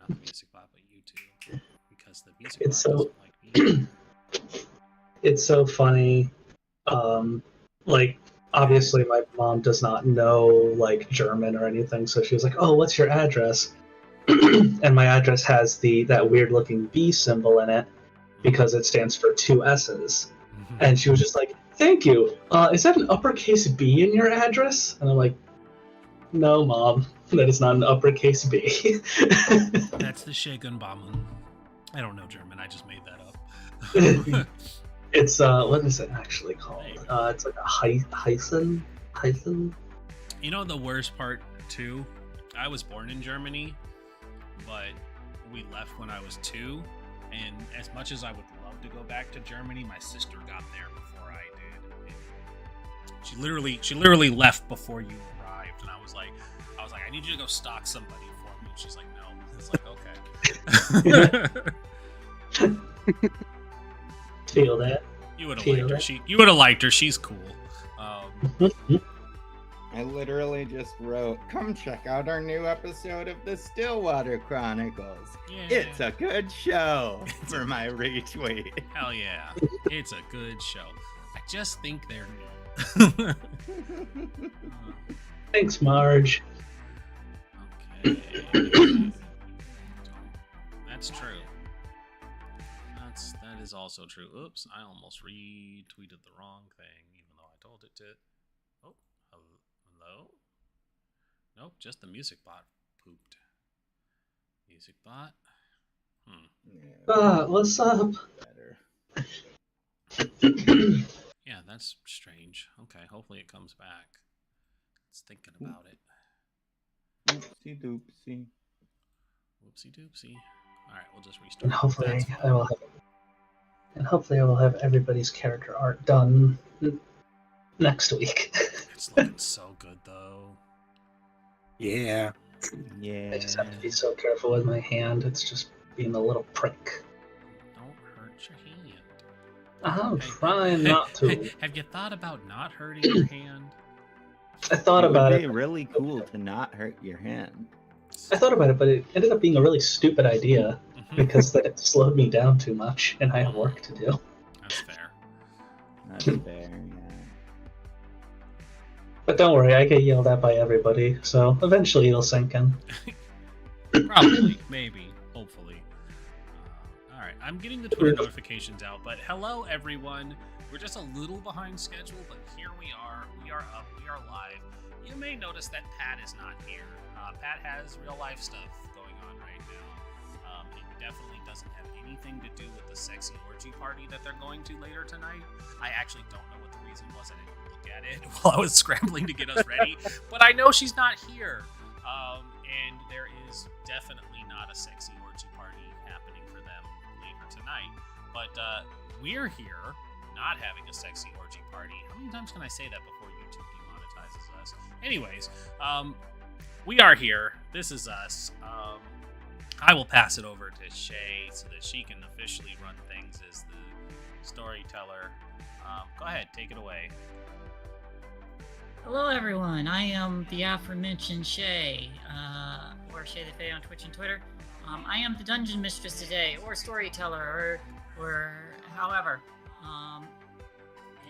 not the music bot, but YouTube, because the music It's bot so doesn't like me. it's so funny. Like obviously my mom does not know like German or anything, so she was like, "Oh, what's your address?" And my address has that weird looking B symbol in it because it stands for two S's. And she was just like, "Thank you. Is that an uppercase B in your address?" And I'm like, "No, mom, that is not an uppercase B." That's the Schegenbomben. I don't know German. I just made that up. It's what is it actually called? It's like a Heisen. You know the worst part too? I was born in Germany, but we left when I was 2. And as much as I would love to go back to Germany, my sister got there before I did. And she literally left before you arrived, and I was like, I need you to go stalk somebody for me. And she's like, no. It's like, okay. Feel that. You would have liked her. You would have liked her. She's cool. I literally just wrote, "Come check out our new episode of the Stillwater Chronicles. Yeah. It's a good show." For my retweet. Hell yeah. It's a good show. I just think they're neat. Thanks, Marge. Okay. That's true. That is also true. Oops, I almost retweeted the wrong thing, even though I told it to. Oh, hello? Nope, just the music bot pooped. Music bot? What's up? Yeah, that's strange. Okay, hopefully it comes back. It's thinking about it. Oopsie doopsie. Whoopsie doopsie. Alright, we'll just restart. And hopefully I will have everybody's character art done next week. It's looking so good though. Yeah. I just have to be so careful with my hand. It's just being a little prick. Don't hurt your hand. I'm trying not to. Have you thought about not hurting your hand? I thought about it. It would be really cool to not hurt your hand. I thought about it, but it ended up being a really stupid idea because that it slowed me down too much, and I have work to do. That's fair. That's fair, yeah. But don't worry, I get yelled at by everybody, so eventually it'll sink in. Probably, maybe, hopefully. Alright, I'm getting the Twitter notifications out, but hello everyone. We're just a little behind schedule, but here we are. We are up, we are live. You may notice that Pat is not here. Pat has real life stuff going on right now. It definitely doesn't have anything to do with the sexy orgy party that they're going to later tonight. I actually don't know what the reason was. I didn't look at it while I was scrambling to get us ready, but I know she's not here. And there is definitely not a sexy orgy party happening for them later tonight. But we're here, not having a sexy orgy party. How many times can I say that before YouTube demonetizes us? Anyways, we are here. This is us. I will pass it over to Shay so that she can officially run things as the storyteller. Go ahead, take it away. Hello everyone, I am the aforementioned Shay, or Shay the Fae on Twitch and Twitter. I am the dungeon mistress today, or storyteller, or however.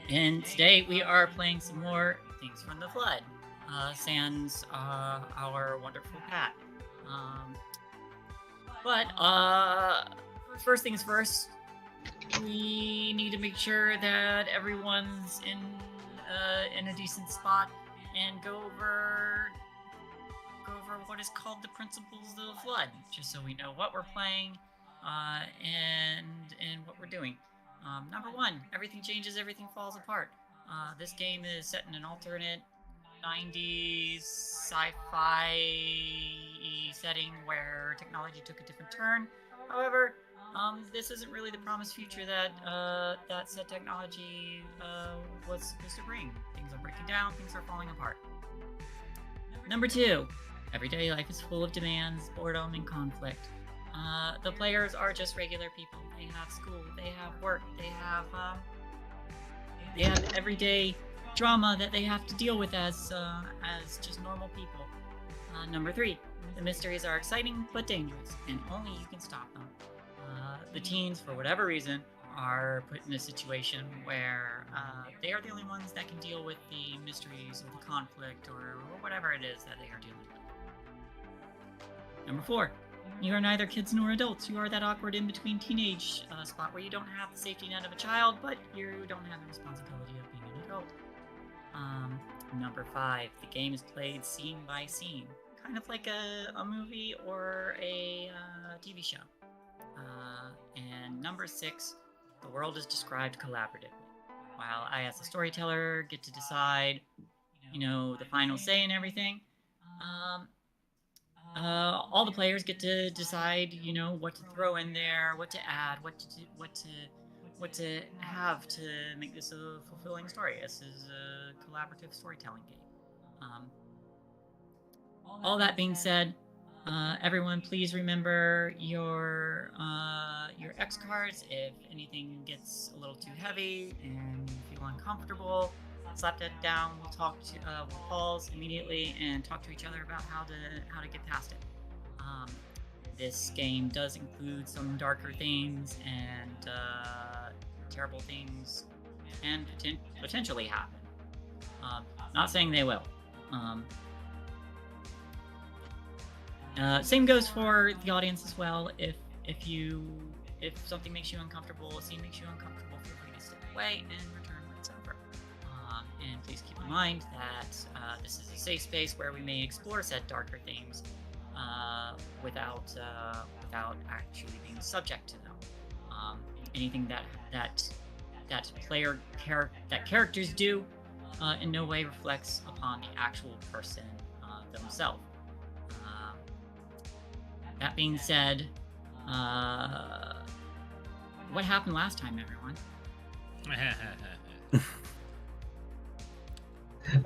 And today we are playing some more Things from the Flood, sans our wonderful Pat. But first things first, we need to make sure that everyone's in a decent spot and go over what is called the principles of the flood, just so we know what we're playing and what we're doing. Number one, everything changes, everything falls apart. This game is set in an alternate 90s sci-fi setting where technology took a different turn. However, this isn't really the promised future that that said technology was supposed to bring. Things are breaking down, things are falling apart. Number two, everyday life is full of demands, boredom, and conflict. The players are just regular people. They have school, they have work, they have everyday drama that they have to deal with as just normal people. Number 3, the mysteries are exciting but dangerous, and only you can stop them. The teens, for whatever reason, are put in a situation where they are the only ones that can deal with the mysteries of the conflict or whatever it is that they are dealing with. Number 4, you are neither kids nor adults. You are that awkward in-between teenage spot where you don't have the safety net of a child, but you don't have the responsibility of being an adult. Number 5, the game is played scene by scene, kind of like a movie or a TV show. And number 6, the world is described collaboratively. While I, as a storyteller, get to decide, the final say and everything, all the players get to decide, what to throw in there, what to add, what to have to make this a fulfilling story. This is a collaborative storytelling game. All that being said, everyone, please remember your X cards. If anything gets a little too heavy and you feel uncomfortable, slap that down. We'll talk to we'll pause immediately and talk to each other about how to get past it. This game does include some darker themes and terrible things can potentially happen. Not saying they will. Same goes for the audience as well. If something makes you uncomfortable, a scene makes you uncomfortable, feel free to step away and return when it's over. And please keep in mind that this is a safe space where we may explore said darker themes without actually being subject to them. Anything that characters do in no way reflects upon the actual person themselves. That being said, what happened last time, everyone?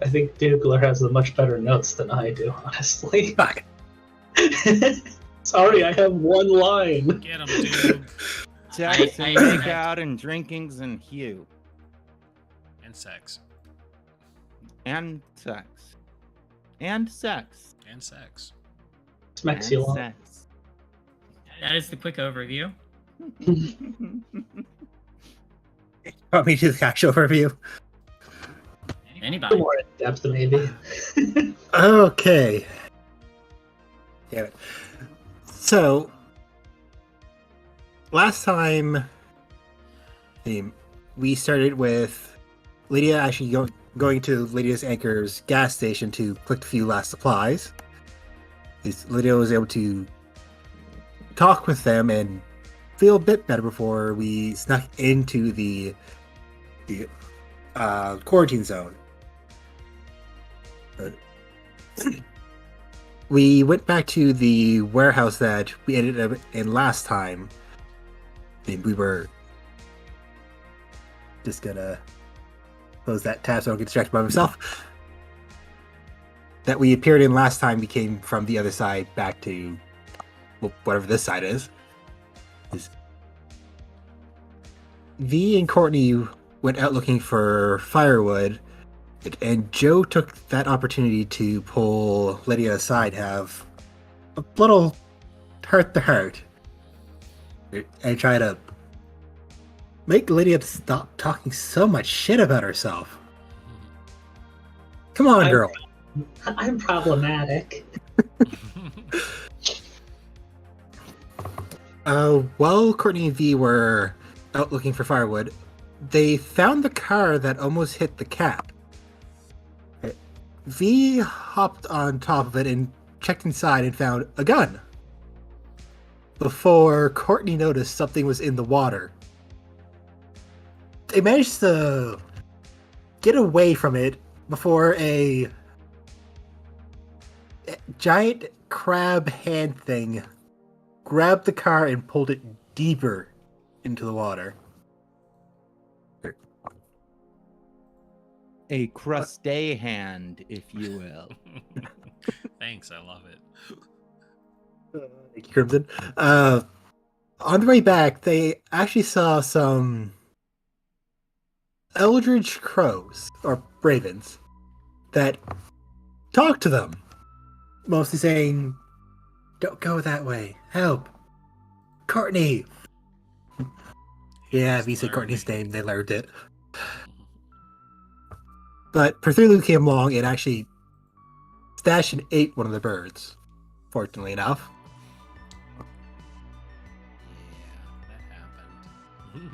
I think Dougler has the much better notes than I do, honestly. Fuck. Sorry, I have one line. Get him, dude. Sex and makeout and drinkings and hue. And sex. And sex. And sex. And sex. Smacks you And along. sex. That is the quick overview. Want me to do the actual review? Anybody? More in depth, maybe. Okay. Damn it. So, last time, we started with Lydia actually going to Lydia's Anchor's gas station to collect a few last supplies. Lydia was able to talk with them and feel a bit better before we snuck into the quarantine zone. We went back to the warehouse that we ended up in last time. And we were just gonna close that tab so I don't get distracted by myself. That we appeared in last time, we came from the other side back to whatever this side is. V and Courtney went out looking for firewood, and Joe took that opportunity to pull Lydia aside, have a little heart-to-heart, and try to make Lydia stop talking so much shit about herself. Come on, girl. I'm problematic. While Courtney and V were out looking for firewood, they found the car that almost hit the cap. V hopped on top of it and checked inside and found a gun. Before Courtney noticed something was in the water. They managed to get away from it before a giant crab hand thing grabbed the car and pulled it deeper into the water. A crustay hand, if you will. Thanks, I love it. Thank you, Crimson. On the way back, they actually saw some eldritch crows, or ravens, that talked to them. mostly saying, "Don't go that way. Help, Courtney." Yeah, if you said Courtney's name, they learned it. But Cthulhu came along and actually stashed and ate one of the birds, fortunately enough. Yeah, that happened.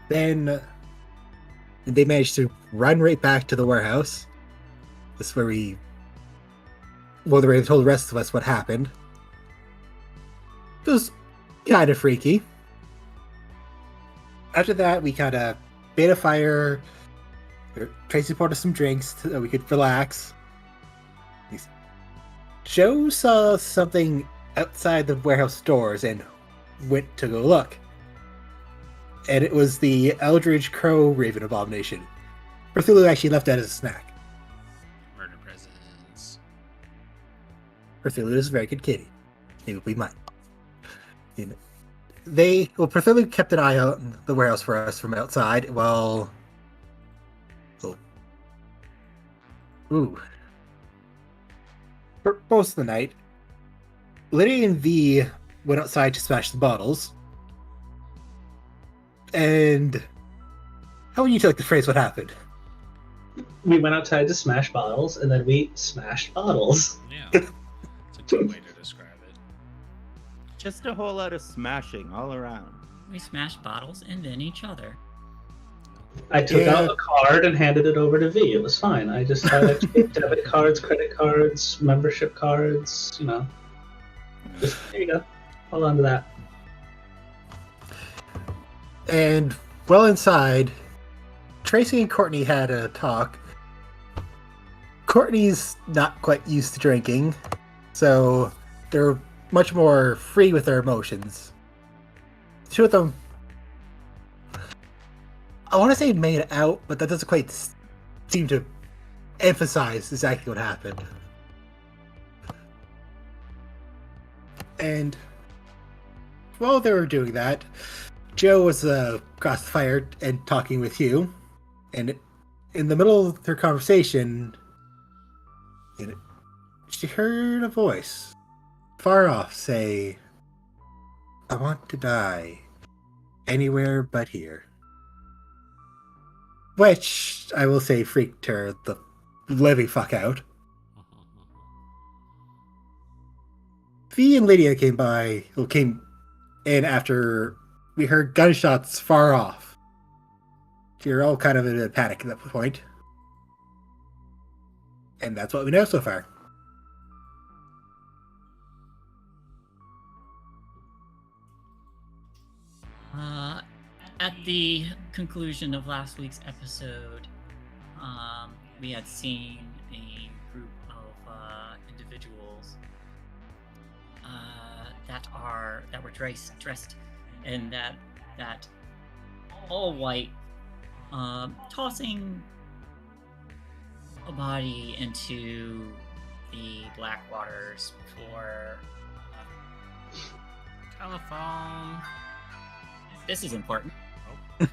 Then they managed to run right back to the warehouse. This is where they told the rest of us what happened. It was kind of freaky. After that, we kind of made a fire. Tracy poured us some drinks so that we could relax. Joe saw something outside the warehouse doors and went to go look. And it was the Eldridge Crow Raven abomination. Cthulhu actually left that as a snack. Murder presents. Cthulhu is a very good kitty. He will be mine. Cthulhu kept an eye out on the warehouse for us from outside. For most of the night, Lydia and V went outside to smash the bottles. And how would you like to phrase what happened? We went outside to smash bottles, and then we smashed bottles. Yeah, it's a good way to describe it. Just a whole lot of smashing all around. We smashed bottles and then each other. I took out a card and handed it over to V. It was fine. I just had extra debit cards, credit cards, membership cards, Just, there you go. Hold on to that. And well inside, Tracy and Courtney had a talk. Courtney's not quite used to drinking, so they're much more free with their emotions. The two of them, I want to say made it out, but that doesn't quite seem to emphasize exactly what happened. And while they were doing that, Joe was across the fire and talking with you, and in the middle of their conversation, she heard a voice far off say, "I want to die anywhere but here." Which, I will say, freaked her the living fuck out. V and Lydia came in after we heard gunshots far off. You're all kind of in a panic at that point. And that's what we know so far. At the conclusion of last week's episode, we had seen a group of individuals that were dressed in that all white, tossing a body into the black waters for Telephone. This is important. I'm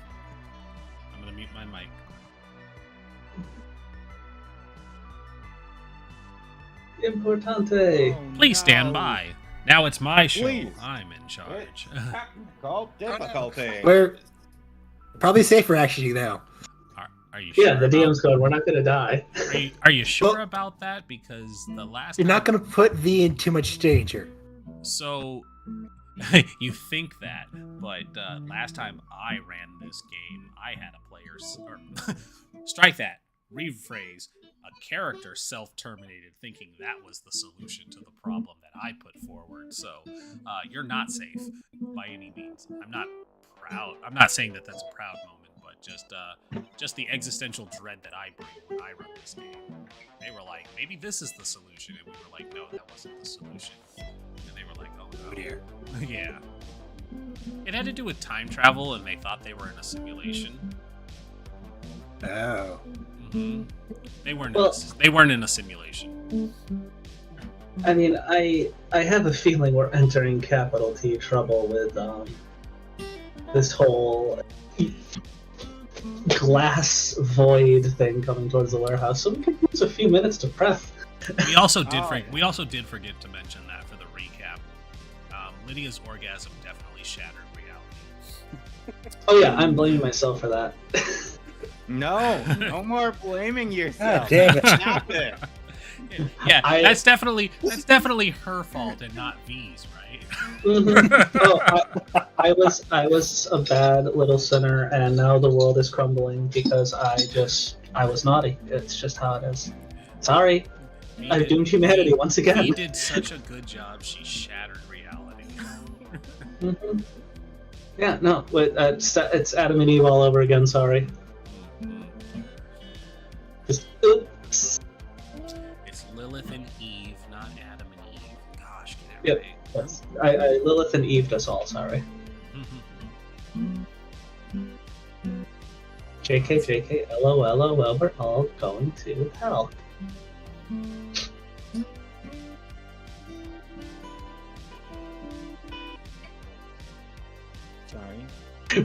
gonna mute my mic. Importante. Please stand by. Now it's my show. Please. I'm in charge. Technical difficulty. We're probably safer actually now. Are you sure? Yeah, the DM's going, we're not going to die. Are you sure about that? Because the last You're not going to put V in too much danger. So you think that, but last time I ran this game, I had a player strike that. Rephrase. A character self-terminated thinking that was the solution to the problem that I put forward. So you're not safe by any means. I'm not proud. I'm not saying that that's a proud moment, but just the existential dread that I bring when I run this game. They were like, maybe this is the solution, and we were like, no, that wasn't the solution. And they were like, oh no. Dear. Yeah. It had to do with time travel, and they thought they were in a simulation. Oh. Mm-hmm. They weren't. Well- They weren't in a simulation. I mean, I have a feeling we're entering capital T trouble with this whole glass void thing coming towards the warehouse. So we could use a few minutes to prep We also did Oh, we also did forget to mention that for the recap. Lydia's orgasm definitely shattered reality. Oh yeah, I'm blaming myself for that. No more blaming yourself. damn it. Stop it. Yeah, I- that's definitely her fault and not V's, right? Mhm. Oh, I was a bad little sinner, and now the world is crumbling because I was naughty. It's just how it is. Sorry, V I've did- doomed humanity V- once again. V did such a good job. She shattered reality. Mhm. Yeah, no, it's Adam and Eve all over again. Sorry. Just oops. It's Lilith and Eve, not Adam and Eve. Gosh, get it Yep. right. That's, Lilith and Eve us all. Sorry. JK, LOL, we're all going to hell. Sorry.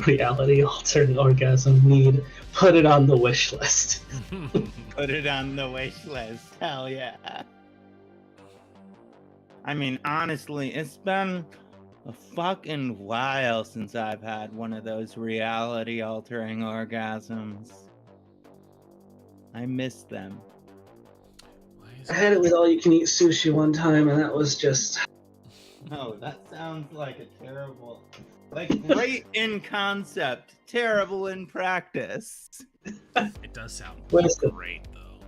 Reality altering orgasm need. Put it on the wish list. Put it on the wish list. Hell yeah. I mean, honestly, it's been a fucking while since I've had one of those reality altering orgasms. I miss them. Why is I had it with all you can eat sushi one time, and that was just. Oh, that sounds like a terrible. Like, great in concept, terrible in practice. It does sound Listen. great, though.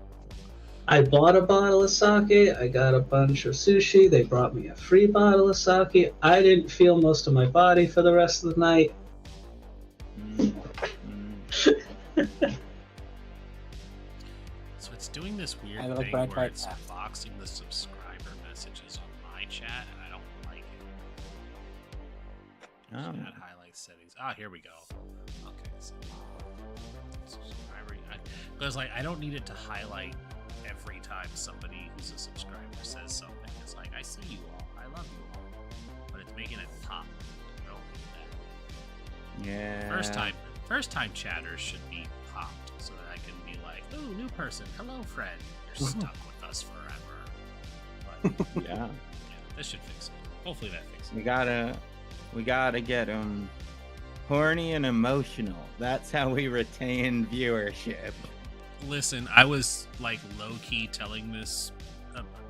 I bought a bottle of sake, I got a bunch of sushi, they brought me a free bottle of sake. I didn't feel most of my body for the rest of the night. Mm, mm. So it's doing this weird I love thing Brad where Pitt. it's boxing the subscriber messages on my chat, and I don't like it. Oh. Chat highlights settings. Ah, here we go. Okay. So, subscriber. Because like I don't need it to highlight every time somebody who's a subscriber says something. It's like I see you all, I love you all, but it's making it pop. You don't need that. Yeah. First time chatters should be popped so that I can be like, "Ooh, new person, hello friend, you're stuck with us forever." But Yeah. yeah, this should fix it. Hopefully that fixes it. We gotta get them horny and emotional. That's how we retain viewership. Listen, I was like low key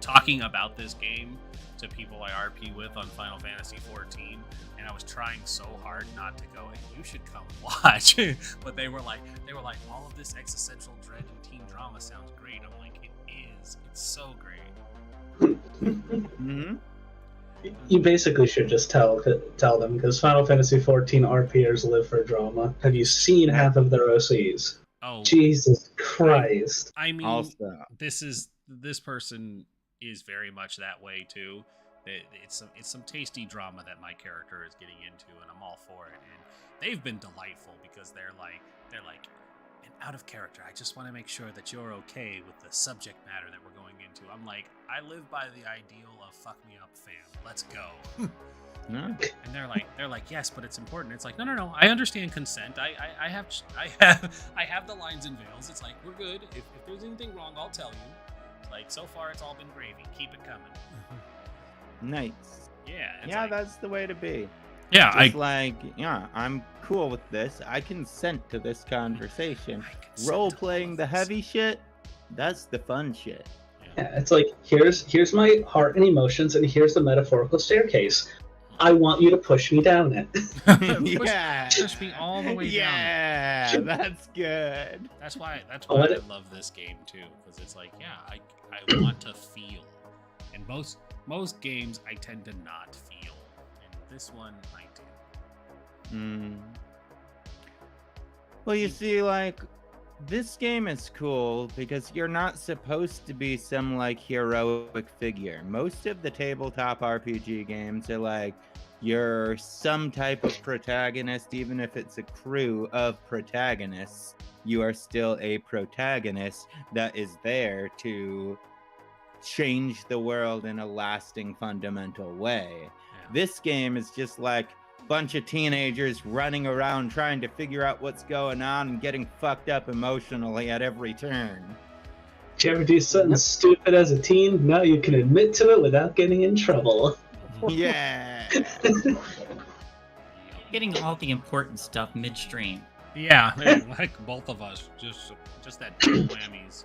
talking about this game to people I RP with on Final Fantasy 14, and I was trying so hard not to go, "Hey, you should come watch." But they were like, all of this existential dread and teen drama sounds great. I'm like, it is. It's so great. Mm-hmm. You basically should just tell them, because Final Fantasy 14 RPers live for drama. Have you seen half of their OCs? Oh, Jesus Christ. I mean, Also, this person is very much that way too. It's some tasty drama that my character is getting into, and I'm all for it. And they've been delightful because they're like, and out of character, I just want to make sure that you're okay with the subject matter that we're going into. I'm like, I live by the ideal of fuck me up, fam. Let's go. no. And they're like, yes, but it's important. It's like, no. I understand consent. I have the lines and veils. It's like, we're good. If there's anything wrong, I'll tell you. It's like, so far it's all been gravy. Keep it coming. Nice. Yeah. It's Yeah, like, that's the way to be. yeah. I'm cool with this. I consent to this conversation. I consent Role to all playing of the this. heavy shit, that's the fun shit. Yeah, it's like, here's my heart and emotions, and here's the metaphorical staircase. I want you to push me down it. Push me all the way down. Yeah, that's good. That's why Oh, I what- love this game too, because it's like, yeah, I want to feel, and most games I tend to not feel, and this one I do. Well, you see, like, this game is cool because you're not supposed to be some, like, heroic figure. Most of the tabletop RPG games are like, you're some type of protagonist, even if it's a crew of protagonists. You are still a protagonist that is there to change the world in a lasting, fundamental way. Yeah. This game is just like a bunch of teenagers running around trying to figure out what's going on and getting fucked up emotionally at every turn. Did you ever do something stupid as a teen? Now you can admit to it without getting in trouble. Yeah. Getting all the important stuff midstream. Yeah, like both of us, just that double whammies.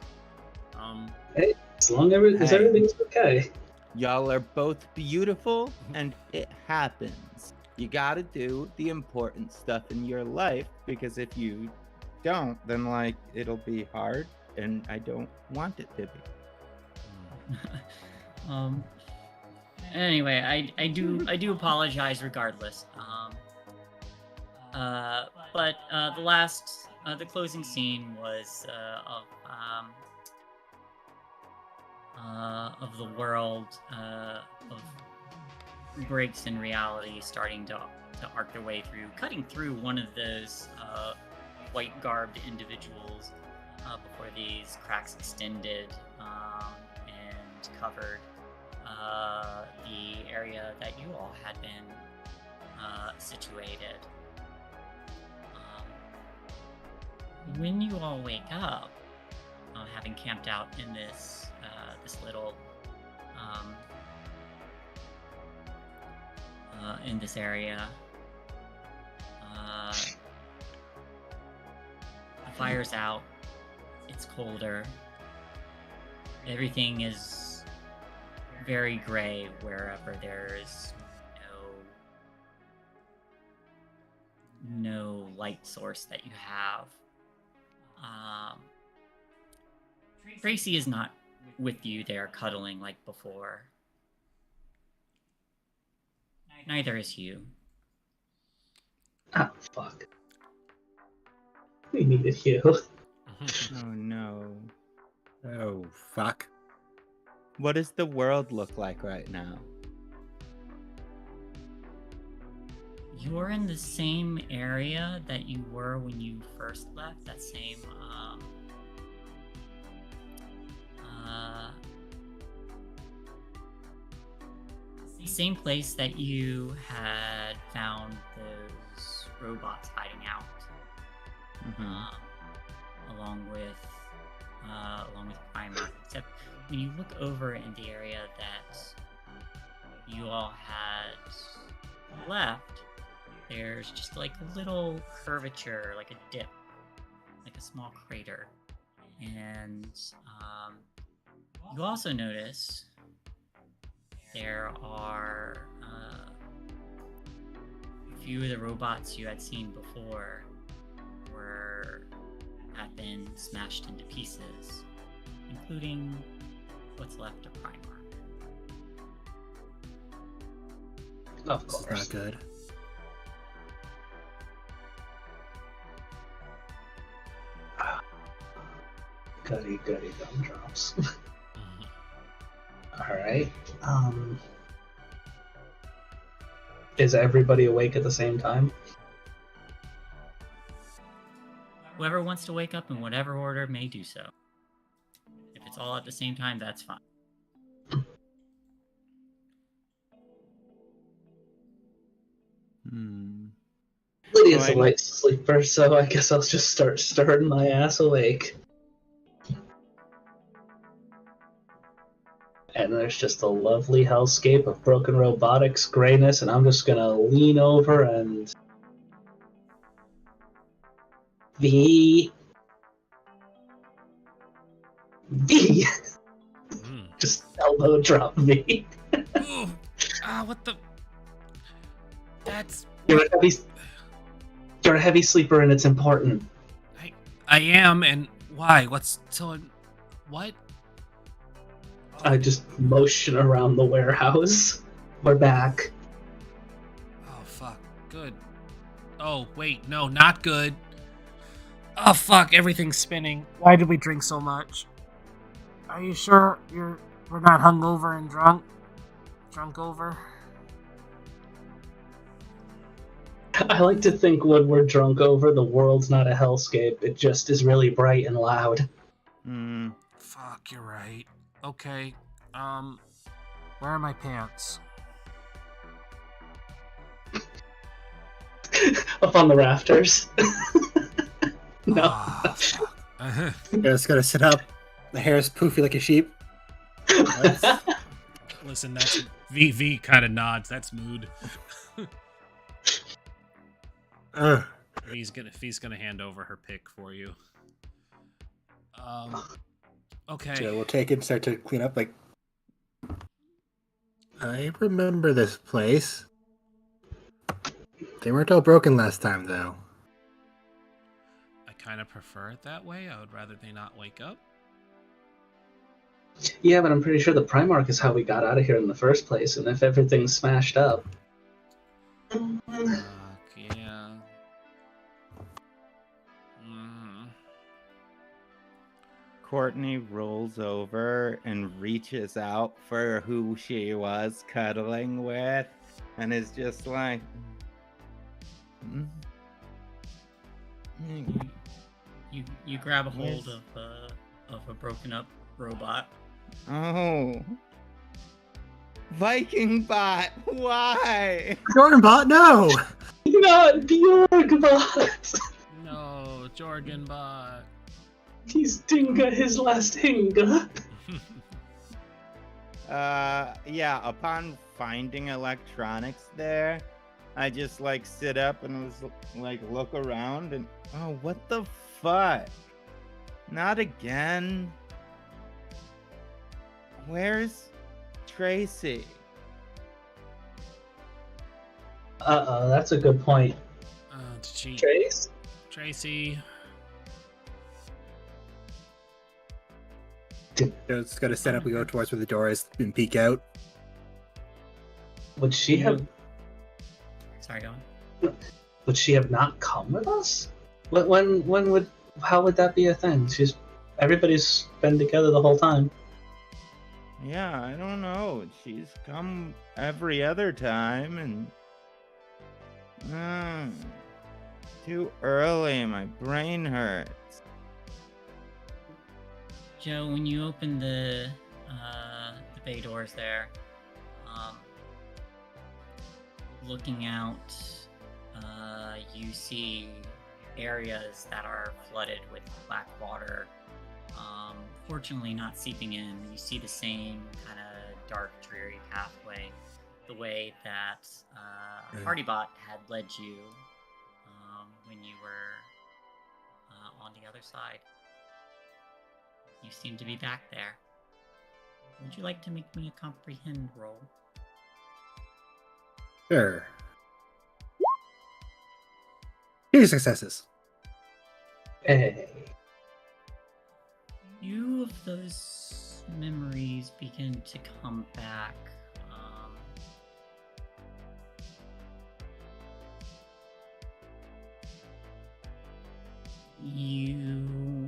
Hey, as long as Hey. everything's okay. Y'all are both beautiful, and it happens. You gotta do the important stuff in your life, because if you don't, then, like, it'll be hard, and I don't want it to be. Anyway, I do apologize regardless. But the closing scene was of the world of breaks in reality starting to arc their way through, cutting through one of those white garbed individuals before these cracks extended and covered the area that you all had been situated. When you all wake up, having camped out in this little in this area, the fire's out. It's colder. Everything is very gray wherever there's no light source that you have. Tracy is not with you there cuddling like before. Neither is you. Ah, fuck. We needed you. Oh no. Oh, fuck. What does the world look like right now? You're in the same area that you were when you first left. That same place that you had found those robots hiding out, along with Primer. Except when you look over in the area that you all had left, there's just like a little curvature, like a dip, like a small crater. And you also notice there are a few of the robots you had seen before have been smashed into pieces, including what's left of Primark. Of This is course. not good. Goody gumdrops. Alright. Is everybody awake at the same time? Whoever wants to wake up in whatever order may do so. If it's all at the same time, that's fine. Lydia's a Fine. light sleeper, so I guess I'll just start stirring my ass awake. And there's just a lovely hellscape of broken robotics, grayness, and I'm just gonna lean over and... V. Just elbow drop V. Ooh, what the? That's. You're a heavy sleeper and it's important. I am, and why? What's so? What? I just motion around the warehouse. We're back. Oh fuck. Good. Oh wait, no, not good. Oh fuck, everything's spinning. Why did we drink so much? Are you sure we're not hungover and drunk? Drunk over? I like to think when we're drunk over, the world's not a hellscape. It just is really bright and loud. Fuck, you're right. Okay. Where are my pants? Up on the rafters. No. Oh, fuck. Yeah, just gotta sit up The hair is poofy like a sheep. Listen, that's VV kind of nods. That's mood. V's gonna hand over her pick for you. Okay. Joe will take it and start to clean up. Like, I remember this place. They weren't all broken last time, though. I kind of prefer it that way. I would rather they not wake up. Yeah, but I'm pretty sure the Primarch is how we got out of here in the first place, and if everything's smashed up... Yeah. Courtney rolls over and reaches out for who she was cuddling with, and is just like, You grab a hold of a broken up robot. oh, Viking bot, why? Jorgenbot, no! Not Bjorgbot! No, Jorgenbot. He's Dinga his last Hinga. Yeah, upon finding electronics there, I just like sit up and was like look around and oh, what the fuck? Not again. Where's Tracy? Uh-oh, that's a good point. Trace? Trace? Tracy. Joe's got to set up and go towards where the door is and peek out. Would she have... Sorry, go on. Would she have not come with us? How would that be a thing? Everybody's been together the whole time. Yeah, I don't know. She's come every other time and too early. My brain hurts. Joe, when you open the bay doors there, looking out, you see areas that are flooded with black water. Fortunately, not seeping in. You see the same kind of dark, dreary pathway, the way that Partybot had led you when you were on the other side. You seem to be back there. Would you like to make me a comprehend roll? Sure. 2 successes. Hey. Few of those memories begin to come back. You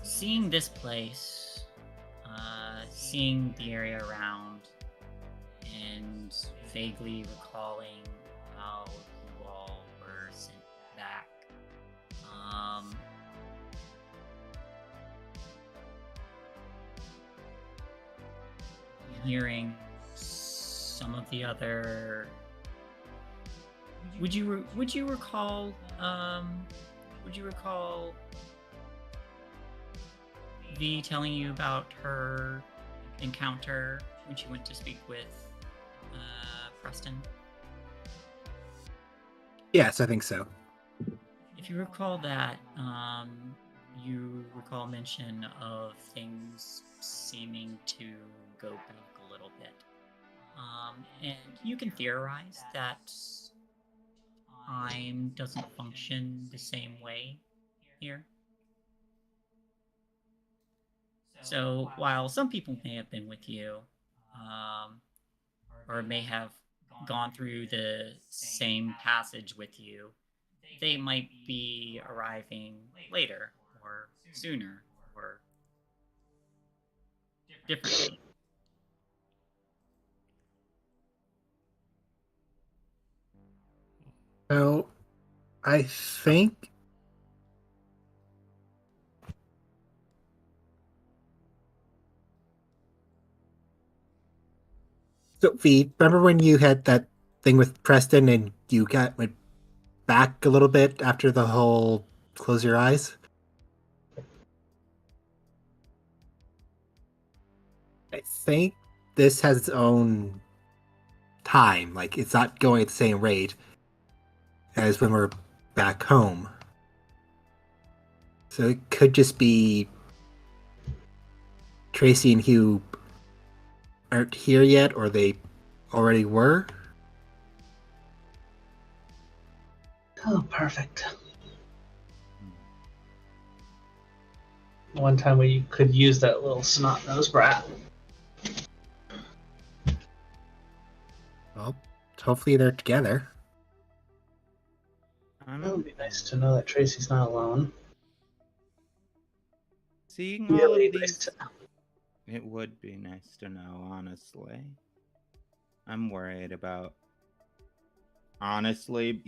seeing this place, seeing the area around, and vaguely recalling how you all were sent back. Hearing some of the other. Would you recall? Would you recall V telling you about her encounter when she went to speak with Preston? Yes, I think so. If you recall that, you recall mention of things seeming to go back a little bit. And you can theorize that time doesn't function the same way here. So while some people may have been with you, or may have gone through the same passage with you, they might be arriving later or sooner or differently. So, I think so. V, remember when you had that thing with Preston and you went back a little bit after the whole close your eyes? I think this has its own time. Like, it's not going at the same rate as when we're back home. So it could just be Tracy and Hugh aren't here yet, or they already were. Oh, perfect. One time we could use that little snot-nosed brat. Well, hopefully they're together. It would be nice to know that Tracy's not alone. Seeing all Really of nice these, to know. it would be nice to know, honestly. I'm worried about... Honestly,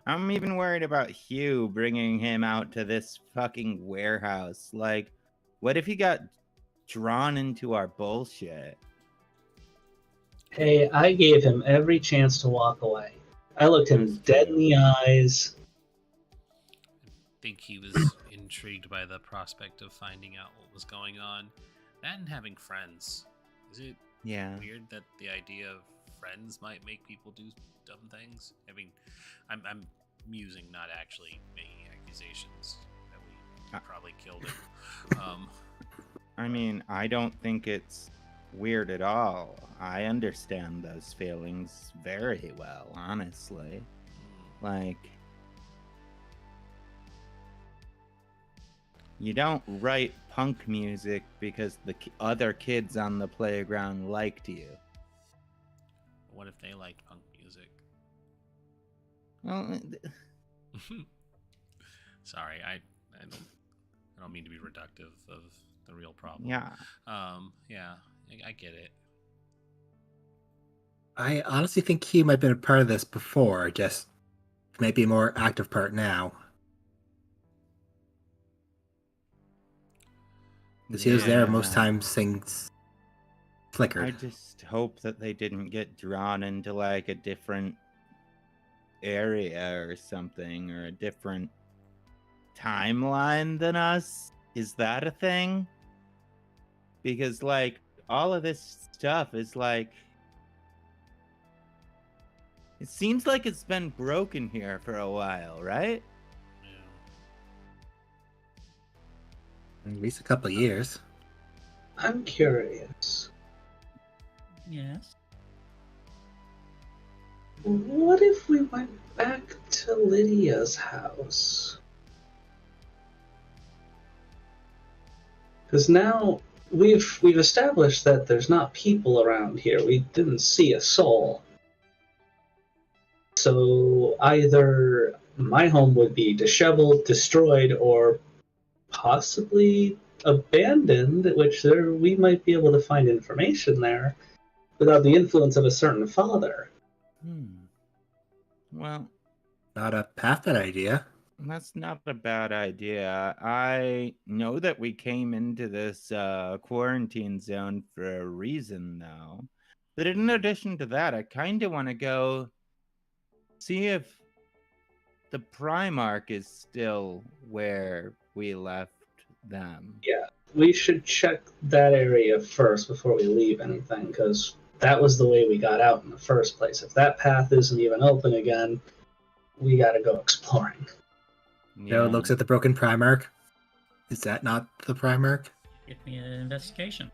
I'm even worried about Hugh bringing him out to this fucking warehouse. Like, what if he got drawn into our bullshit? Hey, I gave him every chance to walk away. I looked him That's dead true. in the eyes. I think he was intrigued by the prospect of finding out what was going on. That and having friends. Is it Yeah. weird that the idea of friends might make people do dumb things? I mean, I'm musing, not actually making accusations that we probably killed him. I mean, I don't think it's weird at all. I understand those feelings very well, honestly. Like, you don't write punk music because the other kids on the playground liked you. What if they liked punk music? Well, Sorry, I don't mean to be reductive of the real problem. yeah. Yeah, I get it. I honestly think Hugh might have been a part of this before, just maybe a more active part now. Because he was there most times things flickered. I just hope that they didn't get drawn into like a different area or something, or a different timeline than us. Is that a thing? Because like all of this stuff is like, it seems like it's been broken here for a while, right? Yeah. At least a couple of years. I'm curious. Yes. What if we went back to Lydia's house? Because now we've established that there's not people around here. We didn't see a soul. So either my home would be disheveled, destroyed, or possibly abandoned, which we might be able to find information there without the influence of a certain father. Well, Not a half bad idea. that's not a bad idea. I know that we came into this quarantine zone for a reason, though. But in addition to that, I kind of want to go see if the Primarch is still where we left them. Yeah, we should check that area first before we leave anything, because that was the way we got out in the first place. If that path isn't even open again, we gotta go exploring. Joe looks at the broken Primarch. Is that not the Primarch? Give me an investigation.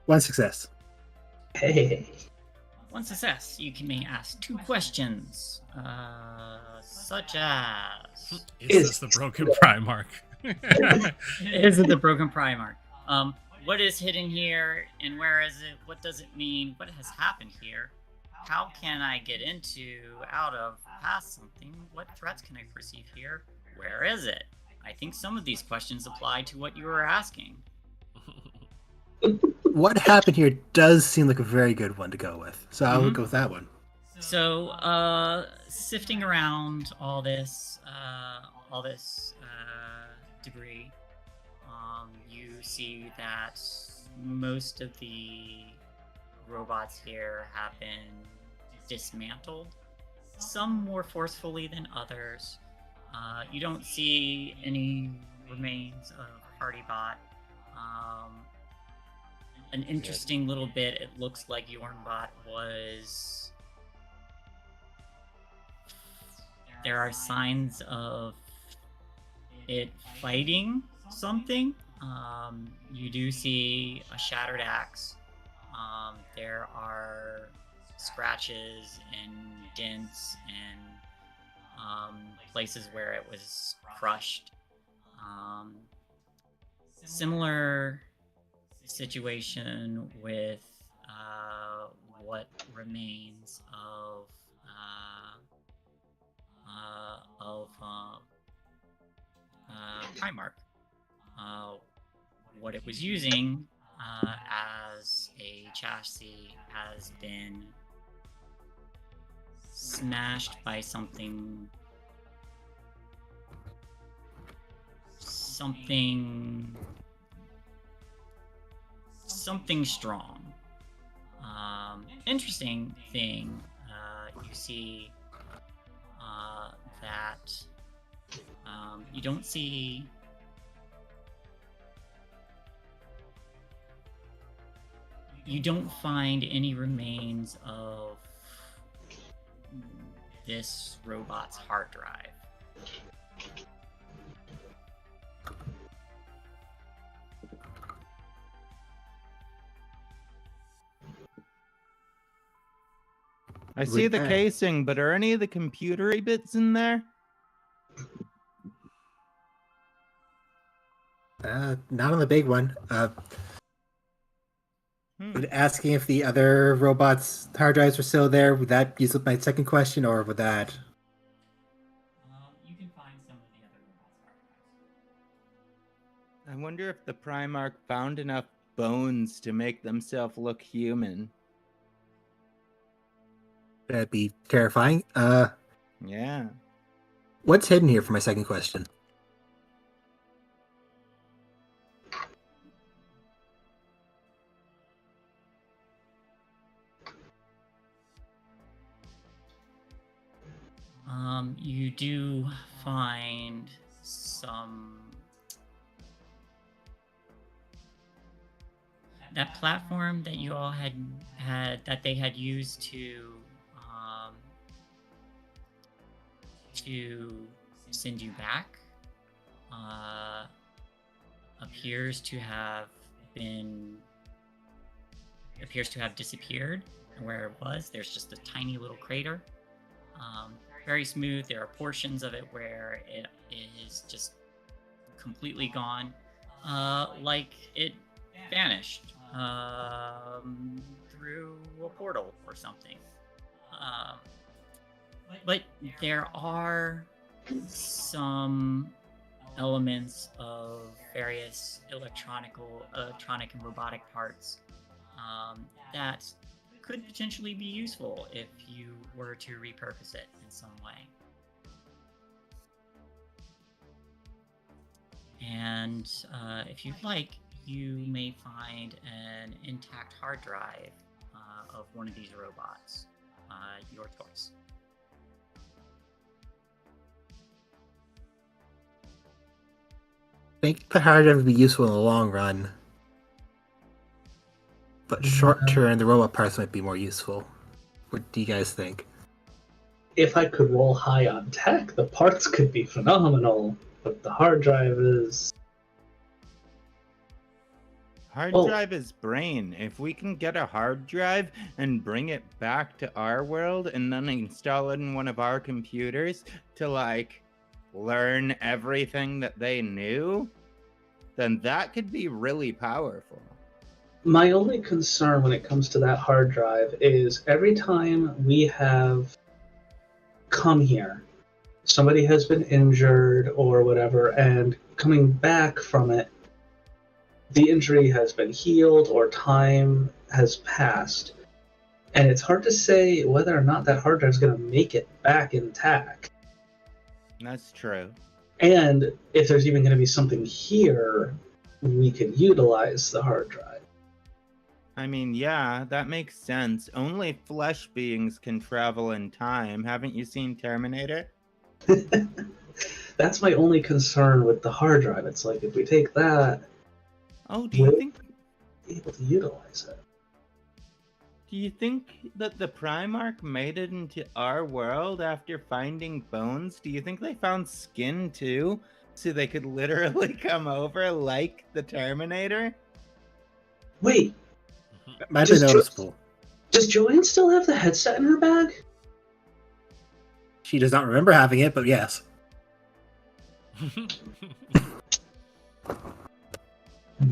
1 success. Hey. One success. You may ask 2 questions, such as... Is this the broken Primarch? Is it the broken Primarch? What is hidden here, and where is it? What does it mean? What has happened here? How can I get into, out of, past something? What threats can I perceive here? Where is it? I think some of these questions apply to what you were asking. What happened here does seem like a very good one to go with. So I'll go with that one. So, sifting around all this debris, you see that most of the robots here have been dismantled, some more forcefully than others. You don't see any remains of party bot. An interesting little bit. It looks like Yornbot was. There are signs of it fighting something. You do see a shattered axe. There are scratches and dents and places where it was crushed. Similar situation with what remains of Primarch. What it was using as a chassis has been smashed by something strong. Interesting thing, you see that you don't see you don't find any remains of this robot's hard drive. I see the casing, but are any of the computery bits in there? Not on the big one. But asking if the other robots' hard drives were still there, would that use up my second question, or would that? You can find some of the other robots' hard drives. I wonder if the Primarch found enough bones to make themselves look human. That'd be terrifying. Yeah. What's hidden here for my second question? You do find some. That platform that you all had that they had used to send you back appears to have disappeared. And where it was, there's just a tiny little crater. Very smooth. There are portions of it where it is just completely gone, like it vanished through a portal or something. But there are some elements of various electronic and robotic parts that could potentially be useful if you were to repurpose it in some way. And if you'd like, you may find an intact hard drive of one of these robots. Your choice. I think the hard drive would be useful in the long run, but short term, the robot parts might be more useful. What do you guys think? If I could roll high on tech, the parts could be phenomenal, but the hard drive is... Hard drive is brain. If we can get a hard drive and bring it back to our world and then install it in one of our computers to, like, learn everything that they knew, then that could be really powerful. My only concern when it comes to that hard drive is every time we have come here, somebody has been injured or whatever, and coming back from it, the injury has been healed or time has passed. And it's hard to say whether or not that hard drive is going to make it back intact. That's true. And if there's even going to be something here, we could utilize the hard drive. I mean, yeah, that makes sense. Only flesh beings can travel in time. Haven't you seen Terminator? That's my only concern with the hard drive. It's like, if we take that, Oh, do you think able to utilize it. that the Primarch made it into our world after finding bones? Do you think they found skin too? So they could literally come over like the Terminator? Wait, Might be Just- noticeable. does Joanne still have the headset in her bag? She does not remember having it, but yes.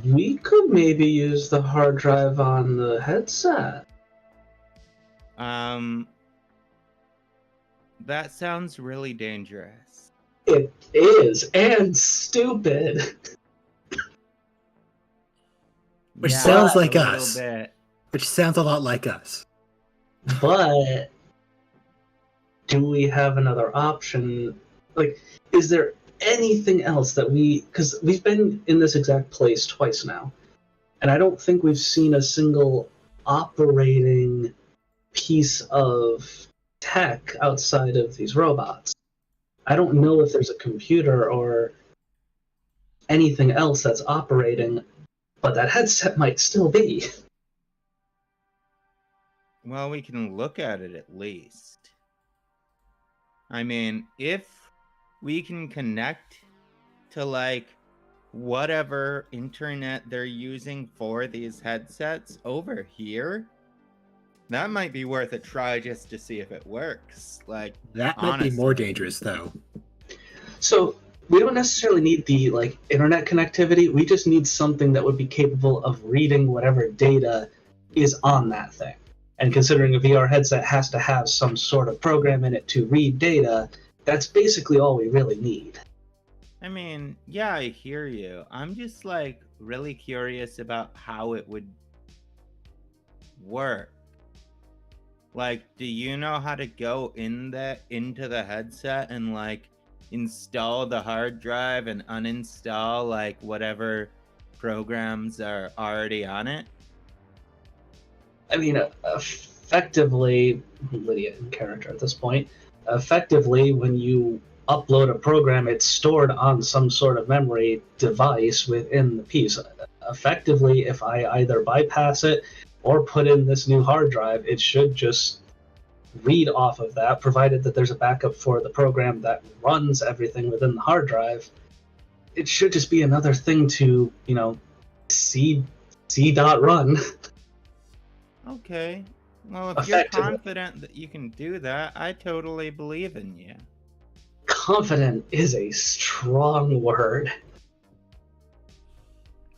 We could maybe use the hard drive on the headset. That sounds really dangerous. It is, and stupid. Which Yeah, sounds a like little us. bit. Which sounds a lot like us. But do we have another option? Like, is there anything else that because we've been in this exact place twice now, and I don't think we've seen a single operating piece of tech outside of these robots. I don't know if there's a computer or anything else that's operating, but that headset might still be. Well, we can look at it at least. I mean, if we can connect to like whatever internet they're using for these headsets over here, that might be worth a try just to see if it works. Like, That might be more honestly. dangerous, though. So we don't necessarily need the like internet connectivity. We just need something that would be capable of reading whatever data is on that thing. And considering a VR headset has to have some sort of program in it to read data, that's basically all we really need. I mean, yeah, I hear you. I'm just like really curious about how it would work. Like, do you know how to go into the headset and like install the hard drive and uninstall like whatever programs are already on it? I mean, effectively, Lydia in character at this point, effectively, when you upload a program, it's stored on some sort of memory device within the piece. Effectively, if I either bypass it or put in this new hard drive, it should just read off of that, provided that there's a backup for the program that runs everything within the hard drive. It should just be another thing to, C.run. Okay. Well, if you're Effectively. confident that you can do that, I totally believe in you. Confident is a strong word.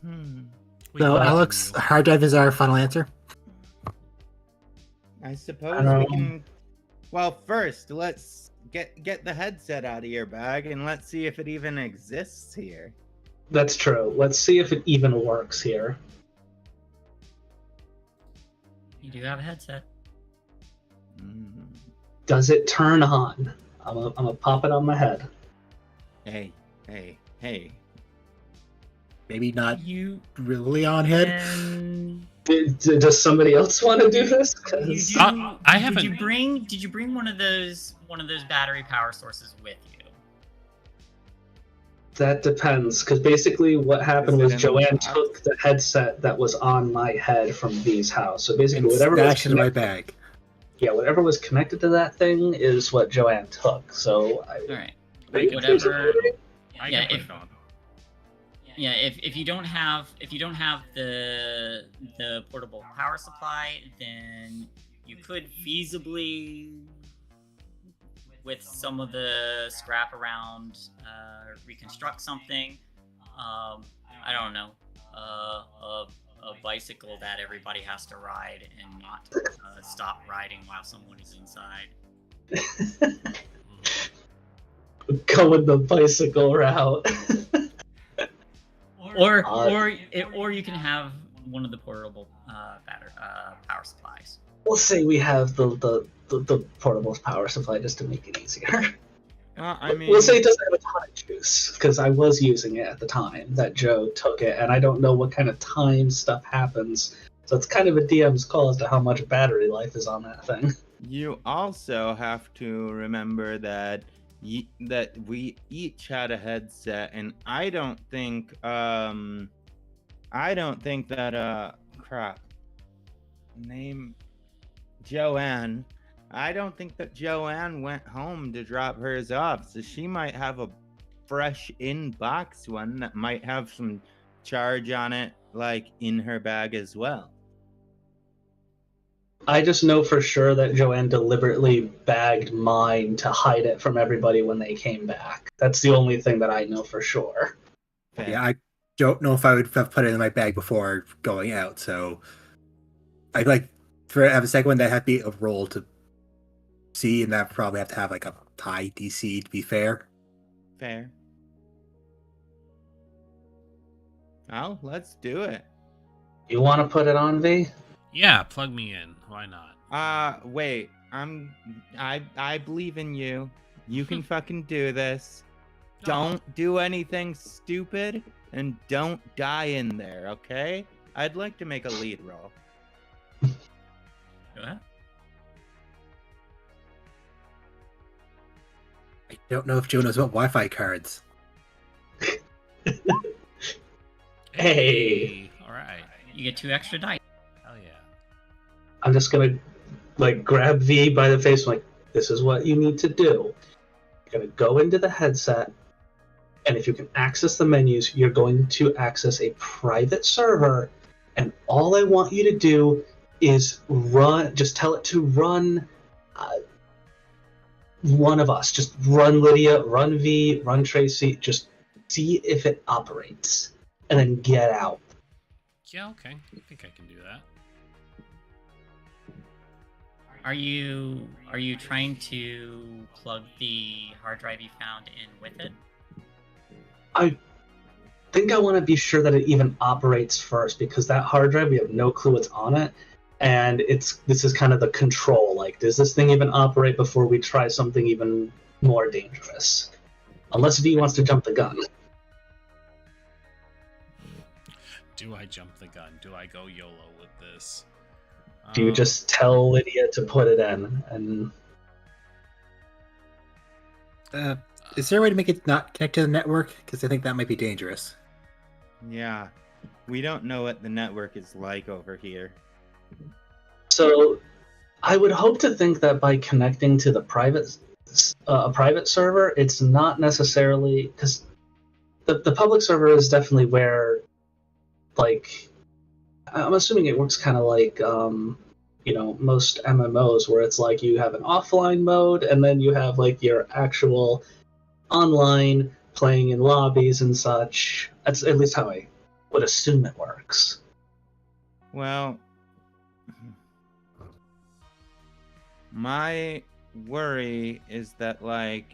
We So, believe in Alex, you. hard drive is our final answer. I suppose we can. Well, first, let's get the headset out of your bag and let's see if it even exists here. That's true. Let's see if it even works here. You do have a headset. Mhm. Does it turn on? I'm gonna pop it on my head. Hey. Maybe not You really on head. can. Does somebody else want to do this? 'Cause You do, I haven't- Did you bring one of those battery power sources with you? that depends. Because basically, what happened Is it was in the Joanne box? took the headset that was on my head from V's house. So basically, And whatever was stashed in my connected, bag. whatever was connected to that thing is what Joanne took. So All right. I can Whatever. I Yeah, can put it on. Yeah, if you don't have the portable power supply, then you could feasibly, with some of the scrap around, reconstruct something. I don't know, a bicycle that everybody has to ride and not stop riding while someone is inside. go with the bicycle route. Or you can have one of the portable power supplies. We'll say we have the portable power supply just to make it easier. Well, I mean, We'll say it doesn't have a ton of juice, because I was using it at the time that Joe took it, and I don't know what kind of time stuff happens. So it's kind of a DM's call as to how much battery life is on that thing. you also have to remember that that we each had a headset, and I don't think that crap name Joanne. I don't think that Joanne went home to drop hers off, so she might have a fresh in-box one that might have some charge on it, like in her bag as well. I just know for sure that Joanne deliberately bagged mine to hide it from everybody when they came back. That's the only thing that I know for sure. Fair. Yeah, I don't know if I would have put it in my bag before going out, so I'd like for have a second one that had to be a roll to see, and that probably have to have like a high DC to be fair. Fair. Well, let's do it. You want to put it on, V? Yeah, plug me in. Why not? Wait. I believe in you. You can fucking do this. No. Don't do anything stupid and don't die in there, okay? I'd like to make a lead roll. Go ahead. I don't know if Joe knows about Wi-Fi cards. Hey. All right. You get 2 extra dice. Hell yeah. I'm just gonna like grab V by the face, like, this is what you need to do. You're gonna go into the headset, and if you can access the menus, you're going to access a private server, and all I want you to do is just tell it to run one of us. Just run Lydia, run V, run Tracy, just see if it operates, and then get out. Yeah, okay. I think I can do that. Are you trying to plug the hard drive you found in with it? I think I want to be sure that it even operates first, because that hard drive, we have no clue what's on it, and this is kind of the control. Like, does this thing even operate before we try something even more dangerous? Unless V wants to jump the gun. Do I jump the gun? Do I go YOLO with this? Do you just tell Lydia to put it in? And Is there a way to make it not connect to the network? Because I think that might be dangerous. Yeah. We don't know what the network is like over here. so I would hope to think that by connecting to the a private server, it's not necessarily, because the public server is definitely where, like, I'm assuming it works kind of like, most MMOs, where it's like you have an offline mode, and then you have like your actual online playing in lobbies and such. That's at least how I would assume it works. Well, my worry is that, like,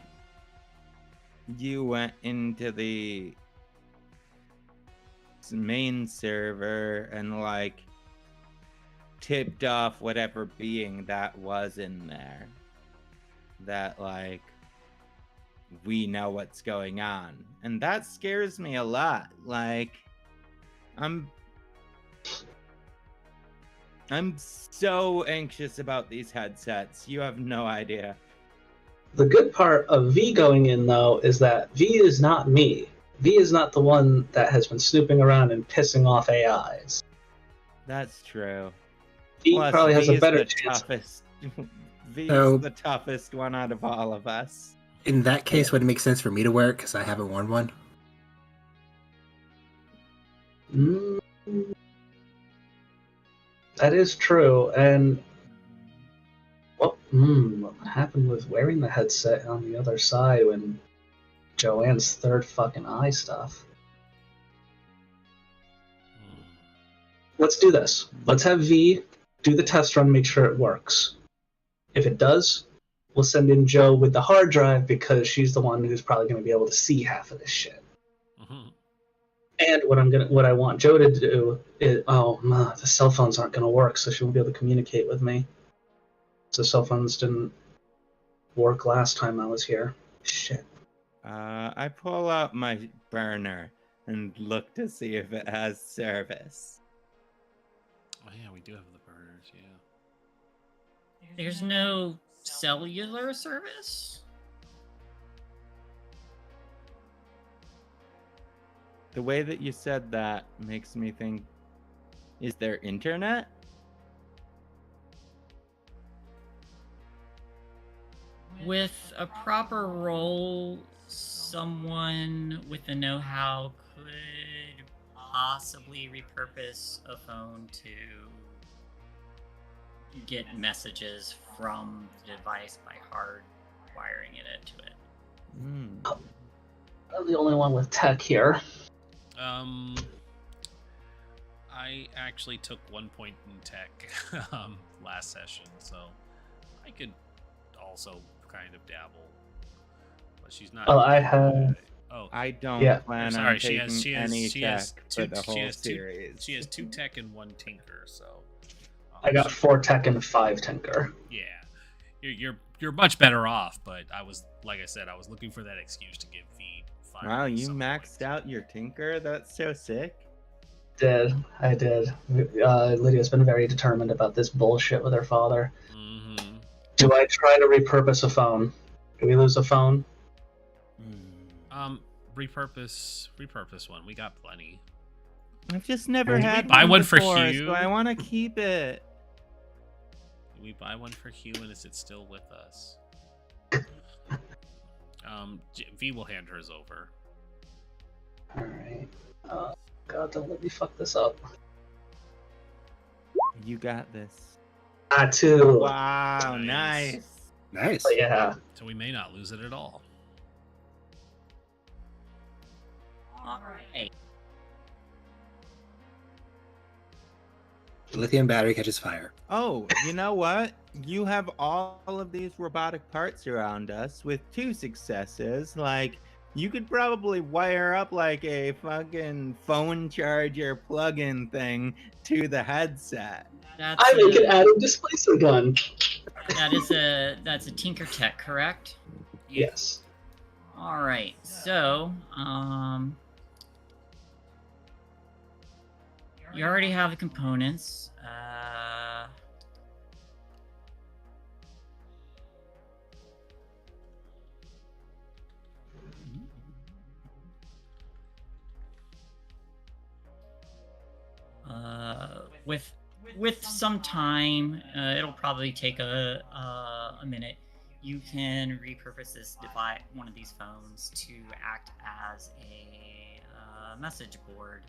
you went into the main server and, like, tipped off whatever being that was in there. That, like, we know what's going on. And that scares me a lot. Like, I'm so anxious about these headsets. You have no idea. The good part of V going in, though, is that V is not me. V is not the one that has been snooping around and pissing off AIs. That's true. V Plus, probably has V a is better the chance. toughest. V So- is the toughest one out of all of us. In that case, would it make sense for me to wear it because I haven't worn one? Mm, that is true. And what happened with wearing the headset on the other side when Joanne's third fucking eye stuff? Let's do this. Let's have V do the test run, make sure it works. If it does, we'll send in Joe with the hard drive, because she's the one who's probably going to be able to see half of this shit. Mm-hmm. And what I want Joe to do is, the cell phones aren't going to work, so she won't be able to communicate with me. So cell phones didn't work last time I was here. Shit. I pull out my burner and look to see if it has service. Oh yeah, we do have the burners. Yeah. There's no cellular service? The way that you said that makes me think, is there internet? With a proper roll, someone with the know-how could possibly repurpose a phone to get messages from the device by hardwiring it into it. I'm the only one with tech here. I actually took 1 point in tech last session, so I could also kind of dabble. But she's not. Oh, I have. Oh, I don't Yeah. plan sorry. on She taking has any tech for the she whole has two. series. She has 2 tech and 1 tinker. So I got 4 tech and 5 tinker. yeah, you're much better off. But I was, like I said, I was looking for that excuse to give V. Wow, you maxed out your tinker? That's so sick. I did. Lydia's been very determined about this bullshit with her father. Mm-hmm. Do I try to repurpose a phone? Do we lose a phone? Repurpose one. We got plenty. I've just never Did we had buy one for before, Hugh? so I want to keep it. We buy one for Hugh, and is it still with us? V will hand hers over. Alright. Oh, God, don't let me fuck this up. You got this. Too. Wow, Nice. nice. Nice. But yeah. So we may not lose it at all. Alright. The lithium battery catches fire. Oh, you know what? You have all of these robotic parts around us with 2 successes. Like, you could probably wire up like a fucking phone charger plug-in thing to the headset. That's I make an added displacer gun. that's a Tinker Tech, correct? Yes. Alright, so you already have the components. With some time, it'll probably take a minute. You can repurpose this device, one of these phones, to act as a message board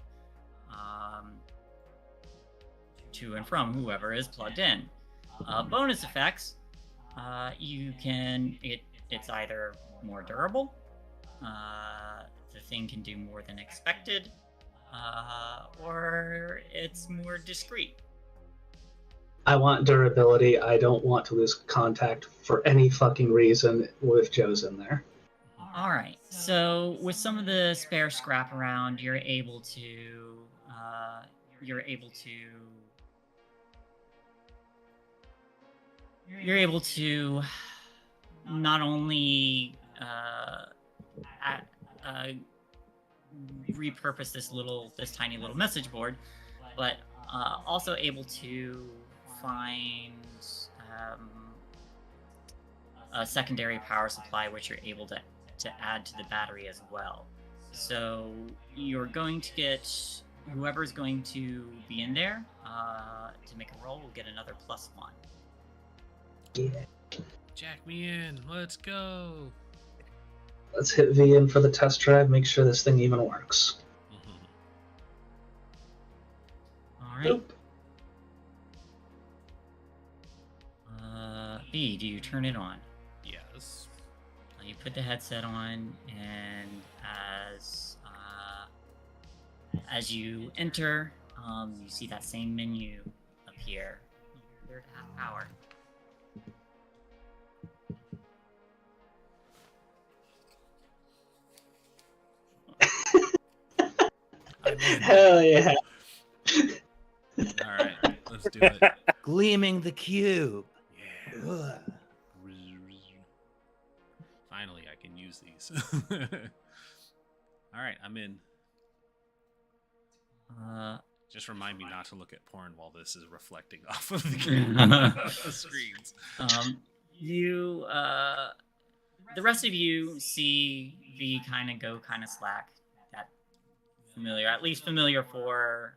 to and from whoever is plugged in. Bonus effects, it's either more durable, the thing can do more than expected, or it's more discreet. I want durability. I don't want to lose contact for any fucking reason with Joe's in there. All right. So with some of the spare scrap around, you're able to not only repurpose this tiny little message board, but also able to find a secondary power supply, which you're able to add to the battery as well. So you're going to get, whoever's going to be in there to make a roll will get another +1. Yeah. Jack me in. Let's go. Let's hit V in for the test drive, make sure this thing even works. All right. Nope. B, do you turn it on? Yes. You put the headset on, and as you enter, you see that same menu appear. Clear to have power. Hell yeah. All right, let's do it. Gleaming the cube. Yeah. Ugh. Finally, I can use these. All right, I'm in. Just remind me not to look at porn while this is reflecting off of the screens. The rest of you see V kind of go slack. familiar, at least familiar for,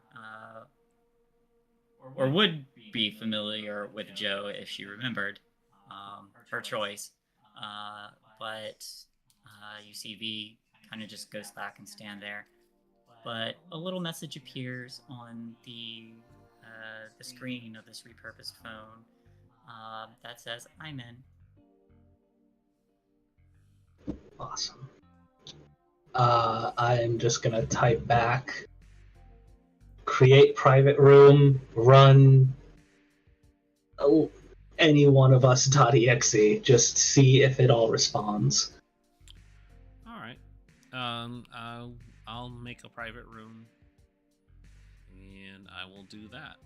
or would be familiar with Joe if she remembered her choice. But you see V kind of just goes back and stand there. But a little message appears on the screen of this repurposed phone that says, "I'm in." Awesome. I'm just gonna type back, create private room, run any one of us.exe, just see if it all responds. All right. I'll make a private room, and I will do that.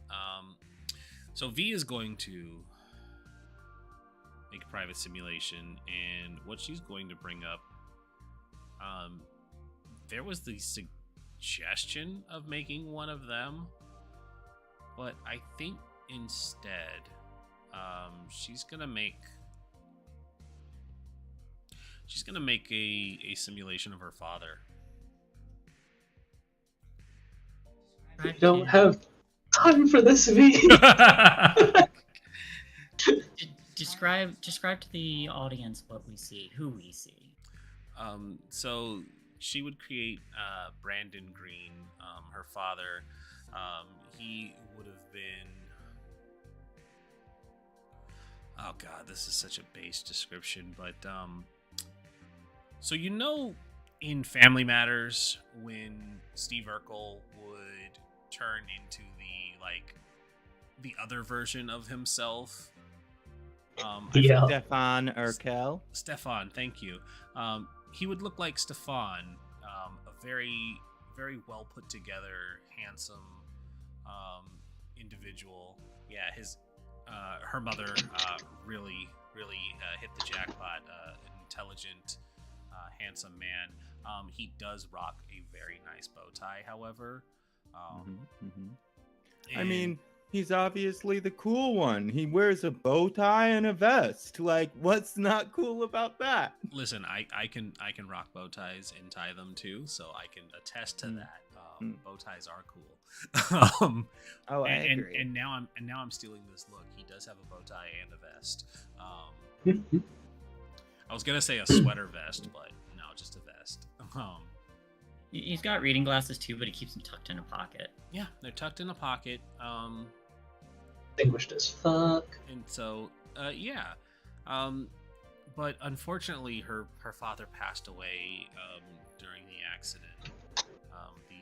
So V is going to make a private simulation, and what she's going to bring up, there was the suggestion of making one of them, but I think instead, she's gonna make a simulation of her father. We don't have time for this, V. Describe to the audience what we see, who we see. So she would create Brandon Green, her father. He would have been. Oh god, this is such a base description, but so in Family Matters when Steve Urkel would turn into the other version of himself. Yeah. Stefan Urkel. Stefan, thank you. He would look like Stefan, a very, very well put together, handsome individual. Yeah, her mother really hit the jackpot. Intelligent, handsome man. He does rock a very nice bow tie, however. I mean, he's obviously the cool one. He wears a bow tie and a vest. Like, what's not cool about that? Listen, I can rock bow ties and tie them too, so I can attest to that. Bow ties are cool. I agree. And now I'm stealing this look. He does have a bow tie and a vest. I was gonna say a sweater vest, but no, just a vest. He's got reading glasses too, but he keeps them tucked in a pocket. Yeah, they're tucked in a pocket. Distinguished as fuck. And so, yeah. But unfortunately, her father passed away during the accident.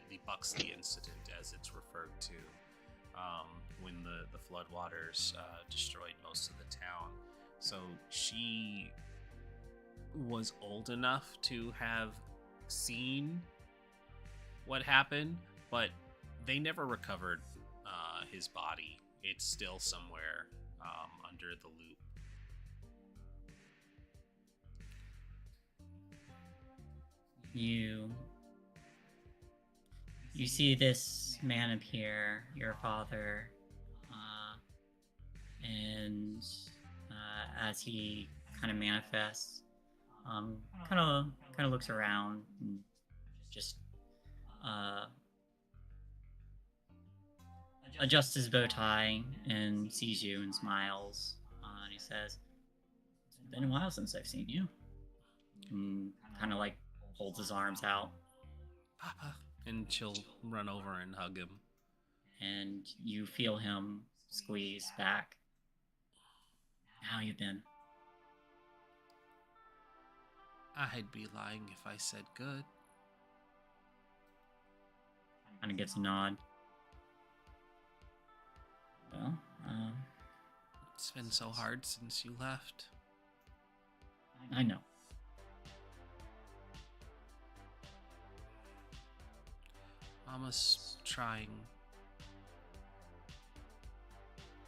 The Buxley incident, as it's referred to, when the floodwaters destroyed most of the town. So she was old enough to have seen what happened, but they never recovered his body. It's still somewhere under the loop. You see this man appear, your father, and as he kind of manifests, kind of looks around and just adjusts his bow tie and sees you and smiles, and he says, "It's been a while since I've seen you," and kind of holds his arms out. Papa. And she'll run over and hug him. And you feel him squeeze back. How you been? I'd be lying if I said good. Kind of gets a nod. Well, it's been so hard since you left. I know. Mama's trying.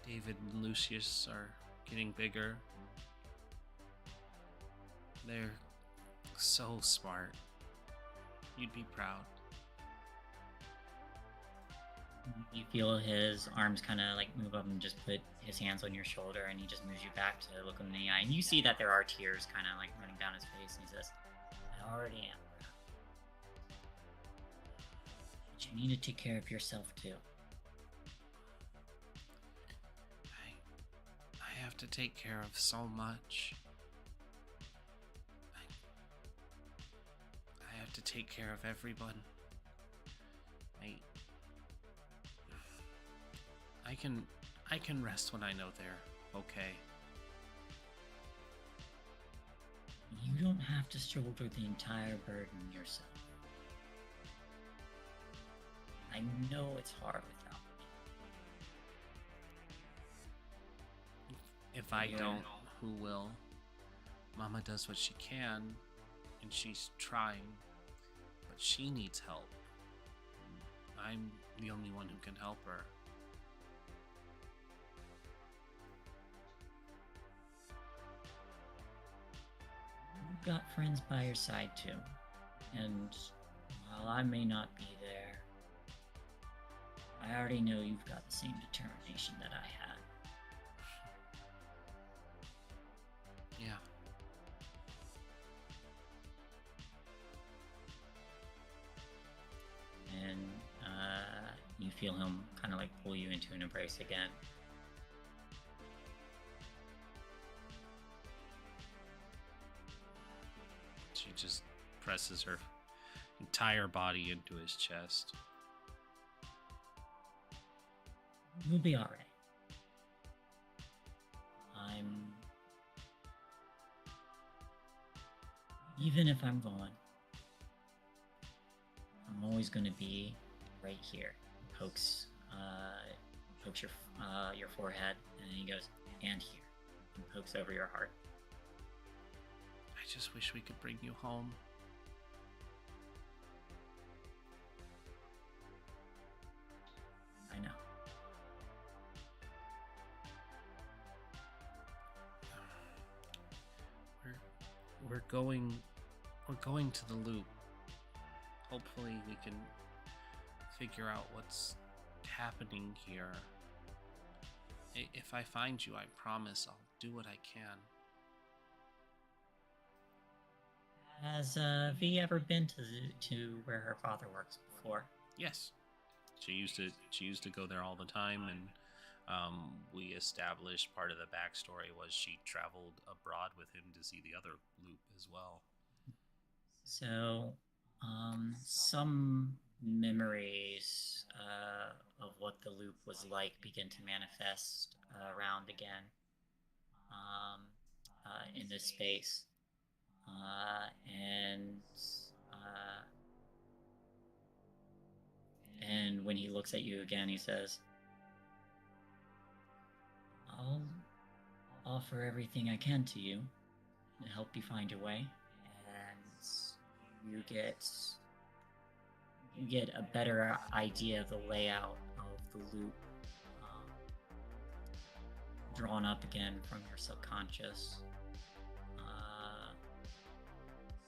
David and Lucius are getting bigger. They're so smart. You'd be proud. You feel his arms kind of move up and just put his hands on your shoulder, and he just moves you back to look him in the eye. And you see that there are tears kind of running down his face, and he says, "I already am." But you need to take care of yourself too. I have to take care of so much. I have to take care of everyone. I can rest when I know they're okay. You don't have to shoulder the entire burden yourself. I know it's hard without me. If I don't, who will? Mama does what she can, and she's trying, but she needs help. I'm the only one who can help her. You've got friends by your side too, and while I may not be there, I already know you've got the same determination that I had. Yeah. And you feel him kind of like pull you into an embrace again. She just presses her entire body into his chest. You'll be alright. Even if I'm gone, I'm always going to be right here. Pokes your forehead, and then he goes, and here, and pokes over your heart. I just wish we could bring you home. I know. We're going to the loop. Hopefully we can figure out what's happening here. If I find you, I promise I'll do what I can. Has V ever been to where her father works before? Yes. She used to go there all the time, and we established part of the backstory was she traveled abroad with him to see the other loop as well. So, some memories of what the loop was like begin to manifest around again in this space. And when he looks at you again, he says, I'll offer everything I can to you to help you find your way, and you get a better idea of the layout of the loop drawn up again from your subconscious.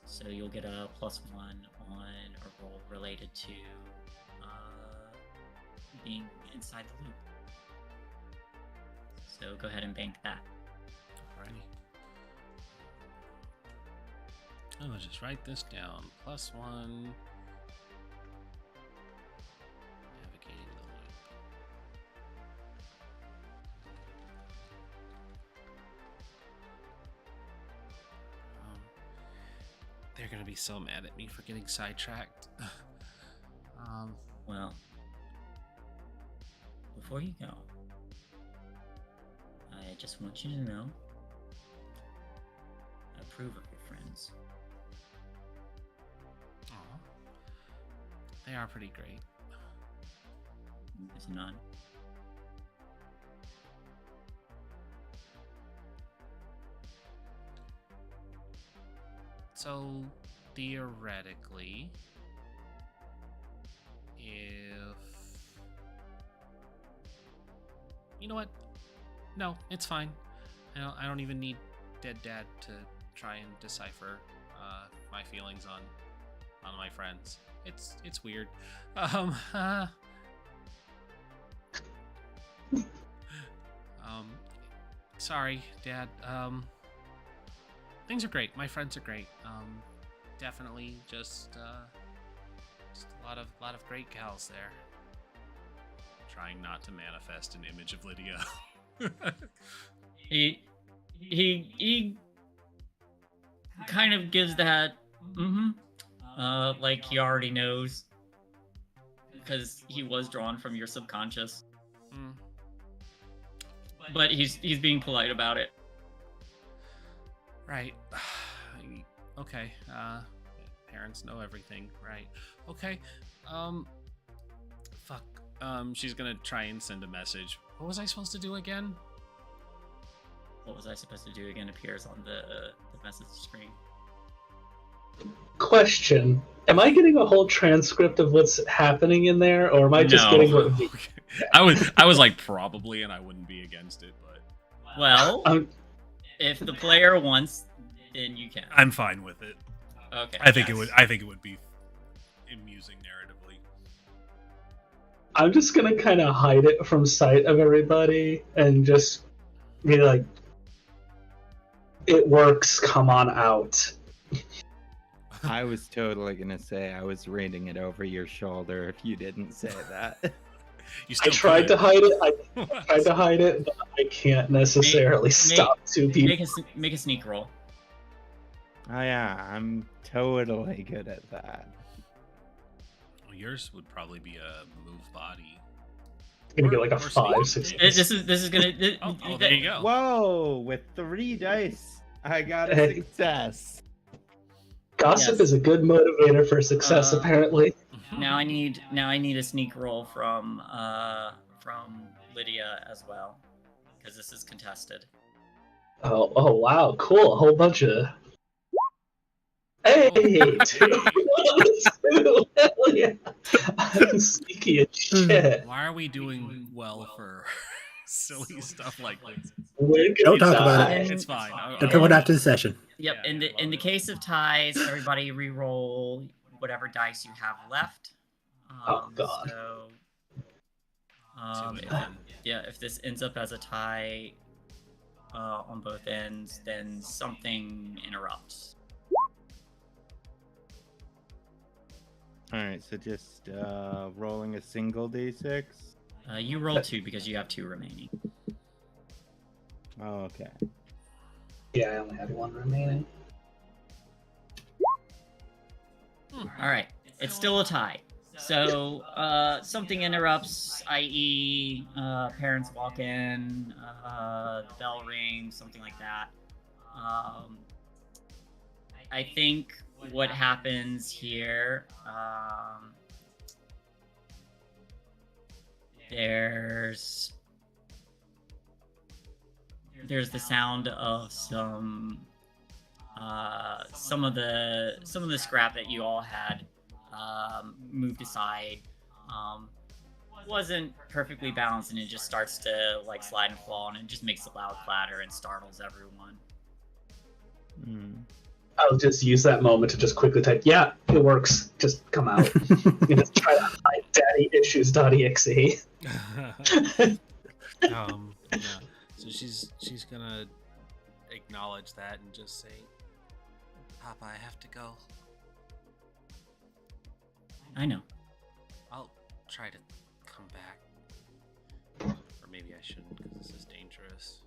So you'll get a +1 on a roll related to being inside the loop. So go ahead and bank that. Alrighty. I'll just write this down. +1. Navigating the loop. They're gonna be so mad at me for getting sidetracked. Well, before you go, I just want you to know I approve of your friends. Aw. They are pretty great. There's none. So, theoretically, if... You know what? No, it's fine. I don't even need Dead Dad to try and decipher my feelings on my friends. It's weird. Sorry, Dad. Things are great. My friends are great. Definitely just Just a lot of great gals there. Trying not to manifest an image of Lydia. He kind of gives that like he already knows, because he was drawn from your subconscious. But he's being polite about it. Right. Okay. Parents know everything, right? Okay. Fuck. She's gonna try and send a message. What was I supposed to do again? What was I supposed to do again? Appears on the message screen. Question: am I getting a whole transcript of what's happening in there, or am I just No. getting what? Okay. I was like probably, and I wouldn't be against it, but Well, if the player wants, then you can. I'm fine with it. Okay. I think it would be amusing narratively. I'm just gonna kind of hide it from sight of everybody and just be like, "It works. Come on out." I was totally gonna say I was reading it over your shoulder if you didn't say that. You I still tried to could. hide it. I tried to hide it, but I can't necessarily stop two people. Make a sneak roll. Oh yeah, I'm totally good at that. Well, yours would probably be a move body. It's gonna be like a Or 5 sneak. success. This is gonna. Oh, there you go. Whoa! With 3 dice, I got a Hey. success. Gossip Yes. is a good motivator for success, apparently. Now I need a sneak roll from Lydia as well, because this is contested. Oh wow, cool. A whole bunch of. Hey, dude. Hell yeah. I'm sneaky as shit. Why are we doing well for silly stuff like this? Where can Don't you talk about die? it. It's fine. Don't talk about it after the session. Yep. Yeah, In the case of ties, everybody re-roll whatever dice you have left. Oh, God. So, Do it then. if this ends up as a tie on both ends, then something interrupts. Alright, so just rolling a single d6. You roll 2 because you have 2 remaining. Oh, okay. Yeah, I only had 1 remaining. All right, it's still a tie. So something interrupts, i.e., parents walk in, the bell rings, something like that. I think what happens here, there's the sound of some of the scrap that you all had moved aside wasn't perfectly balanced, and it just starts to like slide and fall, and it just makes a loud clatter and startles everyone. I'll just use that moment to just quickly type, yeah, it works. Just come out. You just try to hide daddyissues.exe. Yeah. So she's gonna acknowledge that and just say, "Papa, I have to go. I know. I'll try to come back, or maybe I shouldn't because this is dangerous.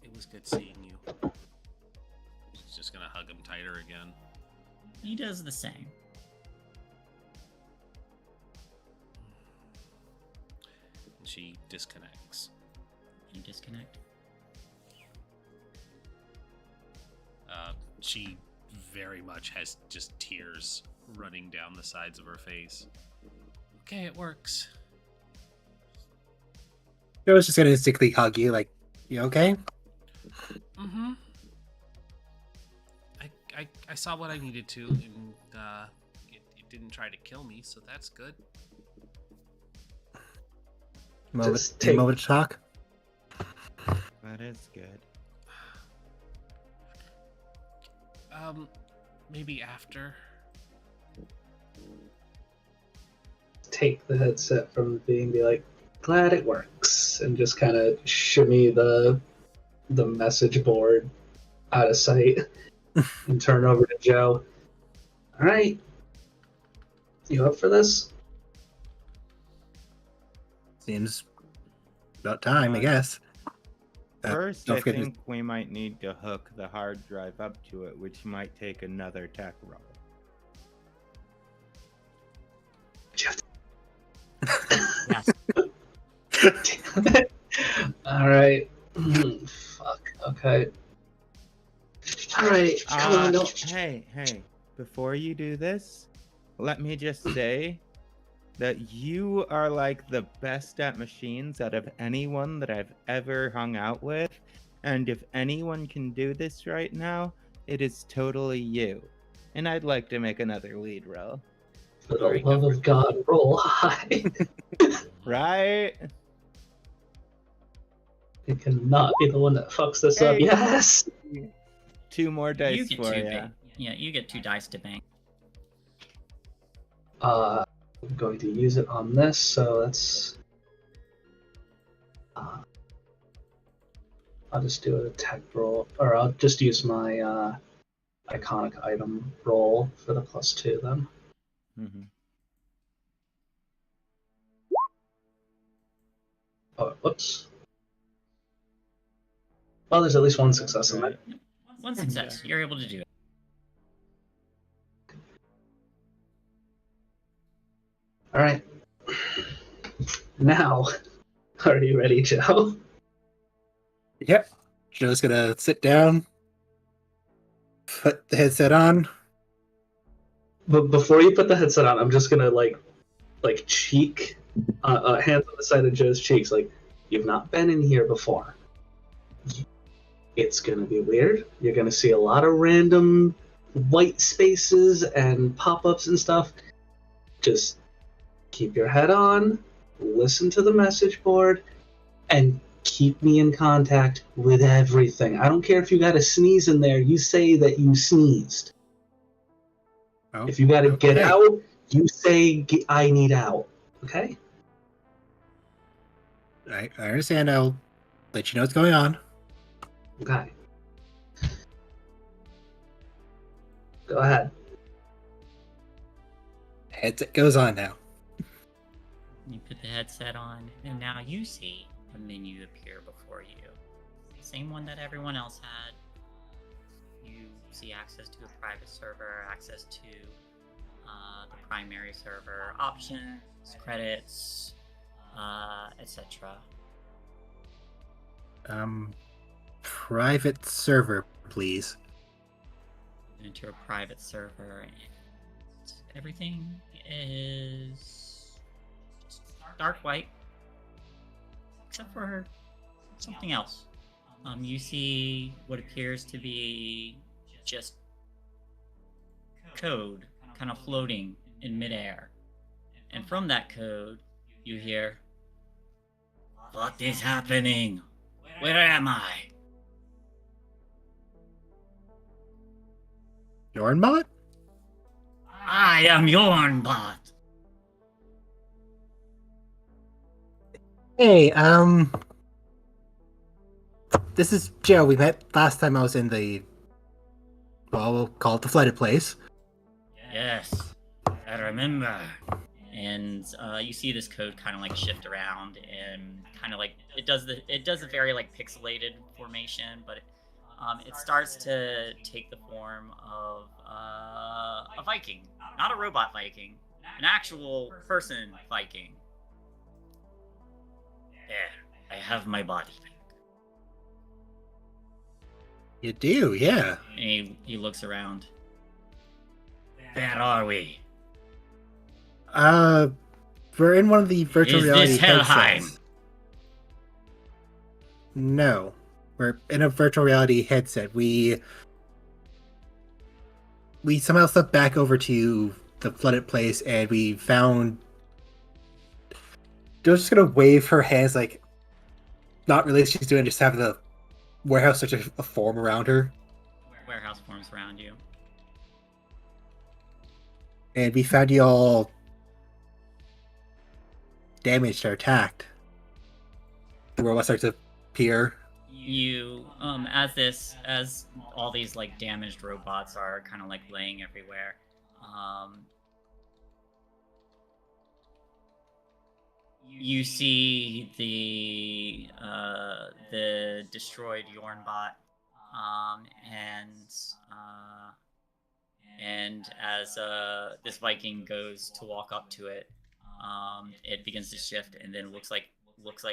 It was good seeing you." She's just gonna hug him tighter again. He does the same. And she disconnects. You disconnect. She very much has just tears running down the sides of her face. Okay, it works. Joe's just gonna instinctively hug you, like, you okay? Mm-hmm. I saw what I needed to, and it didn't try to kill me, so that's good. Moment to talk. That is good. Maybe after. Take the headset from the bee and be like, glad it works, and just kind of shimmy the message board out of sight and turn over to Joe. All right, You up for this? Seems about time, I guess. First, don't I forget to- think we might need to hook the hard drive up to it, which might take another tech roll. Yes. Damn it. All right. Fuck. Okay. All right. Come on. Don't. Hey, before you do this, let me just say that you are like the best at machines out of anyone that I've ever hung out with. And if anyone can do this right now, it is totally you. And I'd like to make another lead roll. For the love of God, roll high. Right? It cannot be the one that fucks this up. Hey. Yes. 2 more You dice get for 2 you. ba- Yeah, you get 2 dice to bank. I'm going to use it on this, so that's. I'll just do a tech roll, or I'll just use my iconic item roll for the +2 then. Mm-hmm. Oh, whoops. Well, there's at least one success in Right. that. 1 success. You're able to do it. All right. Now, are you ready, Joe? Yep. Joe's gonna sit down, put the headset on. But before you put the headset on, I'm just gonna like cheek, hands on the side of Joe's cheeks, like you've not been in here before. It's gonna be weird. You're gonna see a lot of random white spaces and pop-ups and stuff. Just keep your head on, listen to the message board, and keep me in contact with everything. I don't care if you got a sneeze in there, you say that you sneezed. Oh, If you got to get okay. out, you say, I need out. Okay? I understand. I'll let you know what's going on. Okay. Go ahead. Headset goes on now. You put the headset on, and now you see a menu appear before you. Same one that everyone else had. You see access to a private server, access to the primary server, options, credits, etc. Private server, please. Enter a private server, and everything is dark white, except for something else. You see what appears to be just code kind of floating in midair. And from that code, you hear, "What is happening? Where am I?" Yornbot? "I am Yornbot." Hey, this is Joe. We met last time I was in the, well, we'll call it the flooded place. Yes, I remember. And you see this code kind of like shift around, and kind of like it does a very like pixelated formation, but it starts to take the form of a Viking, not a robot Viking, an actual person Viking. There, I have my body back. You do, yeah. And he looks around. Where are we? We're in one of the virtual Is reality this Helheim? headsets. No, we're in a virtual reality headset. We somehow slipped back over to the flooded place, and we found. Joe's just gonna wave her hands, like, not really. She's doing just have the warehouse such a form around her, Warehouse forms around you. and we found you all damaged or attacked. The robot starts to appear. You as all these like damaged robots are kind of like laying everywhere, you see the destroyed Yornbot, and as this Viking goes to walk up to it, it begins to shift, and then looks like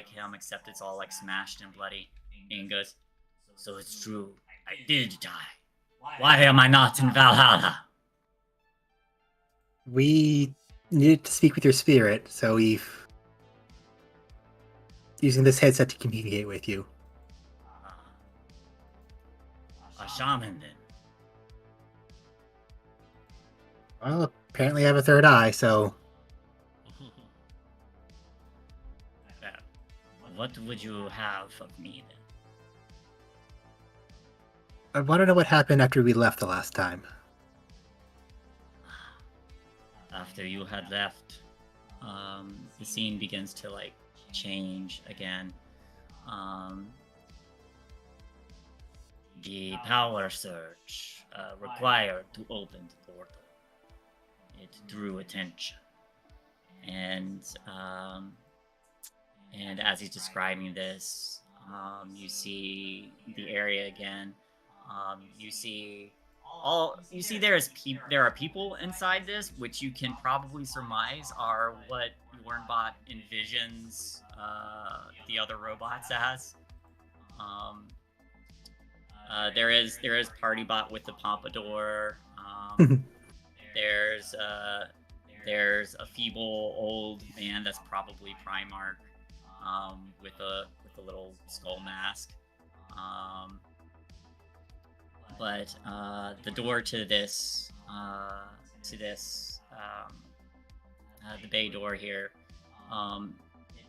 him, except it's all like smashed and bloody, and goes, "So it's true, I did die. Why am I not in Valhalla?" We needed to speak with your spirit, so we've using this headset to communicate with you. A shaman, then. Well, apparently I have a third eye, so What would you have of me, then? I want to know what happened after we left the last time. After you had left, the scene begins to like change again. The power surge required to open the portal. It drew attention, and as he's describing this, you see the area again. You see there are people inside this, which you can probably surmise are what Warnbot envisions the other robots as. There is Partybot with the pompadour. There's a feeble old man that's probably Primarch, with a little skull mask. But the door to this the bay door here,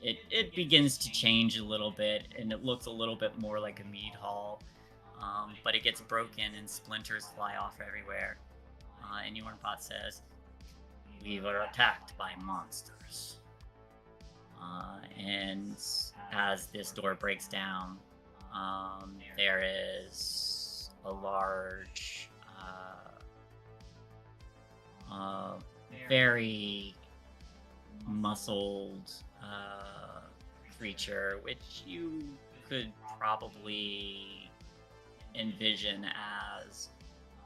it begins to change a little bit, and it looks a little bit more like a mead hall. But it gets broken and splinters fly off everywhere. And Yornpot says, "We were attacked by monsters." And as this door breaks down, there is a large, very muscled creature, which you could probably envision as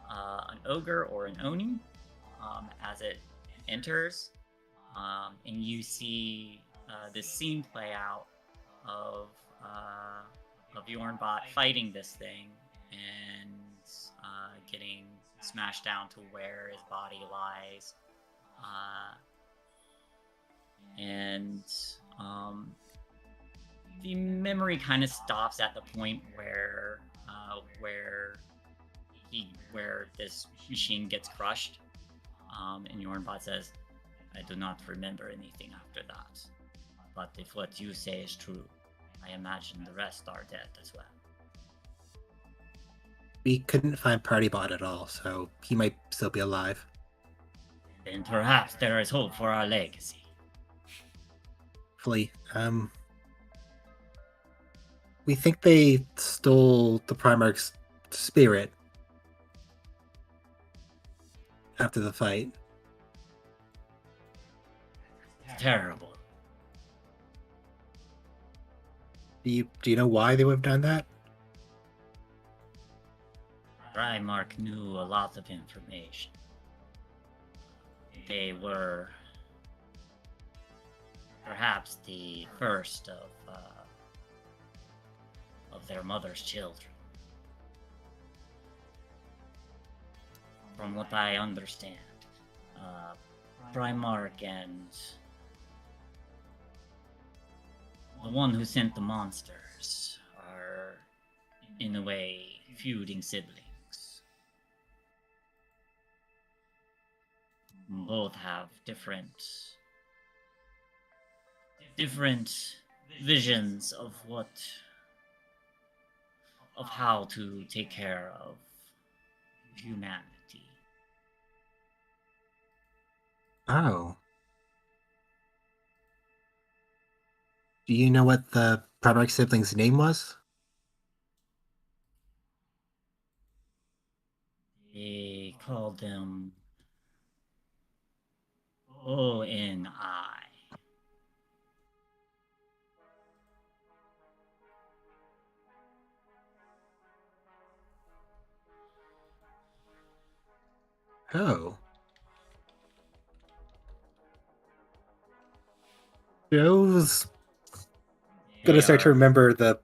an ogre or an oni, as it enters, and you see this scene play out of Yornbot fighting this thing and getting smashed down to where his body lies, and the memory kind of stops at the point where this machine gets crushed, and Yornbot says, "I do not remember anything after that. But if what you say is true, I imagine the rest are dead as well." We couldn't find Partybot at all, so he might still be alive. Then perhaps there is hope for our legacy. Hopefully. We think they stole the Primarch's spirit after the fight. Terrible. Do you know why they would have done that? Primarch knew a lot of information. They were perhaps the first of their mother's children. From what I understand, Primarch and the one who sent the monsters are, in a way, feuding siblings. Both have different visions of how to take care of humanity. Oh. Do you know what the Primarch sibling's name was? They called them ONI. Oh. Joe's gonna start to remember the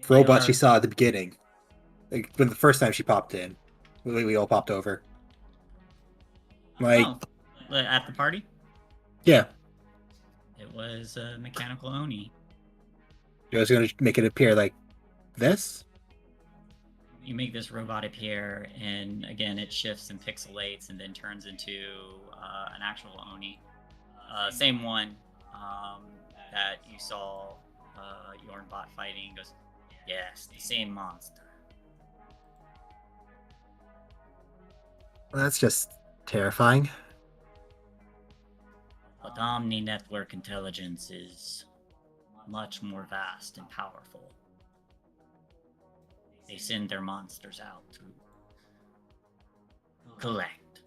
robot she saw at the beginning. Like, when the first time she popped in. We all popped over. Like, At the party? yeah. It was a mechanical Oni. Joe's gonna make it appear like this. You make this robot appear, and again, it shifts and pixelates, and then turns into an actual Oni. Same one that you saw Yornbot fighting. Goes, yes, the same monster. Well, that's just terrifying. But Omni Network intelligence is much more vast and powerful. They send their monsters out to collect.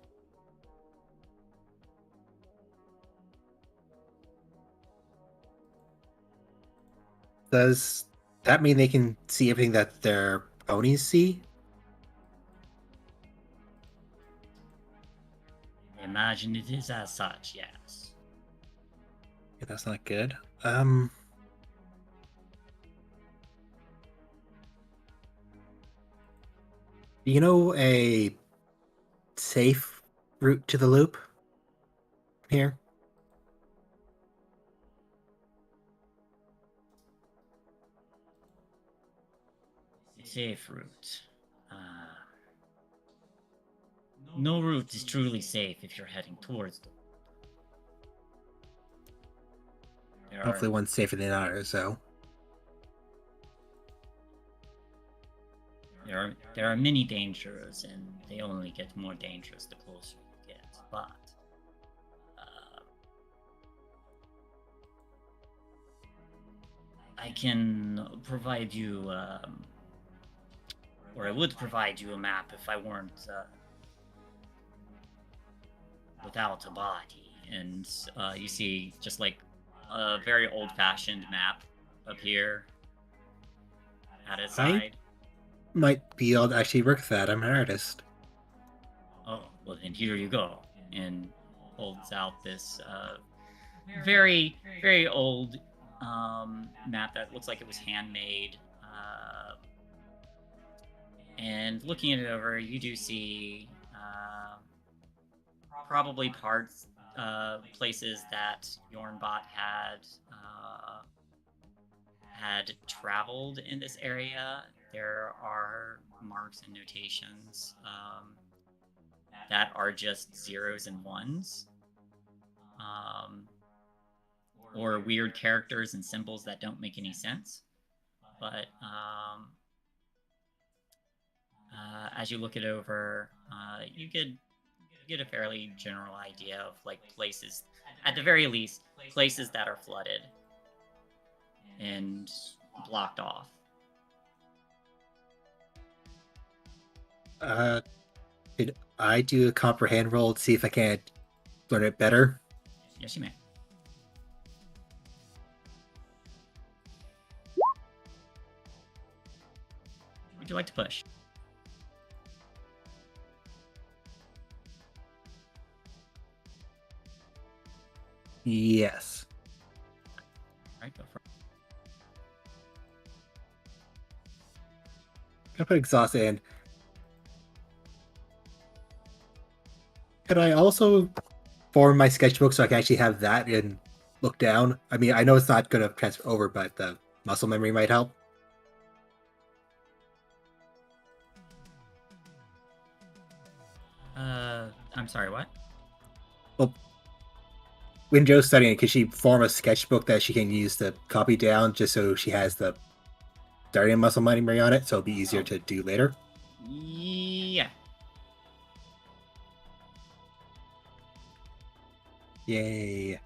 Does that mean they can see everything that their Onis see? Imagine it is as such, yes. Yeah, that's not good. You know a safe route to the loop here? Safe route. No route is truly safe if you're heading towards them. Hopefully one's safer than others, so. There are many dangers, and they only get more dangerous the closer you get. But I can provide you, or I would provide you a map if I weren't without a body. And you see just like a very old-fashioned map appear at its side. Might be able to actually work that. I'm an artist. Oh, well then here you go. And holds out this very, very old map that looks like it was handmade. And looking it over, you do see probably parts, places that Yornbot had traveled in this area. There are marks and notations that are just zeros and ones, or weird characters and symbols that don't make any sense. But as you look it over, you get a fairly general idea of like places, at the very least, places that are flooded and blocked off. Did I do a comprehend roll to see if I can learn it better? Yes, you may. Would you like to push? Yes. All right, go for it. I'm gonna put exhausted in. Could I also form my sketchbook so I can actually have that and look down? I mean, I know it's not going to transfer over, but the muscle memory might help. I'm sorry, what? Well, when Joe's studying, could she form a sketchbook that she can use to copy down just so she has the starting muscle memory on it, so it'll be easier to do later? Yeah. Yay.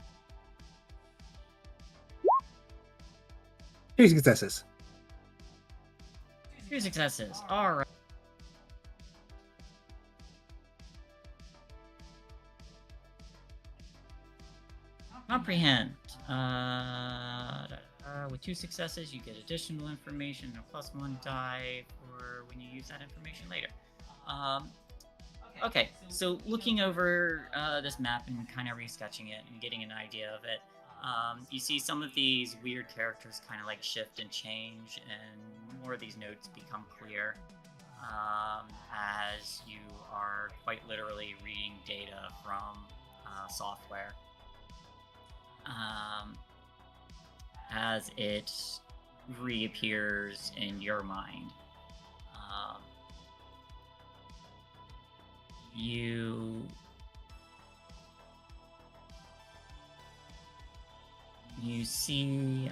2 successes. 2 successes. All right. Comprehend. With 2 successes, you get additional information, a +1 die for when you use that information later. Okay, so looking over this map and kind of resketching it and getting an idea of it, you see some of these weird characters kind of like shift and change, and more of these notes become clear as you are quite literally reading data from software. As it reappears in your mind. You see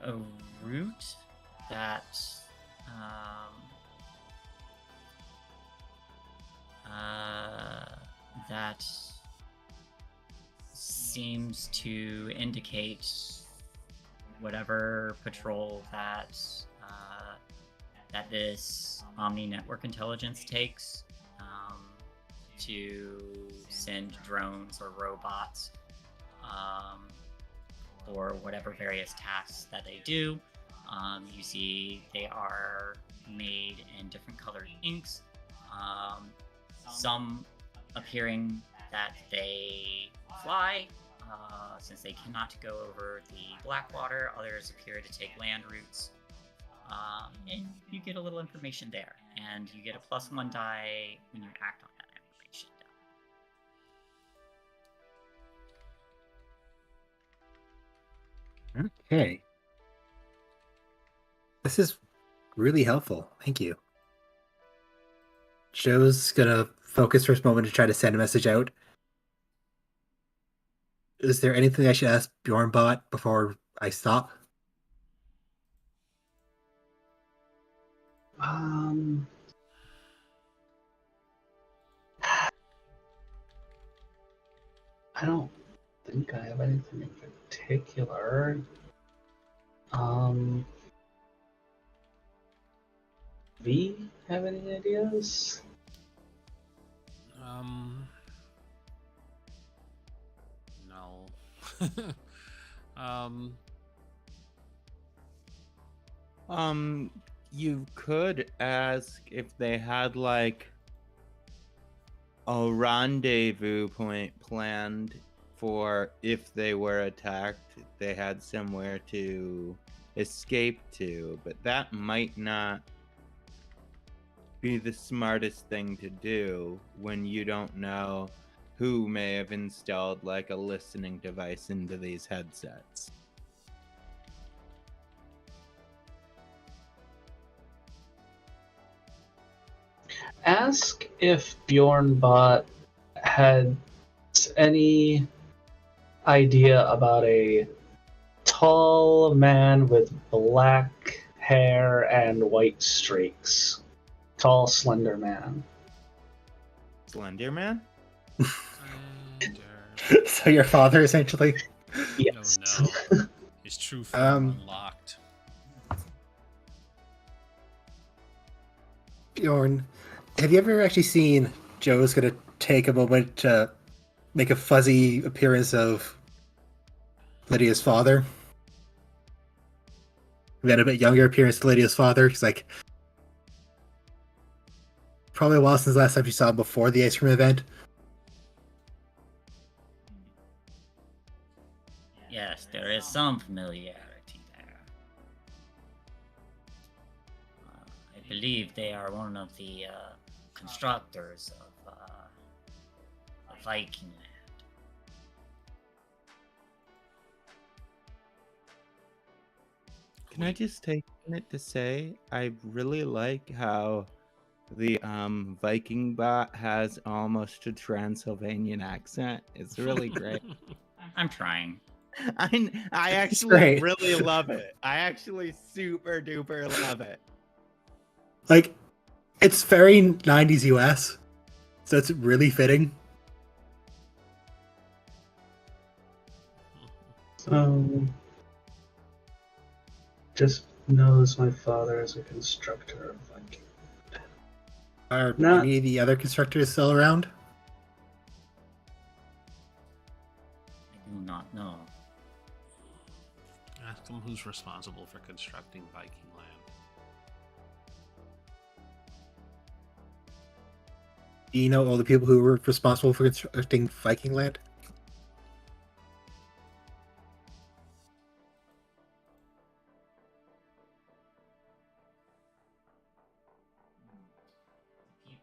a route that that seems to indicate whatever patrol that this Omni Network Intelligence takes to send drones or robots for whatever various tasks that they do. You see they are made in different colored inks, some appearing that they fly, since they cannot go over the Blackwater. Others appear to take land routes. And you get a little information there, and you get a +1 die when you act on that information. Okay. This is really helpful. Thank you. Joe's gonna focus for a moment to try to send a message out. Is there anything I should ask Bjornbot before I stop? I don't think I have anything in particular. V, have any ideas? No. You could ask if they had like a rendezvous point planned for if they were attacked, they had somewhere to escape to, but that might not be the smartest thing to do when you don't know who may have installed like a listening device into these headsets. Ask if Bjornbot had any idea about a tall man with black hair and white streaks. Tall, slender man. Slender Man? So your father, essentially? Yes. Oh no. His true form unlocked. Bjorn, have you ever actually seen Joe's gonna take a moment to make a fuzzy appearance of Lydia's father? Then a bit younger appearance to Lydia's father. He's like, probably a while since the last time you saw him before the ice cream event. Yes, there is some familiarity there. I believe they are one of the constructors of Viking Land. Can I just take a minute to say I really like how the Viking bot has almost a Transylvanian accent. It's really great. I'm trying. I actually great. really love it. I actually super duper love it. Like, it's very 90s US, so it's really fitting. Just knows my father is a constructor of Viking. Are Not- any of the other constructors still around? I do not know. Ask him who's responsible for constructing Viking Land. Do you know all the people who were responsible for constructing Viking land?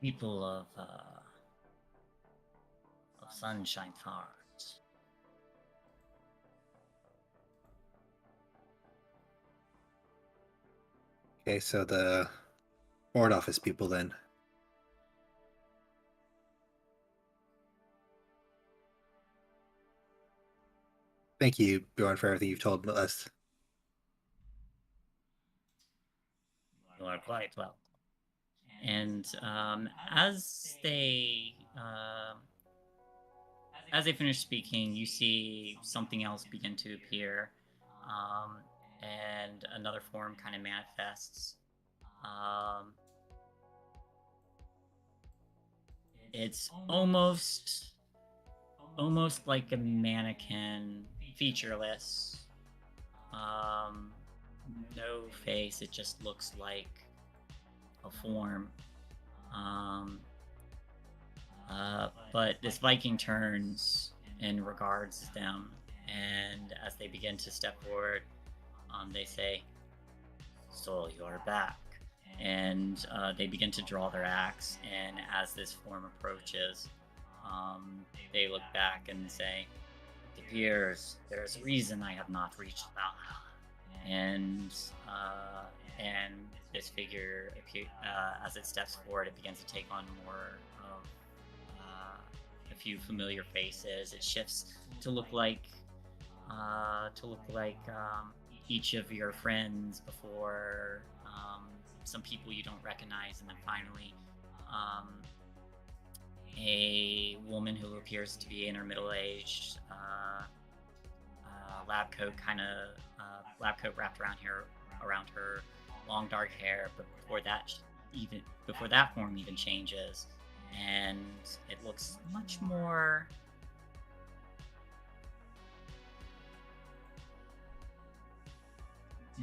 People of Sunshine Farms. Okay, so the board office people then. Thank you, Bjorn, for everything you've told us. You are quite welcome. And as they finish speaking, you see something else begin to appear, and another form kind of manifests. It's almost like a mannequin, featureless. No face. It just looks like a form. But this Viking turns and regards them, and as they begin to step forward, they say, "So you're back." And they begin to draw their axe, and as this form approaches, they look back and say, "It appears there's a reason I have not reached Valhalla." And this figure, as it steps forward, it begins to take on more of a few familiar faces. It shifts to look like each of your friends before, some people you don't recognize, and then finally a woman who appears to be in her middle-aged, lab coat wrapped around her long dark hair. But before that form even changes, and it looks much more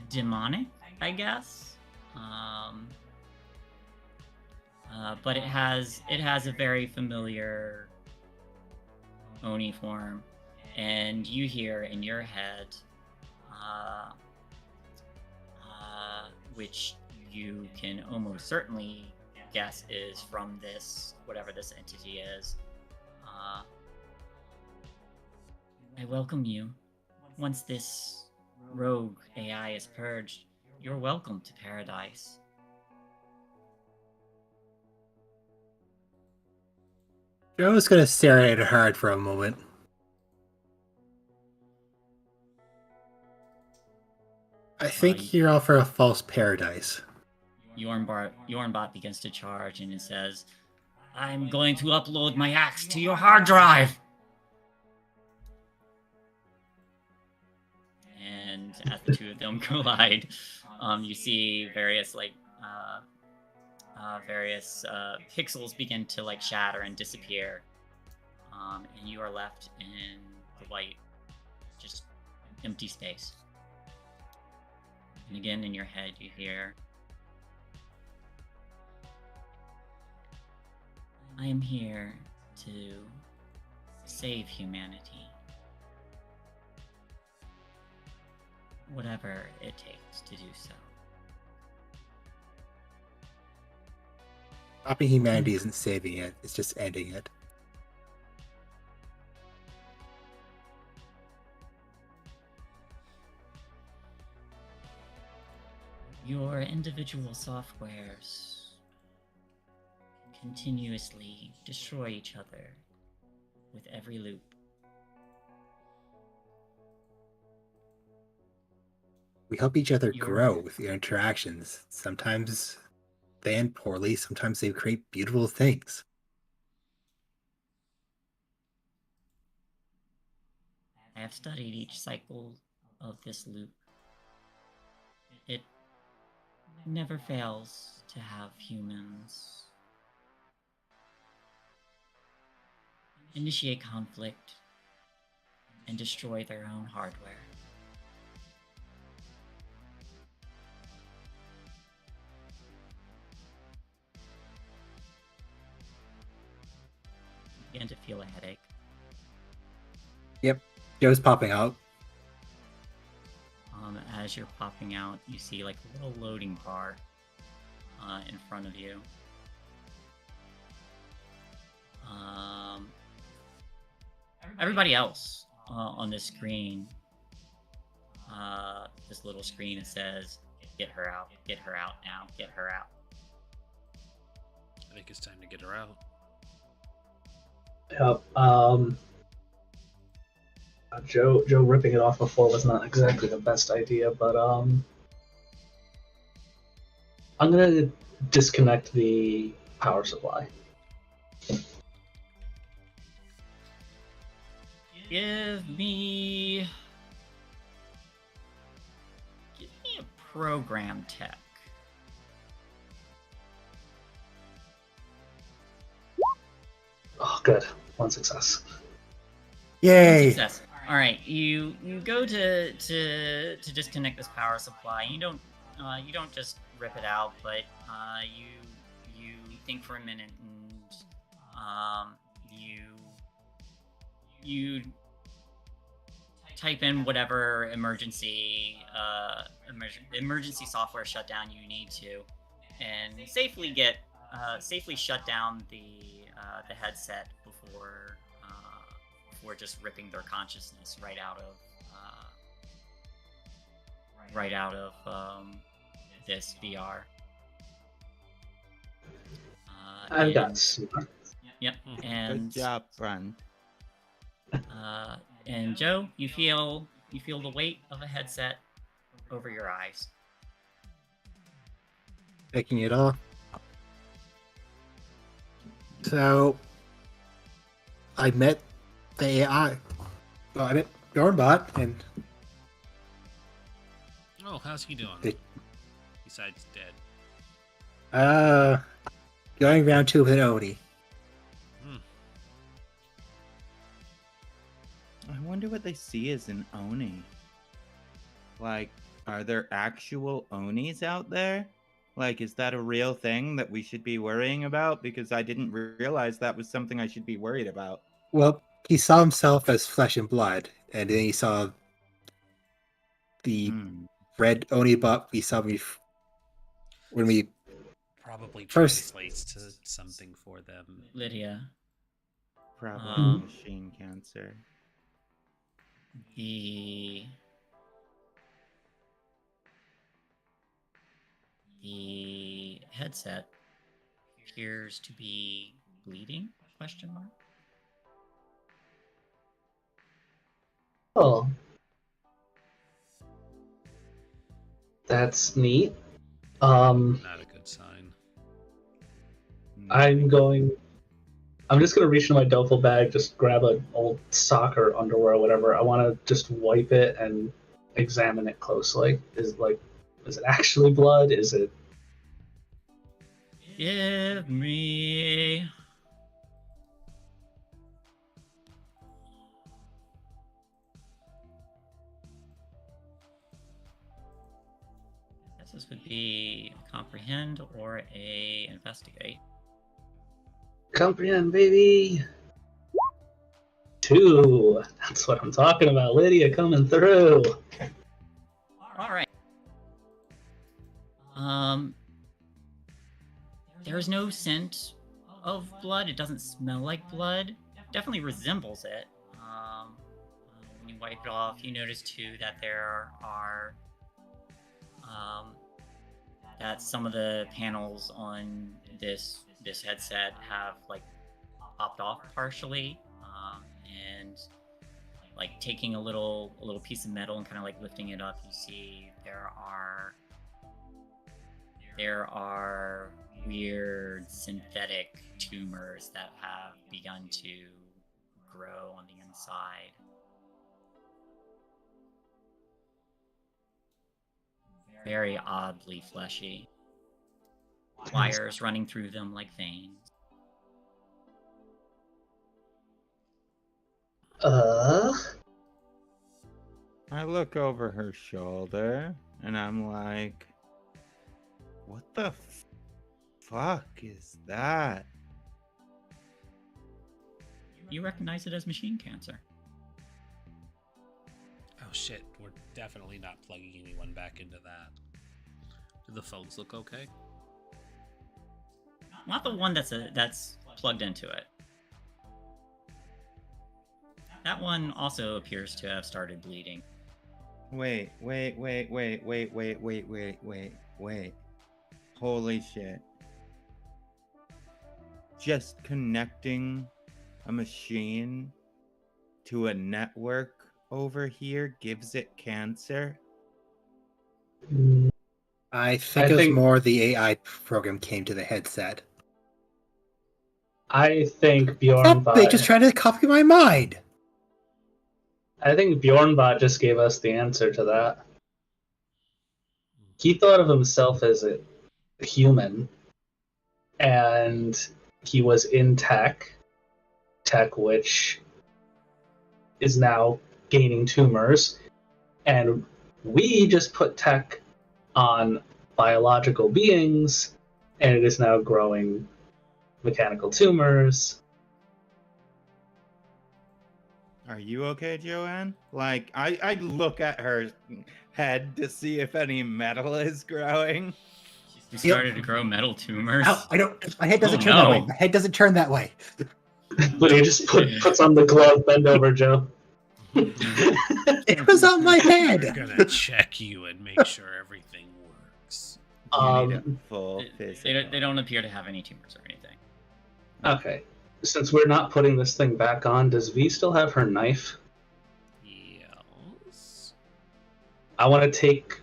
demonic, I guess. But it has a very familiar Oni form, and you hear in your head, which you can almost certainly guess is from this, whatever this entity is. I welcome you. Once this rogue AI is purged, you're welcome to paradise. Joe's gonna stare at it hard for a moment. I think you're all for a false paradise. Yornbot begins to charge, and it says, "I'm going to upload my axe to your hard drive." And as the two of them collide, you see various pixels begin to shatter and disappear, and you are left in the white, just empty space. And again, in your head, you hear, "I am here to save humanity. Whatever it takes to do so." Stopping humanity isn't saving it, it's just ending it. Your individual softwares continuously destroy each other with every loop. We help each other grow with your interactions. Sometimes they end poorly, sometimes they create beautiful things. I have studied each cycle of this loop. It never fails to have humans initiate conflict and destroy their own hardware. begin to feel a headache. Yep, Joe's popping out. As you're popping out, you see like a little loading bar in front of you. Everybody else on this screen, this little screen, it says, "Get her out now, get her out." I think it's time to get her out. Yep. Joe ripping it off before was not exactly the best idea, but I'm gonna disconnect the power supply. Give me a program tech. Oh, good. One success. Yay! Success. All right, you go to disconnect this power supply. You don't just rip it out, but you think for a minute and you type in whatever emergency software shutdown you need to, and safely shut down the headset before just ripping their consciousness right out of this VR. I've got smart. Yep. And Good job, friend. And Joe, you feel the weight of a headset over your eyes. Taking it off. So, I met the AI. Well, I met Dornbot, and Oh, how's he doing? Good. Besides dead. going round 2 with an Oni. I wonder what they see as an Oni. Like, are there actual Onis out there? Like, is that a real thing that we should be worrying about? Because I didn't realize that was something I should be worried about. Well, he saw himself as flesh and blood, and then he saw the red Oni bot we saw when we Probably First- translates to something for them. Lydia, Probably machine cancer. The headset appears to be bleeding? Question mark. Oh, that's neat. Not a good sign. I'm just gonna reach into my duffel bag, just grab an old sock or underwear or whatever. I want to just wipe it and examine it closely. Is it actually blood? Is it? Give me I guess this would be comprehend or a investigate. Comprehend, baby. 2. That's what I'm talking about. Lydia coming through. All right. There's no scent of blood. It doesn't smell like blood. Definitely resembles it. When you wipe it off, you notice too that there are that some of the panels on this headset have like popped off partially, and like taking a little piece of metal and kind of like lifting it up, you see there are weird synthetic tumors that have begun to grow on the inside. Very oddly fleshy. Wires running through them like veins. I look over her shoulder and I'm like, what the fuck is that? You recognize it as machine cancer. Oh shit, we're definitely not plugging anyone back into that. Do the phones look okay? Not the one that's plugged into it. That one also appears to have started bleeding. Wait. Holy shit. Just connecting a machine to a network over here gives it cancer? I think it was more the AI program came to the headset. I think They Bjornbot. just tried to copy my mind. I think Bjornbot just gave us the answer to that. He thought of himself as a human, and he was in tech which is now gaining tumors, and we just put tech on biological beings, and it is now growing mechanical tumors. Are you okay, Joanne? Like, I look at her head to see if any metal is growing. You started to grow metal tumors. Ow, I don't. My head doesn't turn no. that way. My head doesn't turn that way. But he just puts on the glove. Bend over, Joe. It was on my We're head. gonna check you and make sure everything works. You need a full physical. They don't appear to have any tumors or anything. Okay. Since we're not putting this thing back on, does V still have her knife? Yes. I want to take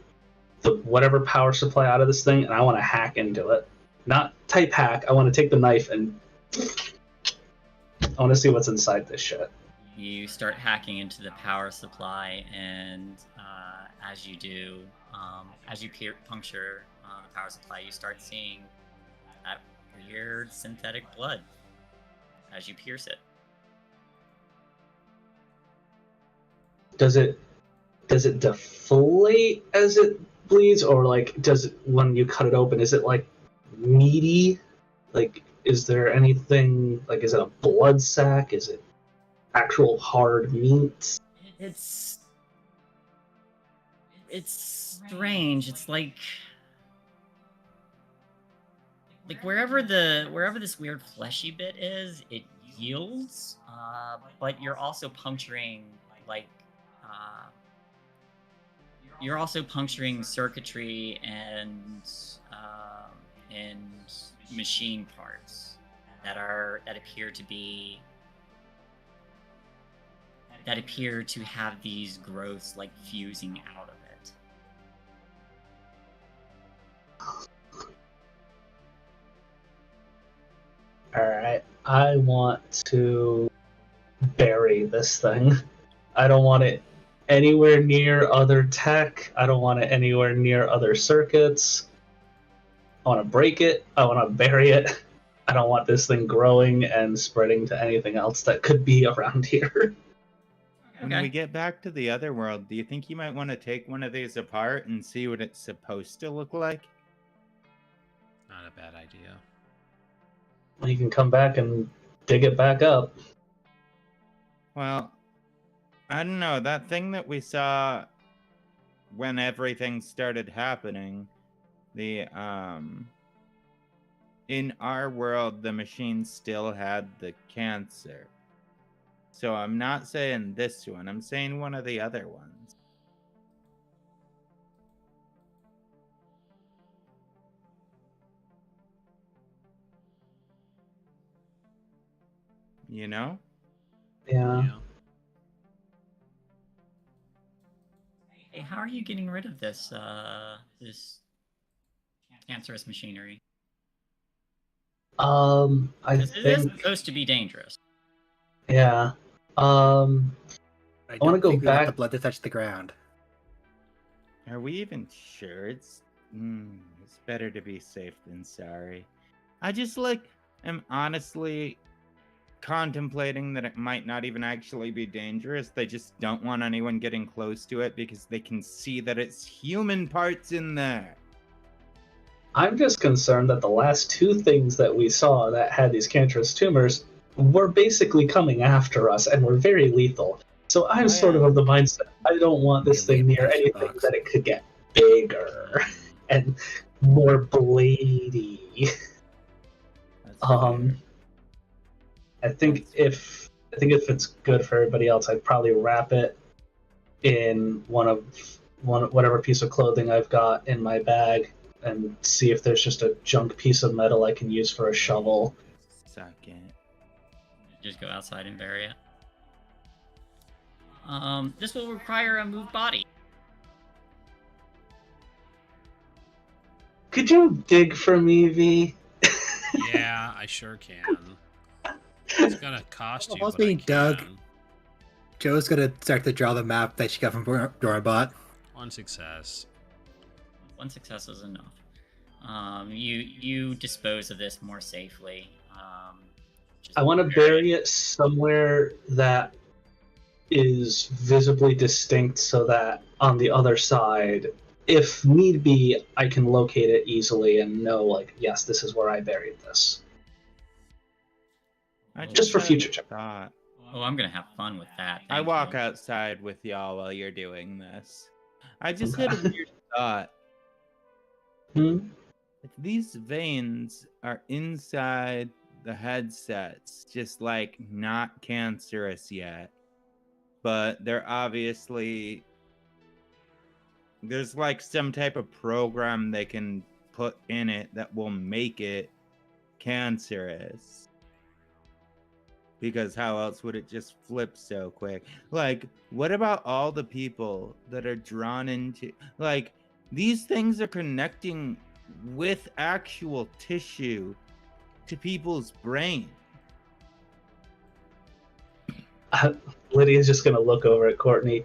the whatever power supply out of this thing, and I want to hack into it. Not type hack. I want to take the knife and I want to see what's inside this shit. You start hacking into the power supply, and as you do, as you puncture the power supply, you start seeing that weird synthetic blood as you pierce it. Does it deflate as it bleeds, or like does it when you cut it open? Is it like meaty? Like, is there anything like? Is it a blood sac? Is it actual hard meat? It's strange. It's like wherever this weird fleshy bit is, it yields. But you're also puncturing circuitry and machine parts that appear to have these growths like fusing out of it. Alright, I want to bury this thing. I don't want it anywhere near other tech. I don't want it anywhere near other circuits. I want to break it. I want to bury it. I don't want this thing growing and spreading to anything else that could be around here. When we get back to the other world, do you think you might want to take one of these apart and see what it's supposed to look like? Not a bad idea. You can come back and dig it back up. Well, I don't know. That thing that we saw when everything started happening, in our world, the machine still had the cancer. So I'm not saying this one. I'm saying one of the other ones. You know? Yeah. Hey, how are you getting rid of this cancerous machinery? I It is think. supposed to be dangerous. Yeah. I want to go think we want back. the blood to touch the ground. Are we even sure it's better to be safe than sorry? I just am honestly contemplating that it might not even actually be dangerous. They just don't want anyone getting close to it because they can see that it's human parts in there. I'm just concerned that the last two things that we saw that had these cancerous tumors were basically coming after us, and were very lethal. So I'm sort of the mindset, I don't want this thing near anything that it could get bigger and more bladey. I think if it's good for everybody else, I'd probably wrap it in whatever piece of clothing I've got in my bag, and see if there's just a junk piece of metal I can use for a shovel. Second. Just go outside and bury it. This will require a moved body. Could you dig for me, V? Yeah, I sure can. It's gonna cost you. While it's but I being dug, can. Joe's gonna start to draw the map that she got from Dorabot. One success. One success is enough. You dispose of this more safely. I want to bury it somewhere that is visibly distinct, so that on the other side, if need be, I can locate it easily and know, like, yes, this is where I buried this. Just for future check. Thought. Oh, I'm gonna have fun with that. I Thank walk you. outside with y'all while you're doing this. I just had a weird thought. Hmm? If these veins are inside the headsets, just like not cancerous yet, but they're obviously, there's like some type of program they can put in it that will make it cancerous. Because how else would it just flip so quick? Like, what about all the people that are drawn into, like, these things are connecting with actual tissue to people's brain. Lydia's just going to look over at Courtney.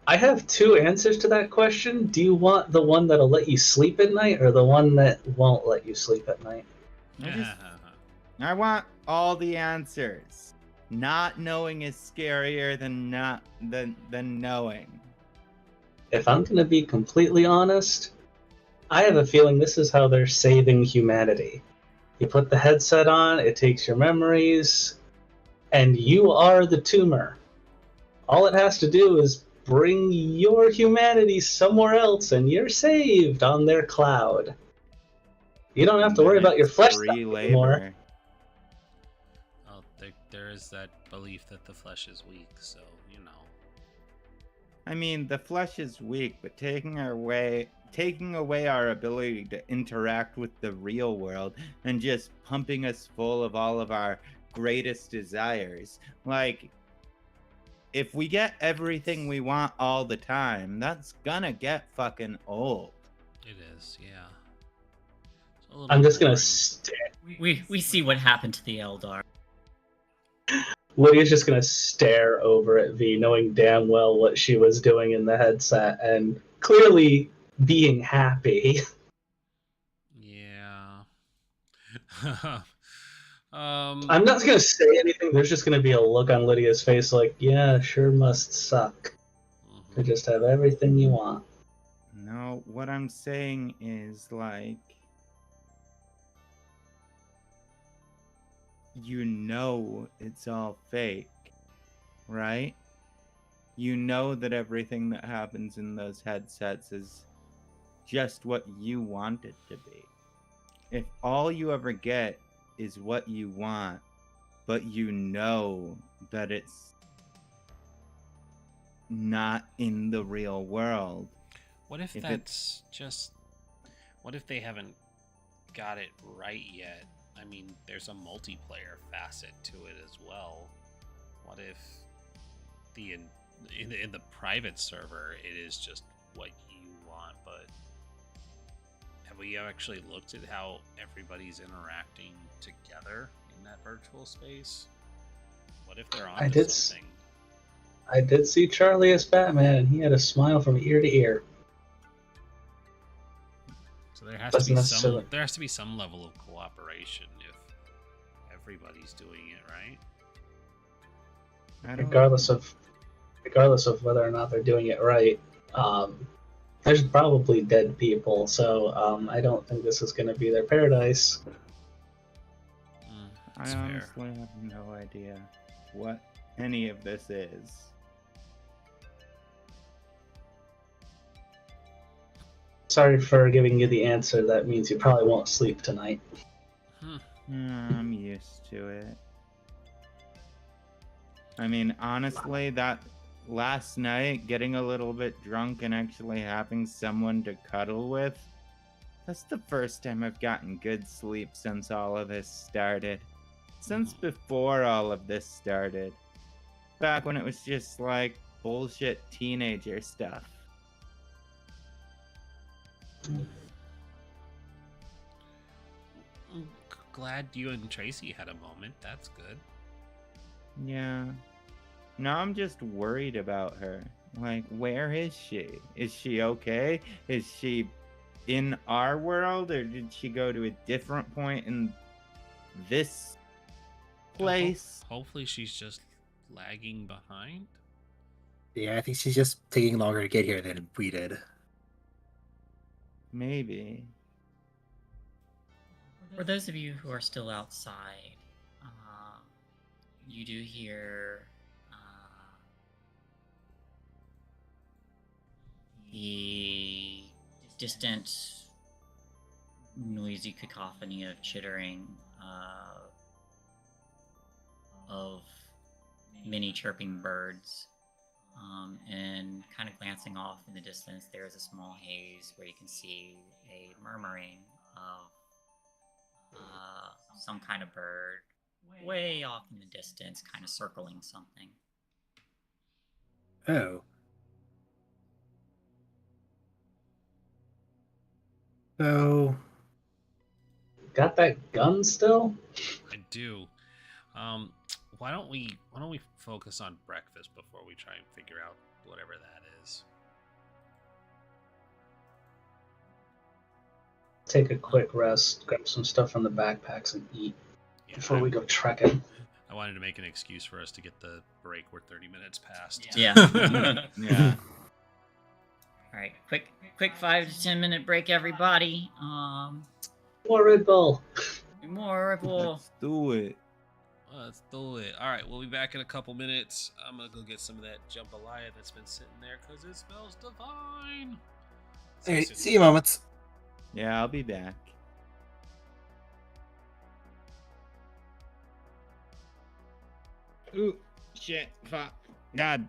I have two answers to that question. Do you want the one that'll let you sleep at night, or the one that won't let you sleep at night? I want all the answers. Not knowing is scarier than knowing. If I'm going to be completely honest, I have a feeling this is how they're saving humanity. You put the headset on, it takes your memories, and you are the tumor. All it has to do is bring your humanity somewhere else, and you're saved on their cloud. You don't have to worry about your flesh anymore. Well, there is that belief that the flesh is weak, so, you know. I mean, the flesh is weak, but taking away our ability to interact with the real world and just pumping us full of all of our greatest desires. Like, if we get everything we want all the time, that's gonna get fucking old. It is, yeah. I'm just gonna boring. stare. We see what happened to the Eldar. Lydia's just gonna stare over at V, knowing damn well what she was doing in the headset, and clearly being happy. Yeah. I'm not gonna say anything. There's just gonna be a look on Lydia's face like, yeah, sure must suck to just have everything you want. No, what I'm saying is, like, you know it's all fake, right? You know that everything that happens in those headsets is just what you want it to be. If all you ever get is what you want, but you know that it's not in the real world. What if that's just... What if they haven't got it right yet? I mean, there's a multiplayer facet to it as well. What if in the private server it is just what you want, but have we actually looked at how everybody's interacting together in that virtual space? What if they're on something? I did see Charlie as Batman, and he had a smile from ear to ear. So there has to be some level of cooperation if everybody's doing it, right? Regardless of whether or not they're doing it right, there's probably dead people, so I don't think this is going to be their paradise. I That's fair. honestly have no idea what any of this is. Sorry for giving you the answer. That means you probably won't sleep tonight. I'm used to it. I mean, honestly, that last night, getting a little bit drunk and actually having someone to cuddle with, that's the first time I've gotten good sleep since all of this started. Since before all of this started. Back when it was just like bullshit teenager stuff. I'm glad you and Tracy had a moment. That's good. Yeah. Now I'm just worried about her. Like, where is she? Is she okay? Is she in our world, or did she go to a different point in this place? Hopefully she's just lagging behind. Yeah, I think she's just taking longer to get here than we did. Maybe. For those of you who are still outside, you do hear the distant, noisy cacophony of chittering of many chirping birds. And kind of glancing off in the distance, there is a small haze where you can see a murmuring of some kind of bird way off in the distance, kind of circling something. Oh. So, Got that gun still? I do. Why don't we focus on breakfast before we try and figure out whatever that is? Take a quick rest, grab some stuff from the backpacks, and eat Yeah, before we go trekking. I wanted to make an excuse for us to get the break. We're 30 minutes past. Yeah. Yeah. All right, quick 5 to 10 minute break, everybody. More Red Bull. More Red Bull. Let's do it. Let's do it. All right, we'll be back in a couple minutes. I'm gonna go get some of that jambalaya that's been sitting there because it smells divine. hey, see you moments. Yeah, I'll be back. Ooh, shit, fuck. God.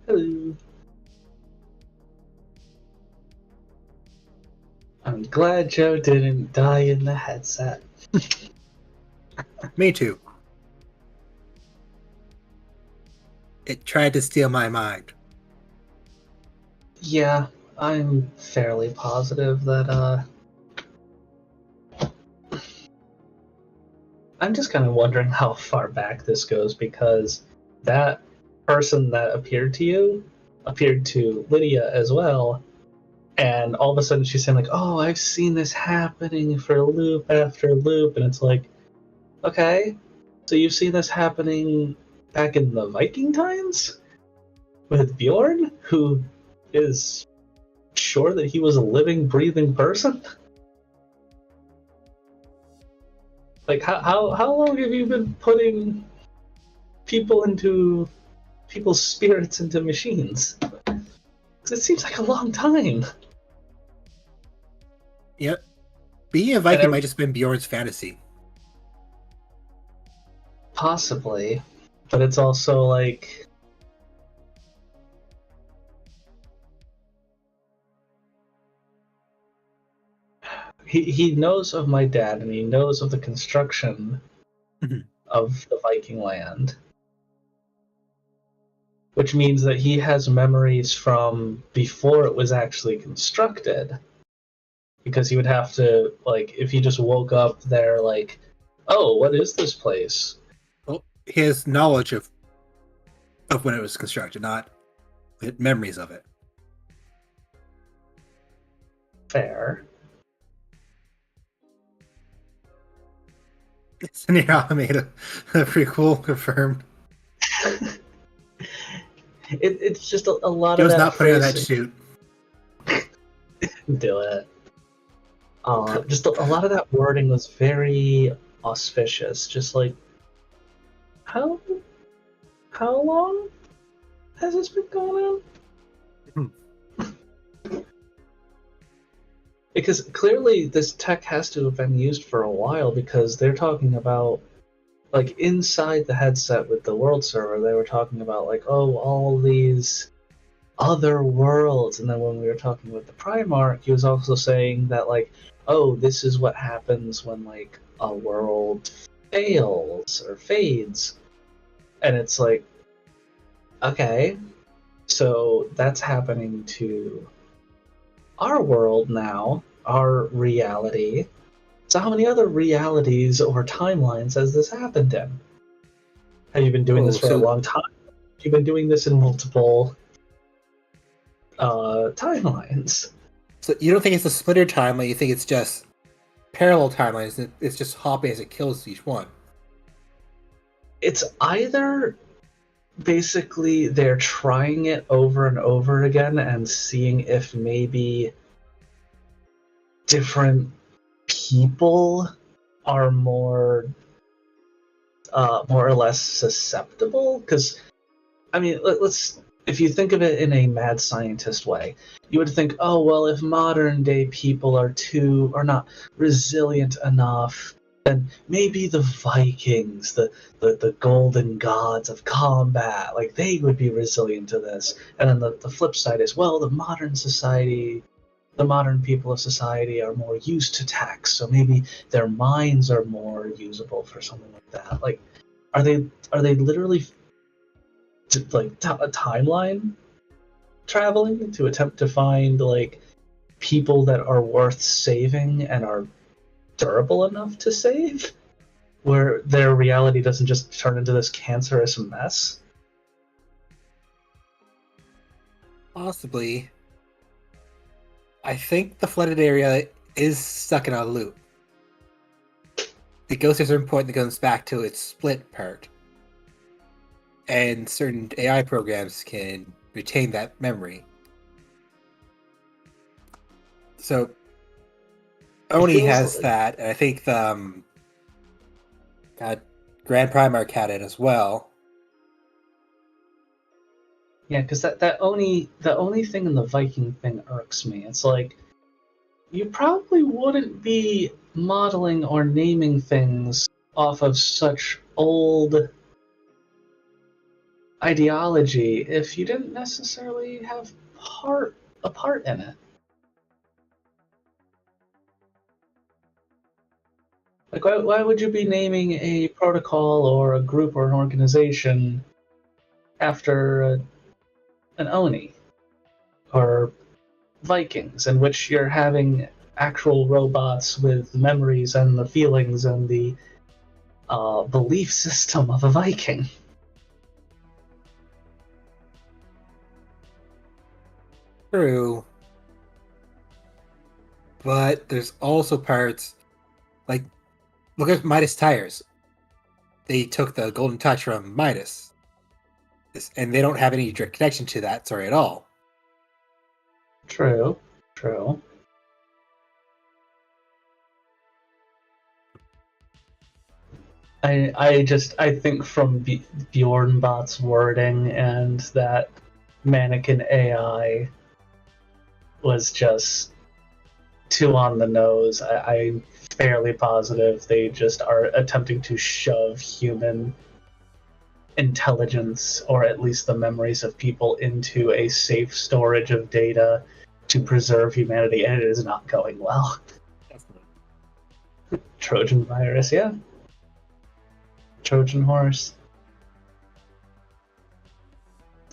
Hello. I'm glad Joe didn't die in the headset. Me too. It tried to steal my mind. Yeah, I'm fairly positive that, I'm just kind of wondering how far back this goes, because that person that appeared to you appeared to Lydia as well, and all of a sudden she's saying like, "Oh, I've seen this happening for loop after loop," and it's like, okay, so you've seen this happening back in the Viking times with Bjorn, who is sure that he was a living, breathing person? Like, how long have you been putting people's spirits into machines? 'Cause it seems like a long time. Yep. Being a Viking might just been Bjorn's fantasy. Possibly, but it's also like, he knows of my dad, and he knows of the construction of the Viking land, which means that he has memories from before it was actually constructed, because he would have to, like, if he just woke up there like, oh, what is this place? Well, his knowledge of when it was constructed, not memories of it. Fair. It's near Alameda. Pretty cool, confirmed. It's just a lot He of was that not putting on that phrasing. suit. Do it. Just a lot of that wording was very auspicious. Just like, how long has this been going on? Because clearly this tech has to have been used for a while, because they're talking about, like, inside the headset with the world server, they were talking about, like, oh, all these other worlds. And then when we were talking with the Primarch, he was also saying that, like, oh, this is what happens when, like, a world fails or fades. And it's like, okay, so that's happening to our world now, our reality. So how many other realities or timelines has this happened in? Have you been doing this for a long time? You've been doing this in multiple timelines. So you don't think it's a splitter timeline, you think it's just parallel timelines, it's just hopping as it kills each one. It's either basically they're trying it over and over again and seeing if maybe different people are more or less susceptible. Because, I mean, let's, if you think of it in a mad scientist way, you would think, oh, well, if modern day people are not resilient enough, then maybe the Vikings, the golden gods of combat, like, they would be resilient to this. And then the flip side is, well, the modern people of society are more used to tech, so maybe their minds are more usable for something like that. Like, are they literally a timeline traveling to attempt to find, like, people that are worth saving and are durable enough to save, where their reality doesn't just turn into this cancerous mess? Possibly. I think the flooded area is stuck in a loop. It goes to a certain point and it goes back to its split part. And certain AI programs can retain that memory. So Oni has like that, and I think the Grand Primarch had it as well. Yeah, because the only thing in the Viking thing irks me. It's like, you probably wouldn't be modeling or naming things off of such old ideology if you didn't necessarily have a part in it? Like, why would you be naming a protocol or a group or an organization after an Oni or Vikings, in which you're having actual robots with memories and the feelings and the belief system of a Viking? True. But there's also parts, like, look at Midas Tires. They took the golden touch from Midas. And they don't have any direct connection to that story at all. True. I think from Bjornbot's wording and that mannequin AI was just too on the nose. I'm fairly positive they just are attempting to shove human intelligence, or at least the memories of people, into a safe storage of data to preserve humanity, and it is not going well. Trojan virus, yeah. Trojan horse.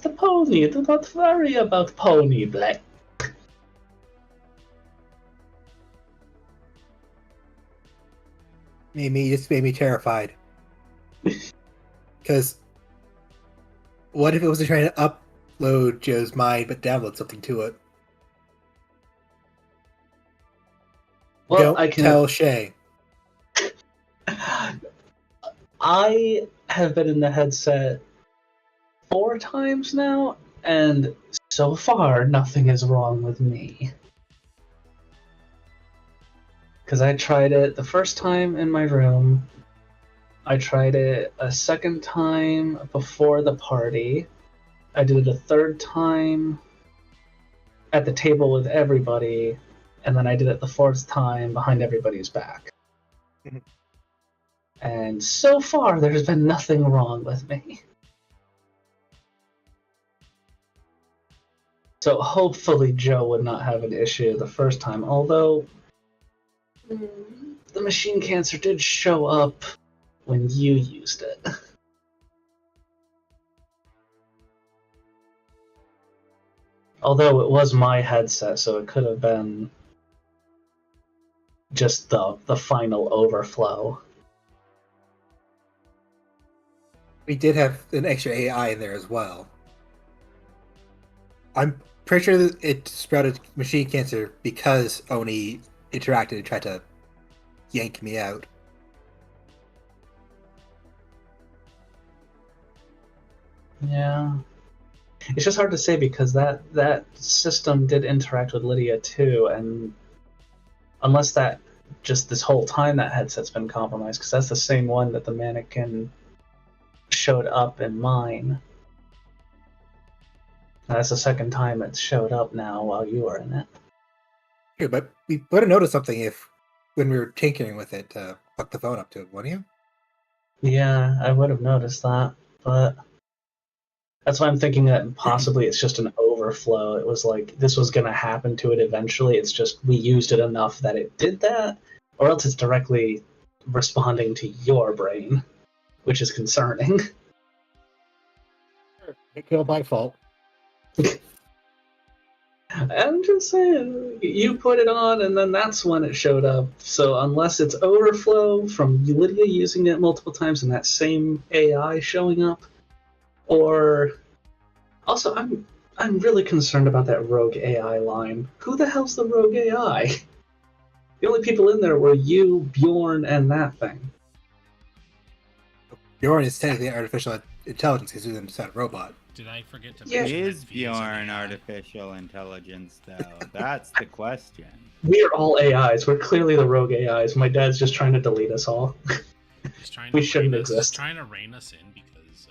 The pony, do not worry about pony, Black. Just made me terrified. Because what if it was trying to upload Joe's mind but download something to it? Well, Don't tell Shay. I have been in the headset 4 times now, and so far nothing is wrong with me. Because I tried it the first time in my room. I tried it a second time before the party. I did it a third time at the table with everybody, and then I did it the 4th time behind everybody's back. And so far, there's been nothing wrong with me. So hopefully Joe would not have an issue the first time, although the machine cancer did show up when you used it. Although it was my headset, so it could have been just the final overflow. We did have an extra AI in there as well. I'm pretty sure that it sprouted machine cancer because Oni interacted and tried to yank me out. Yeah. It's just hard to say because that system did interact with Lydia too, and unless that just this whole time that headset's been compromised, because that's the same one that the mannequin showed up in mine. That's the second time it's showed up now while you were in it. Yeah, but we would have noticed something when we were tinkering with it, hook the phone up to it, wouldn't you? Yeah, I would have noticed that, but that's why I'm thinking that possibly it's just an overflow. It was like this was going to happen to it eventually. It's just we used it enough that it did that, or else it's directly responding to your brain, which is concerning. It could be my fault. I'm just saying, you put it on and then that's when it showed up. So unless it's overflow from Lydia using it multiple times and that same AI showing up, or also I'm really concerned about that rogue AI line. Who the hell's the rogue AI? The only people in there were you, Bjorn, and that thing. Bjorn is technically artificial intelligence because he's inside a robot. Did I forget to Yeah. mention Is that V's an Bjorn AI? artificial intelligence, though? That's the question. We are all AIs. We're clearly the rogue AIs. My dad's just trying to delete us all. He's trying We to shouldn't rein us- exist. He's trying to rein us in because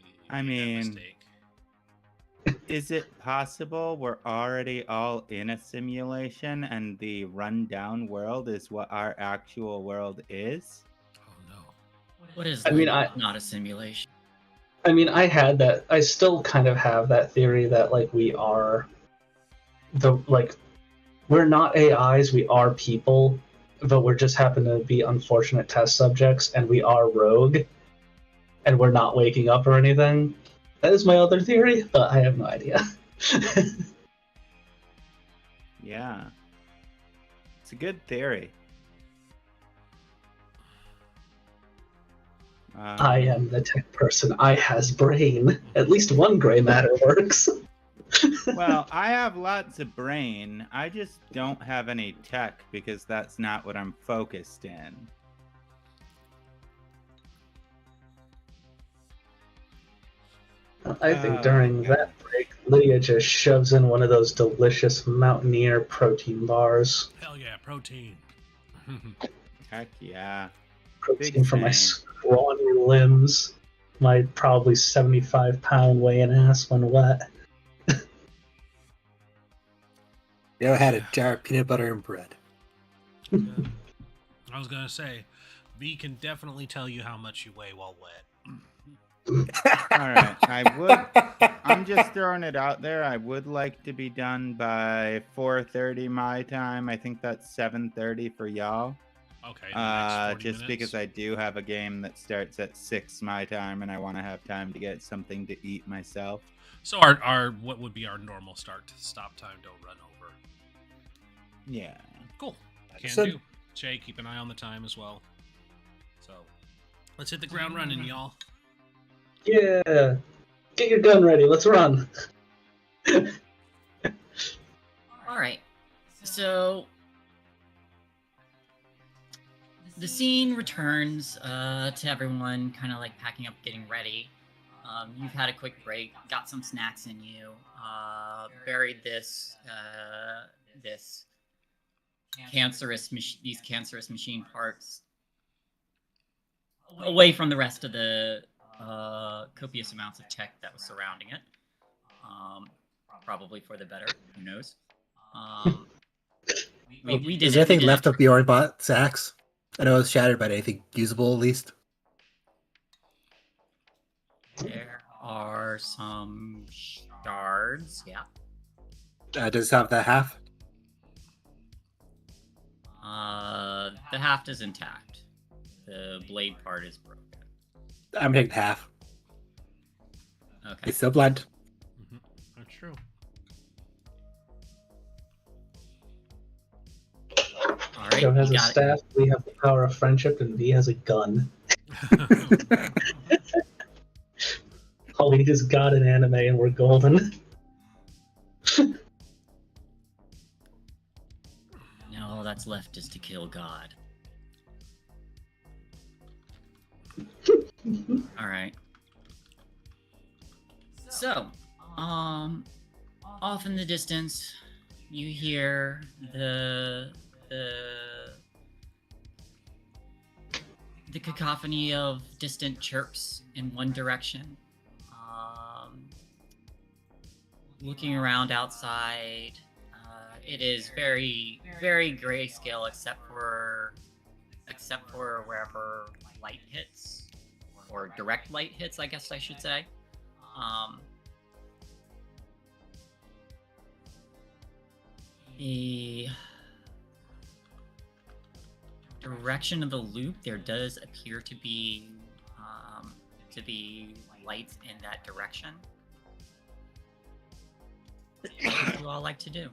we I made that mean- mistake. Is it possible we're already all in a simulation and the rundown world is what our actual world is? Oh no. What is I mean, not a simulation? I had that. I still kind of have that theory that like we are we're not AIs, we are people, but we're just happen to be unfortunate test subjects, and we are rogue, and we're not waking up or anything. That is my other theory, but I have no idea. Yeah. It's a good theory. I am the tech person. I has brain. At least one gray matter works. Well, I have lots of brain. I just don't have any tech because that's not what I'm focused in. I think during that break, Lydia just shoves in one of those delicious Mountaineer protein bars. Hell yeah, protein. Heck yeah. Protein Big for my fan. scrawny limbs. My probably 75-pound weighing ass when wet. You know, I had a jar of peanut butter and bread. Good. I was gonna say, V can definitely tell you how much you weigh while wet. All right. I'm just throwing it out there. I would like to be done by 4:30 my time. I think that's 7:30 for y'all. Okay. The next 40 Just minutes. because I do have a game that starts at 6 my time and I want to have time to get something to eat myself. So our what would be our normal start to stop time? Don't run over. Yeah. Cool. Can So- do. Jay, keep an eye on the time as well. So let's hit the ground running, y'all. Yeah! Get your gun ready, let's run! All right. So the scene returns to everyone kind of like packing up, getting ready. You've had a quick break, got some snacks in you, buried these cancerous machine parts away from the rest of the copious amounts of tech that was surrounding it. Probably for the better. Who knows? We did Is there anything we did left of your bot sacks? I know it was shattered, but anything usable at least? There are some shards. Yeah. Does it have the half? The haft is intact. The blade part is broken. I'm taking half. Okay. It's still blunt. That's true. All right. Joe has you a got it. staff, we have the power of friendship, and V has a gun. All we need is God and anime, and we're golden. Now all that's left is to kill God. All right. So, off in the distance, you hear the cacophony of distant chirps in one direction. Looking around outside, it is very, very grayscale, except for wherever light hits, or direct light hits, I guess I should say. The direction of the loop, there does appear to be lights in that direction. What would you all like to do?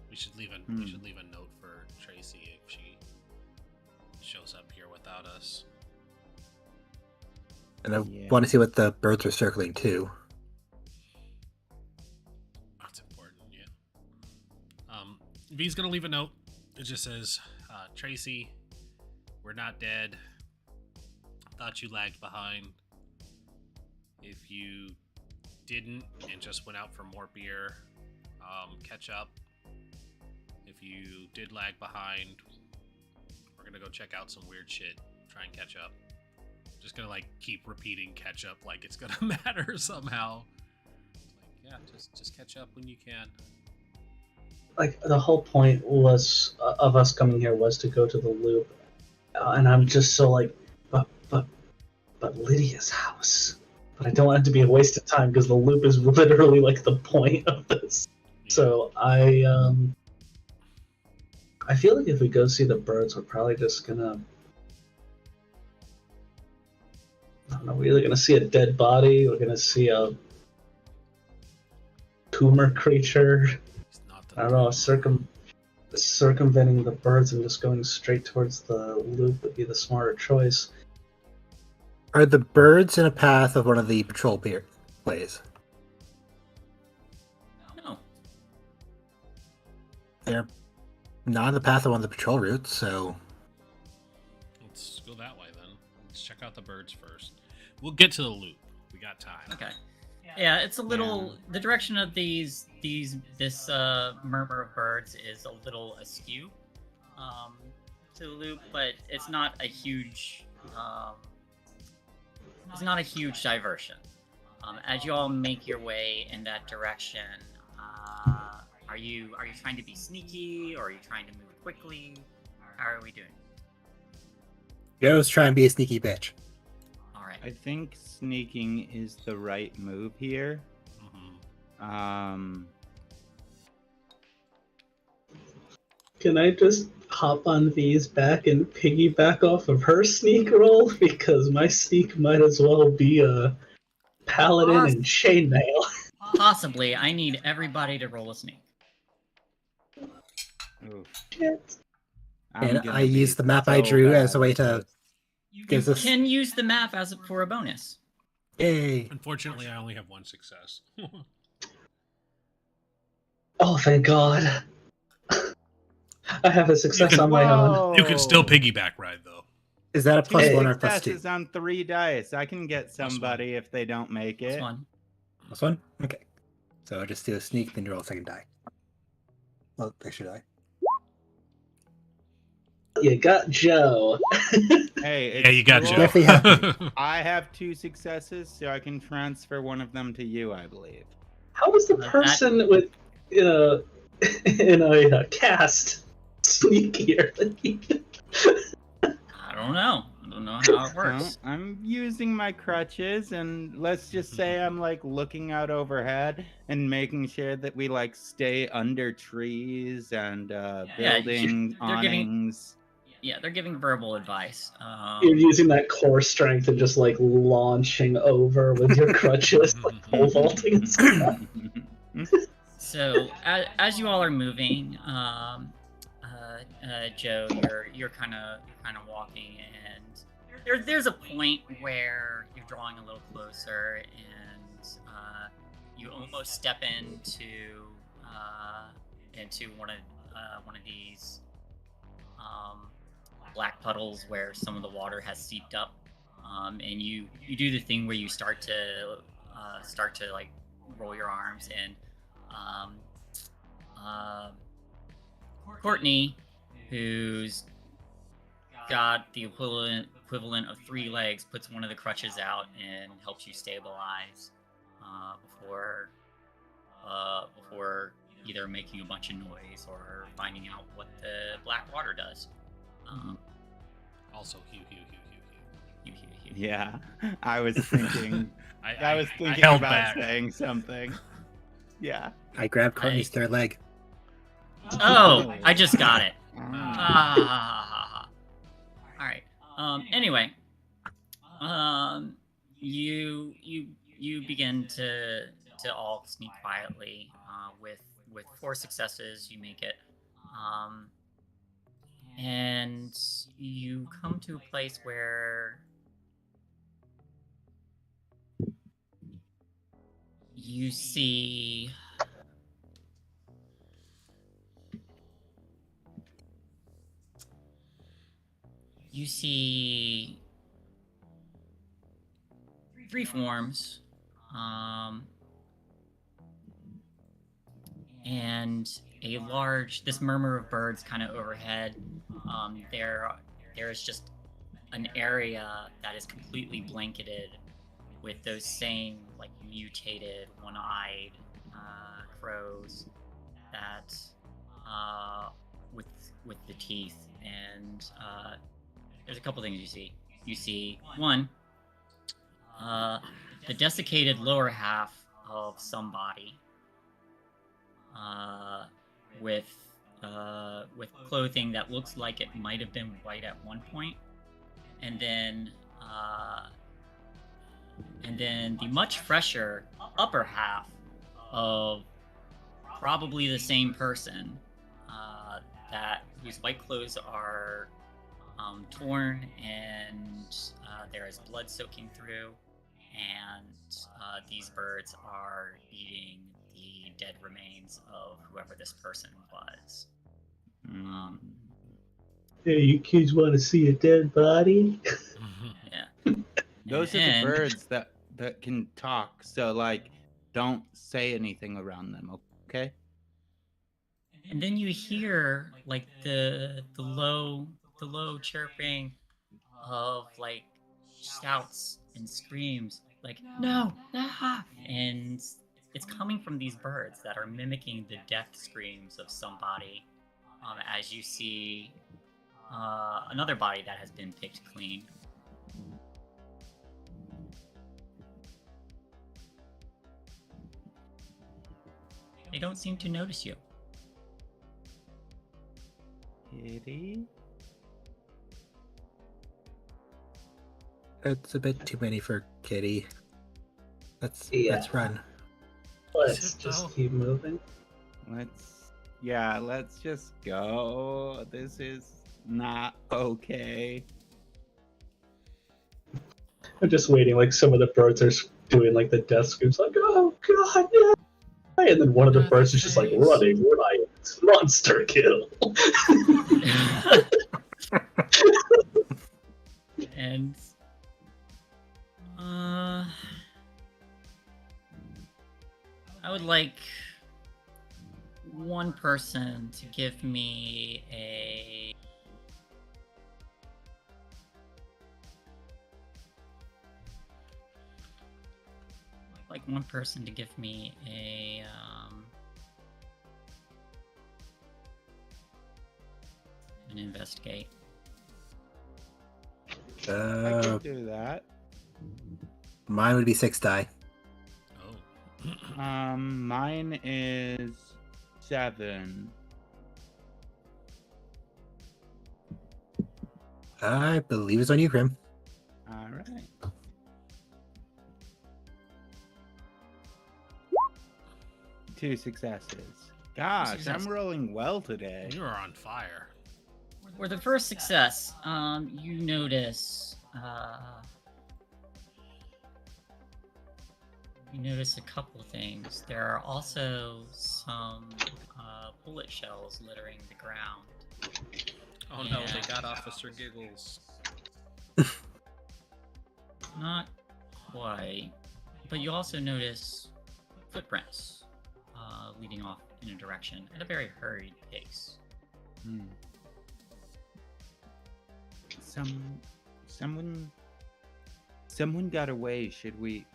We should leave a note for Tracy if she shows up here without us. And I Yeah. want to see what the birds are circling too. That's important, yeah. V's gonna leave a note. It just says, Tracy, we're not dead. Thought you lagged behind. If you didn't and just went out for more beer, catch up. If you did lag behind, we're gonna go check out some weird shit. Try and catch up. just gonna like keep repeating catch up like it's gonna matter somehow. Like, yeah, just catch up when you can. Like the whole point was of us coming here was to go to the loop, and I'm just so like, but Lydia's house. But I don't want it to be a waste of time because the loop is literally like the point of this. Yeah. So I feel like if we go see the birds, we're probably just gonna. I don't know. We're either gonna see a dead body, we're gonna see a tumor creature. It's not the I don't know. Circumventing the birds and just going straight towards the loop would be the smarter choice. Are the birds in a path of one of the patrol plays? No. They're not in the path of one of the patrol routes, so Let's go that way then. Let's check out the birds first. We'll get to the loop. We got time. Okay. Yeah, it's a little. The direction of this murmur of birds is a little askew to the loop, but it's not a huge. It's not a huge diversion. As you all make your way in that direction, are you trying to be sneaky, or are you trying to move quickly? How are we doing? Joe's trying to be a sneaky bitch. All right. I think sneaking is the right move here. Can I just hop on V's back and piggyback off of her sneak roll? Because my sneak might as well be a paladin and chainmail. Possibly. I need everybody to roll a sneak. Oof. Shit. I'm And gonna I be used the map I so drew bad as a way with to this. You gives us can use the map for a bonus. yay. Unfortunately, I only have one success. Oh, thank God. I have a success on my own. You can still Whoa. piggyback ride though. Is that a Two plus one or plus two? successes on 3 dice. I can get Plus one. somebody if they don't make This it. one. Plus one? Okay. So just do a sneak, then you roll a second die. Well, extra die. You got Joe. Hey, Yeah, you got cool. Joe. Definitely have I have 2 successes, so I can transfer one of them to you, I believe. How is the person with in a cast sneakier than you? I don't know. I don't know how it works. Well, I'm using my crutches, and let's just say I'm like looking out overhead and making sure that we like stay under trees and building they're giving- awnings. Yeah, they're giving verbal advice. You're using that core strength and just like launching over with your crutches, like pole vaulting and stuff. So as you all are moving, Joe, you're kind of walking, and there's a point where you're drawing a little closer, and you almost step into one of these black puddles where some of the water has seeped up, and you do the thing where you start to like roll your arms, and Courtney, who's got the equivalent of 3 legs, puts one of the crutches out and helps you stabilize before either making a bunch of noise or finding out what the black water does. Also, Hugh. Yeah, I was thinking. I was thinking held about back. saying something. Yeah. I grabbed Courtney's third leg. Oh, I just got it. Ah. All right. Anyway, you begin to all sneak quietly. With 4 successes, you make it. And you come to a place where you see three forms, and this murmur of birds kind of overhead. There is just an area that is completely blanketed with those same like mutated one-eyed crows that with the teeth. And there's a couple things you see. You see one, the desiccated lower half of somebody with clothing that looks like it might have been white at one point, and then the much fresher upper half of probably the same person that whose white clothes are torn, and there is blood soaking through, and these birds are eating the dead remains of whoever this person was. Hey, you kids want to see a dead body? Yeah. Those are the birds that can talk, so like don't say anything around them, okay? And then you hear like the low chirping of like shouts and screams, like no, ah! And it's coming from these birds that are mimicking the death screams of somebody. As you see another body that has been picked clean. They don't seem to notice you. Kitty? It's a bit too many for Kitty. Let's run. Let's just keep moving. Let's just go. This is not okay. I'm just waiting, like some of the birds are doing like the death screams, like, oh god, yeah. And then one of the birds is just like running, riot, monster kill. And I would like one person to give me a an investigate. I could do that. Mine would be 6 die. Oh. Mine is 7. I believe it's on you, Grim. All right. Two successes. Gosh, I'm rolling well today. You are on fire. For the first success, you notice a couple things. There are also some bullet shells littering the ground. Oh no, they got Officer Giggles. Not quite, but you also notice footprints leading off in a direction at a very hurried pace. Someone got away. Should we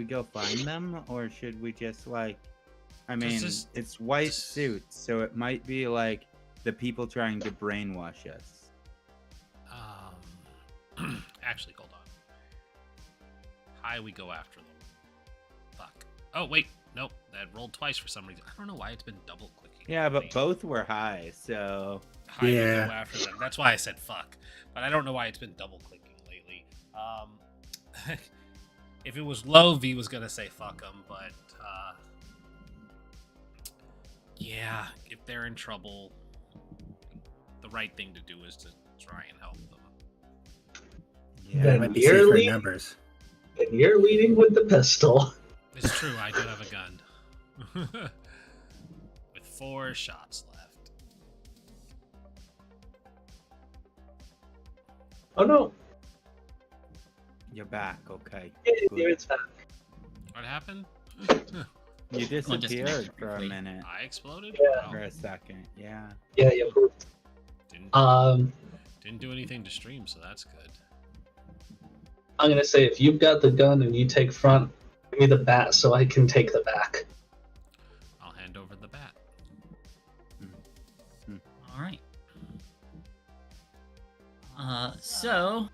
go find them, or should we just like? I mean, it's white suits, so it might be like the people trying to brainwash us. Actually, hold on. High, we go after them. Fuck. Oh wait, nope. That rolled twice for some reason. I don't know why it's been double clicking. Yeah, but both were high, so High, we go after them. That's why I said fuck. But I don't know why it's been double clicking lately. If it was low, V was gonna say fuck them, but yeah, if they're in trouble, the right thing to do is to try and help them. Yeah, it might be safer in numbers. And you're leading with the pistol. It's true, I do have a gun. With 4 shots left. Oh no. you're back. Okay. Yeah, it's back. What happened? You disappeared for a minute. I exploded? Yeah. For a second. Yeah. Yeah, you moved. Didn't do anything to stream, so that's good. I'm gonna say if you've got the gun and you take front, give me the bat so I can take the back. I'll hand over the bat. All right. So,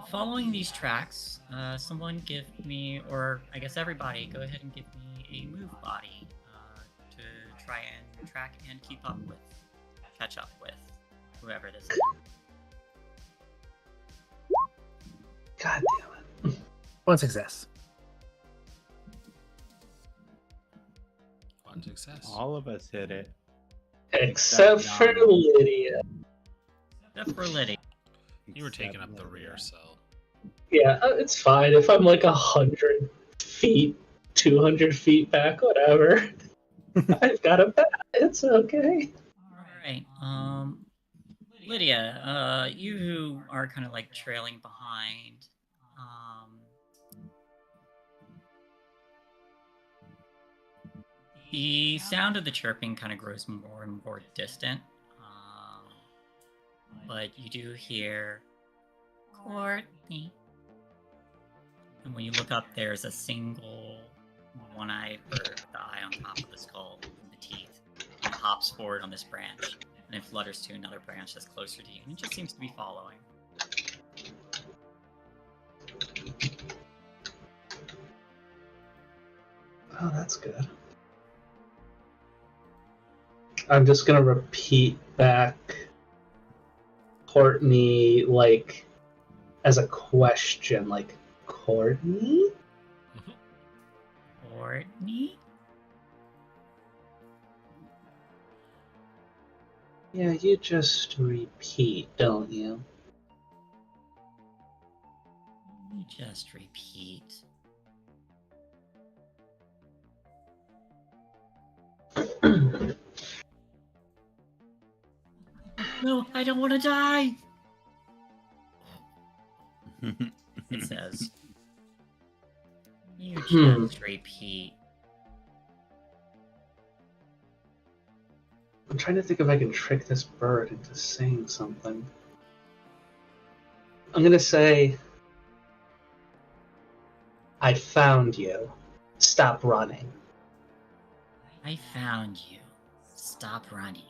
following these tracks, someone give me, or I guess everybody, go ahead and give me a move body to try and track and keep up with, catch up with whoever this is. God damn it. One success. One success. All of us hit it. Except for Except Donna. Lydia. Except for Liddy. You were taking Except up the Lydia. rear, so Yeah, it's fine. If I'm like 100 feet, 200 feet back, whatever. I've got a bat. It's okay. Alright, Lydia, you who are kind of like trailing behind, the sound of the chirping kind of grows more and more distant, but you do hear Courtney. And when you look up, there's a single one-eyed bird with the eye on top of the skull and the teeth. It hops forward on this branch, and it flutters to another branch that's closer to you, and it just seems to be following. Oh, that's good. I'm just gonna repeat back Courtney, like, as a question, like, Courtney? Courtney? Yeah, you just repeat, don't you? You just repeat. No, I don't want to die! It says. You just repeat. I'm trying to think if I can trick this bird into saying something. I'm gonna say, I found you. Stop running. I found you. Stop running.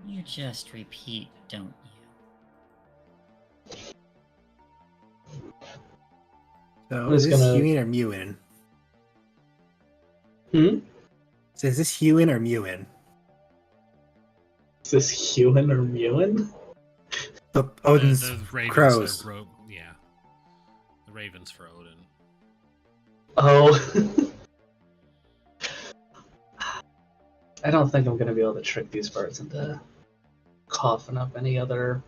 You just repeat, don't you? So I'm is just this gonna- Hewin or Mewin? So is this Hewin or Mewin? Is this Hewin or Mewin? Odin's the ravens crows. Yeah, the ravens for Odin. Oh. I don't think I'm gonna be able to trick these birds into coughing up any other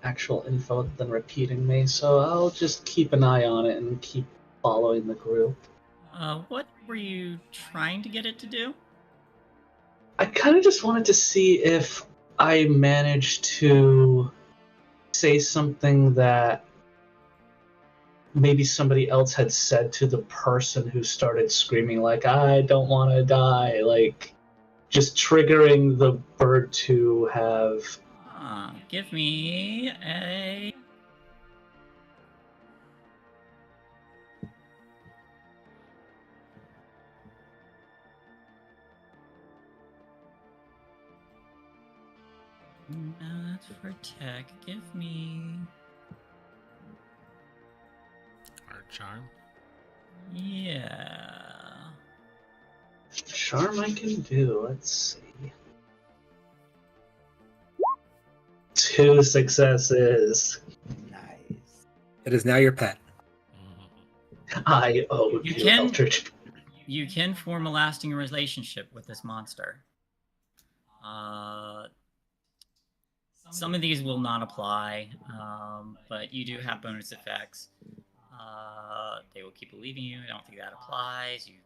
actual info than repeating me, so I'll just keep an eye on it and keep following the group. What were you trying to get it to do? I kind of just wanted to see if I managed to say something that maybe somebody else had said to the person who started screaming, like, I don't want to die, like, just triggering the bird to have... Give me a... No, that's for tech. Give me... Art charm. Yeah... Charm I can do, let's see. 2 successes. Nice. It is now your pet. I owe You you, can- Eldritch. You can form a lasting relationship with this monster. Some of these will not apply, but you do have bonus effects. They will keep believing you. I don't think that applies. You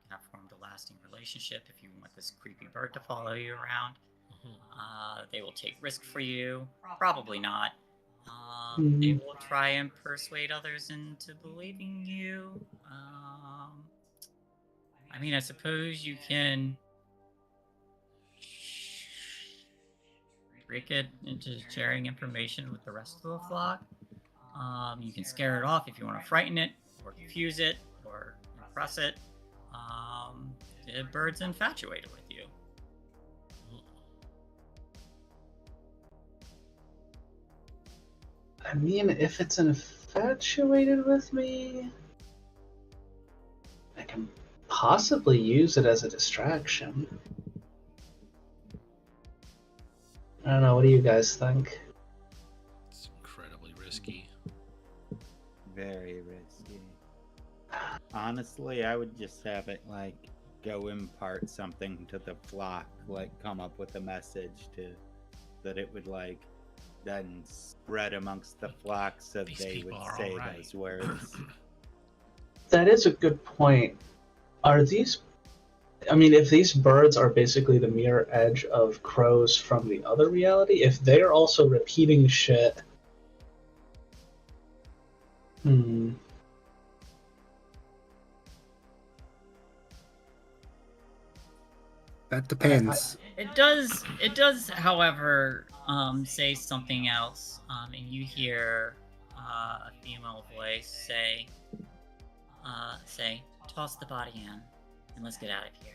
have formed a lasting relationship if you want this creepy bird to follow you around. They will take risk for you. Probably not. They will try and persuade others into believing you. I mean, I suppose you can trick it into sharing information with the rest of the flock. You can scare it off if you want to frighten it, or confuse it, or impress it. The bird's infatuated with you. I mean, if it's infatuated with me, I can possibly use it as a distraction. I don't know, what do you guys think? It's incredibly risky. Very risky. Honestly, I would just have it like go impart something to the flock, like come up with a message that it would like then spread amongst the flock so These they people would are say all right. those words. That is a good point. Are these... I mean, if these birds are basically the mirror edge of crows from the other reality, if they're also repeating shit... That depends. It does, however, say something else. And you hear a female voice say, toss the body in, and let's get out of here.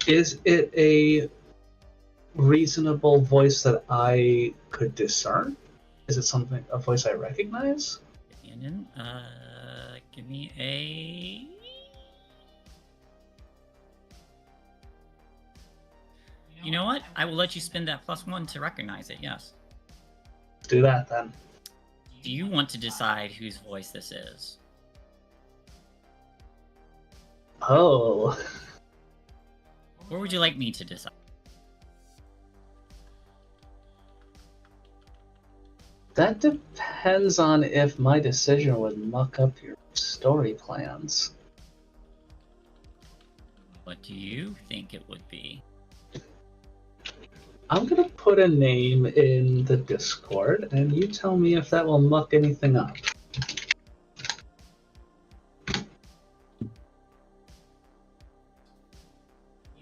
Is it a reasonable voice that I could discern? Is it a voice I recognize? Brandon, give me a... You know what? I will let you spend that +1 to recognize it, yes. Do that then. Do you want to decide whose voice this is? Oh. Or would you like me to decide? That depends on if my decision would muck up your story plans. What do you think it would be? I'm gonna put a name in the Discord, and you tell me if that will muck anything up.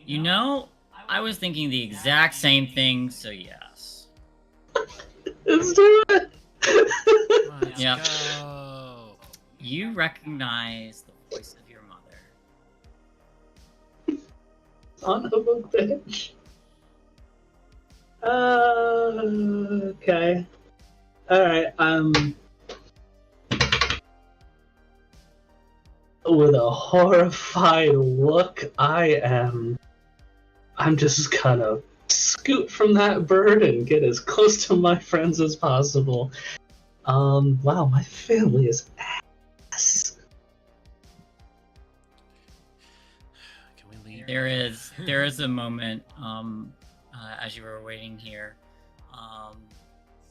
You know, I was thinking the exact same thing, so yes. Let's do it! Let's Yep. go. You recognize the voice of your mother. Son of a bitch. Okay. Alright, with a horrified look, I'm just gonna scoot from that bird and get as close to my friends as possible. Wow, my family is ass. Can we leave? There is a moment, as you were waiting here,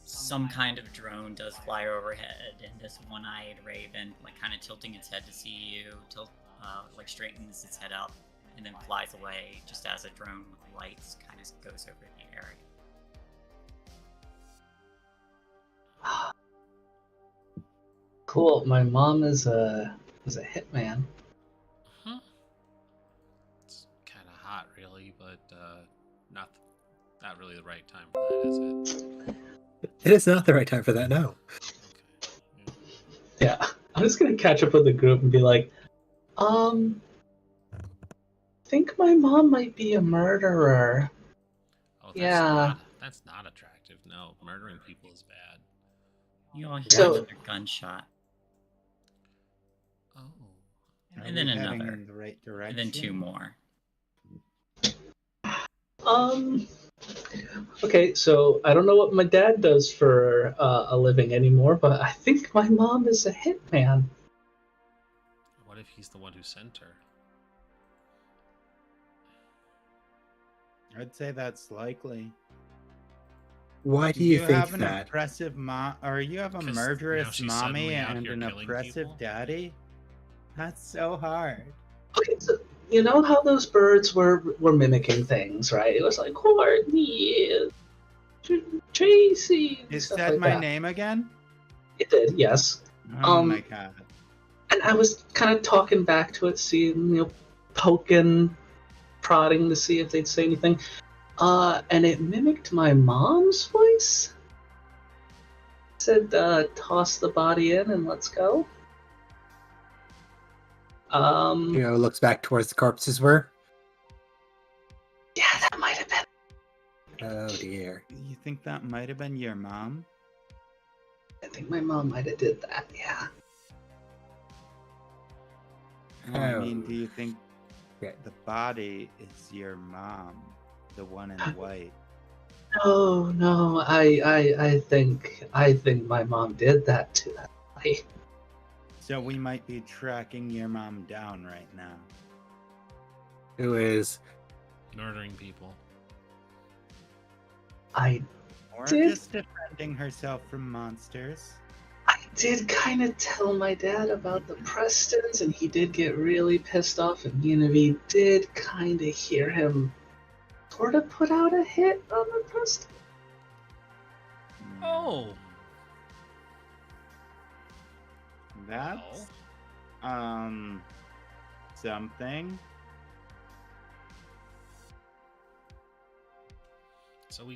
some kind of drone does fly overhead, and this one-eyed raven, like kind of tilting its head to see you, like straightens its head up, and then flies away just as a drone with lights kind of goes over the area. Cool. My mom is a hitman. Huh? It's kind of hot, really, but not really the right time for that, is it? It is not the right time for that, no. Okay. Yeah, I'm just gonna catch up with the group and be like, think my mom might be a murderer. Oh, Yeah. That's not attractive. No, murdering people is bad. You all hear So- another gunshot, Oh. Are and then we heading another, in the right direction? and then two more. Okay, so I don't know what my dad does for a living anymore, but I think my mom is a hitman. What if he's the one who sent her? I'd say that's likely. Why do you think have an that? oppressive mom, or you have a 'Cause now murderous she's mommy suddenly out and here an killing oppressive people? daddy? That's so hard. Okay, so you know how those birds were mimicking things, right? It was like Courtney, Tracy. It stuff said like my that. name again? It did, yes. Oh my god. And I was kind of talking back to it, seeing, poking, prodding to see if they'd say anything. And it mimicked my mom's voice. It said, toss the body in and let's go. Looks back towards the corpses were. Yeah, that might have been. Oh dear. You think that might have been your mom? I think my mom might have did that, yeah. I mean, Oh. do you think Yeah. the body is your mom? The one in white? No, I think my mom did that to that body. So we might be tracking your mom down right now. Who is Murdering people. I Or Did- just defending herself from monsters. did kind of tell my dad about the Prestons, and he did get really pissed off, and we did kind of hear him sort of put out a hit on the Preston. Oh. That's something. So we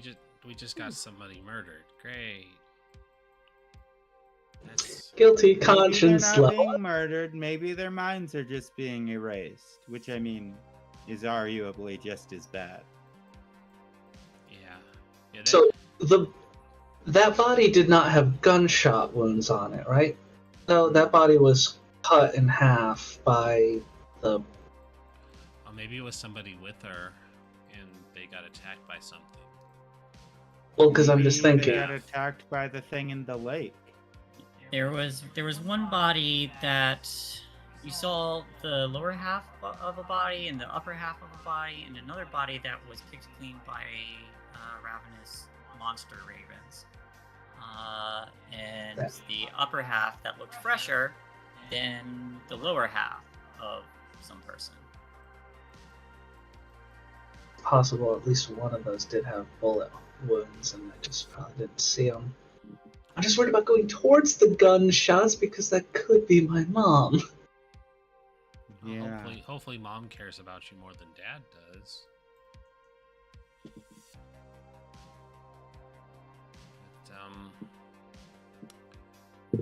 just got somebody murdered. Great. That's Guilty Maybe they're conscience not level. being murdered. Maybe their minds are just being erased, which I mean is arguably just as bad. yeah. So that body did not have gunshot wounds on it, right? No, that body was cut in half by the. Well, maybe it was somebody with her, and they got attacked by something. Well, because I'm just Maybe thinking. They got attacked by the thing in the lake. There was one body that you saw the lower half of a body and the upper half of a body, and another body that was picked clean by ravenous monster ravens. And the upper half that looked fresher than the lower half of some person. Possible at least one of those did have bullet wounds, and I just probably didn't see them. I'm just worried about going towards the gunshots because that could be my mom. Well, Yeah. hopefully mom cares about you more than dad does. But,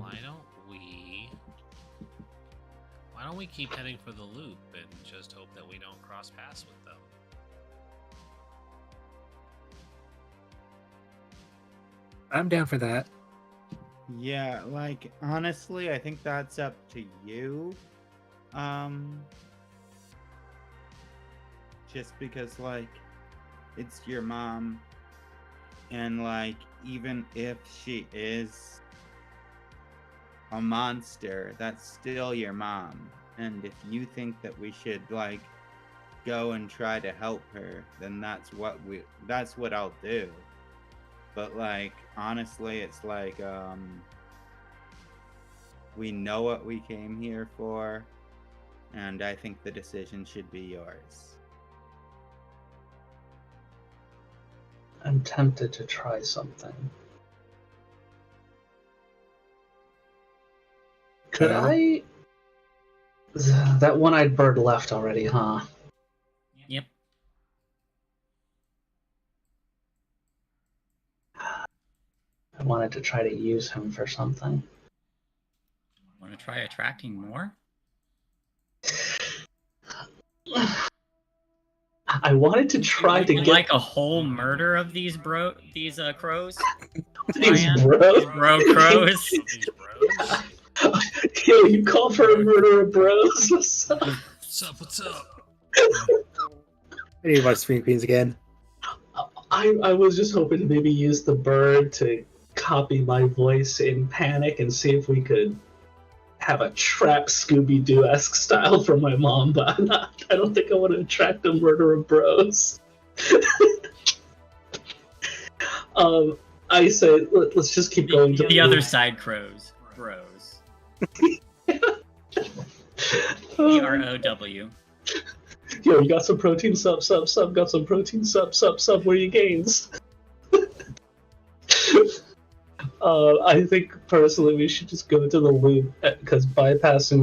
why don't we keep heading for the loop and just hope that we don't cross paths with them? I'm down for that. Yeah, like honestly, I think that's up to you. Just because like it's your mom, and like even if she is a monster, that's still your mom. And if you think that we should like go and try to help her, then that's what I'll do. But like honestly, it's like we know what we came here for, and I think the decision should be yours. I'm tempted to try something. Could I? That one-eyed bird left already, huh? Yep. I wanted to try to use him for something. Want to try attracting more? I wanted to try Would to you get like a whole murder of these crows. these Ryan? bros. Bro crows. These bros. Yo, you call for a murder of bros? What's up? What's up? I need to watch Swing Queens again. I was just hoping to maybe use the bird to copy my voice in Panic and see if we could have a trap Scooby-Doo-esque style for my mom, but I don't think I want to attract a murder of bros. I say let's just keep going to The other side crows. Bros. BROW. Yo, you got some protein, sub, got some protein, sub, where you gains? I think personally we should just go to the loop, because bypassing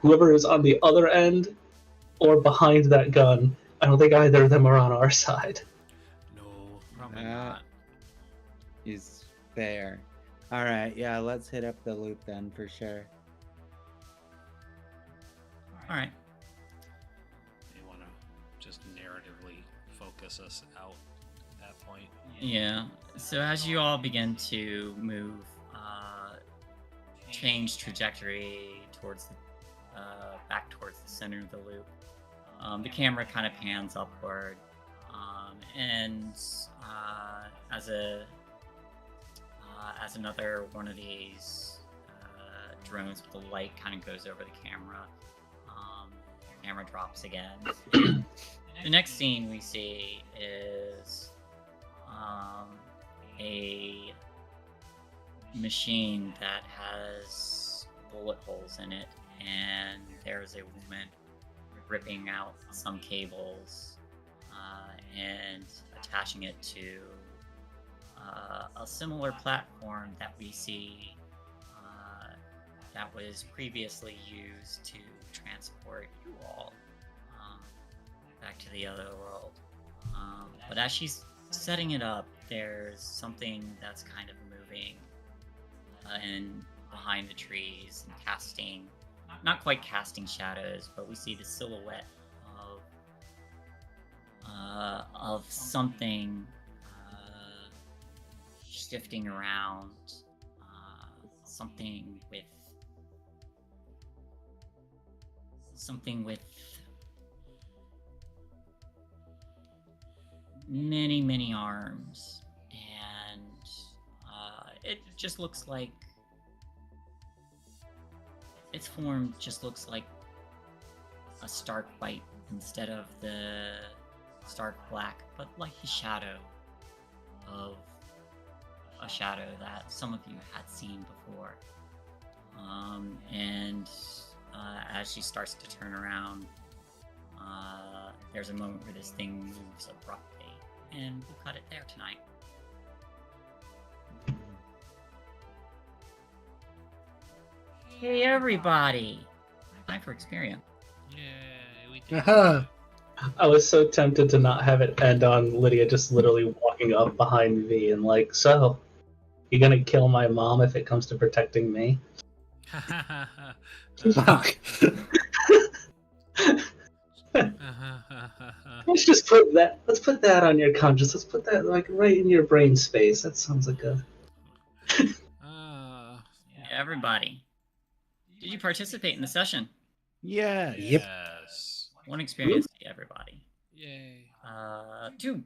whoever is on the other end or behind that gun, I don't think either of them are on our side. No, probably not. Is fair. All right, yeah, let's hit up the loop then for sure. All right. You want to just narratively focus us out at that point? Yeah. So as you all begin to move, change trajectory towards back towards the center of the loop, the camera kind of pans upward, and as another one of these drones with the light kind of goes over the camera, camera drops again. The next scene we see is a machine that has bullet holes in it, and there's a woman ripping out some cables and attaching it to a similar platform that we see that was previously used to transport you all back to the other world. But as she's setting it up, there's something that's kind of moving and behind the trees and casting, not quite casting shadows, but we see the silhouette of something shifting around, something with many arms, and it just looks like its form just looks like a stark white instead of the stark black, but like the shadow of a shadow that some of you had seen before. And as she starts to turn around, there's a moment where this thing moves abruptly, and we'll cut it there tonight. Hey everybody! Time for Experience. Yeah, we did. Aha! I was so tempted to not have it end on Lydia just literally walking up behind V and like, so, you gonna kill my mom if it comes to protecting me? Fuck. Let's put that on your conscience. Let's put that like right in your brain space. That sounds like a... Everybody, did you participate in the session? Yeah. Yep. Yes. One experience, everybody. Yay. 2,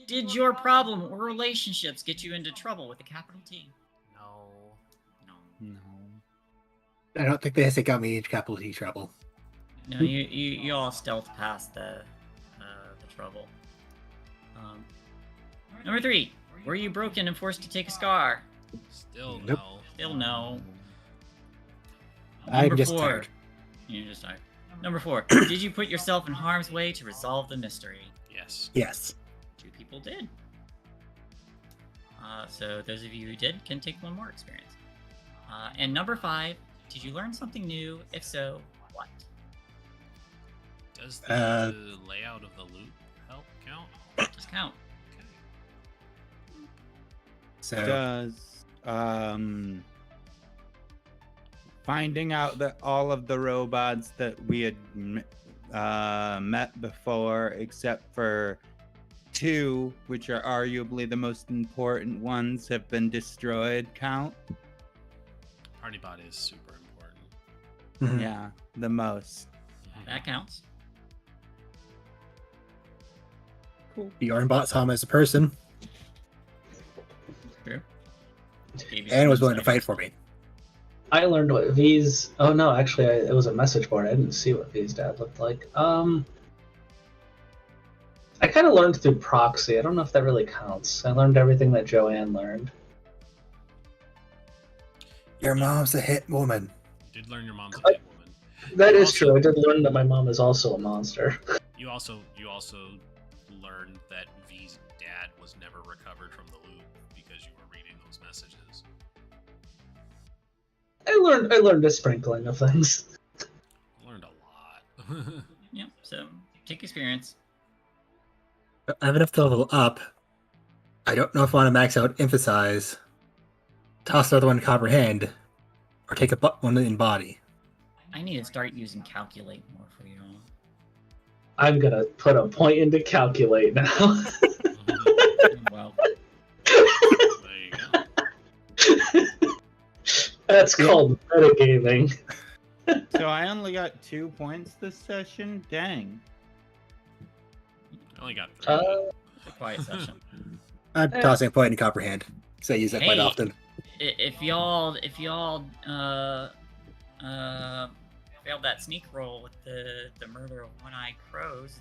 did your problem or relationships get you into trouble with a capital T? No. I don't think this got me into capital T trouble. No, you all stealth past the trouble. Number 3, were you broken and forced to take a scar? Still Nope. no. Still no. I'm Number just 4, tired. you're just tired. Number 4, did you put yourself in harm's way to resolve the mystery? Yes. Yes. 2 people did. So those of you who did can take 1 more experience. And number 5, did you learn something new? If so, what? Does the layout of the loop help count? Just count. Okay. So Does finding out that all of the robots that we had met before, except for 2, which are arguably the most important ones, have been destroyed, count? Partybot is super important. mhm. Yeah, the most. That counts. Bjorn bought Tom as a person True. Gave you and some was willing to insight. fight for me. I learned what V's... Oh no, actually, it was a message board. I didn't see what V's dad looked like. I kind of learned through proxy. I don't know if that really counts. I learned everything that Joanne learned. Your mom's a hit woman. You did learn your mom's a hit woman. That You is also- true. I did learn that my mom is also a monster. You also learned that V's dad was never recovered from the loop because you were reading those messages. I learned a sprinkling of things. Learned a lot. Yep. So take experience. I have enough to level up. I don't know if I want to max out emphasize, toss the other one to comprehend, or take one in body. I need to start using calculate more for you all. I'm gonna put a point into calculate now. Well, There you go. That's called metagaming. So I only got 2 points this session? Dang. I only got 3. it's a quiet session. I'm tossing a point in comprehend, because I use that quite Hey. often. If y'all failed that sneak roll with the murder of one-eyed crows,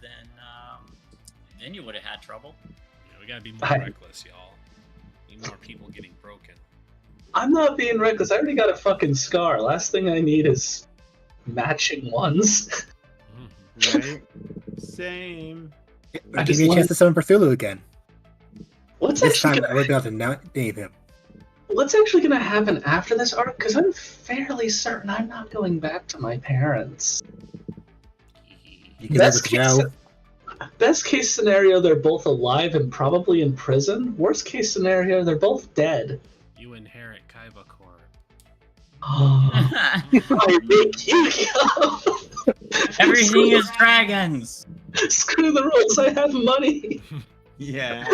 then you would have had trouble. Yeah, we gotta be more I- reckless, y'all. Need more people getting broken. I'm not being reckless. I already got a fucking scar. Last thing I need is matching ones. Right? Same. I'll give you a chance to summon Cthulhu again. What's This actually time I would be able to name him. what's actually gonna happen after this arc? Because I'm fairly certain I'm not going back to my parents. You can live Best with case, Joe. best case scenario, they're both alive and probably in prison. Worst case scenario, they're both dead. You inherit Kaiba Corp. I make you go. Everything is dragons. Screw the rules. I have money. Yeah.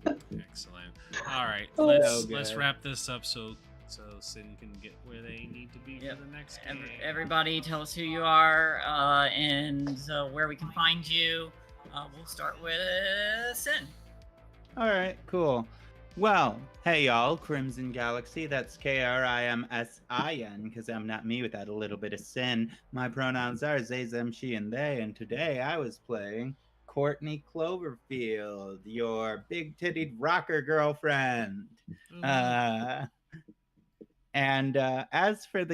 Excellent. All right, Oh, let's good. wrap this up so Sin can get where they need to be Yep. for the next game. Everybody, tell us who you are and where we can find you. We'll start with Sin. All right, cool. Well, hey y'all, Crimson Galaxy, that's Krimsin, because I'm not me without a little bit of sin. My pronouns are they, them, she, and they, and today I was playing Courtney Cloverfield, your big-tittied rocker girlfriend. And as for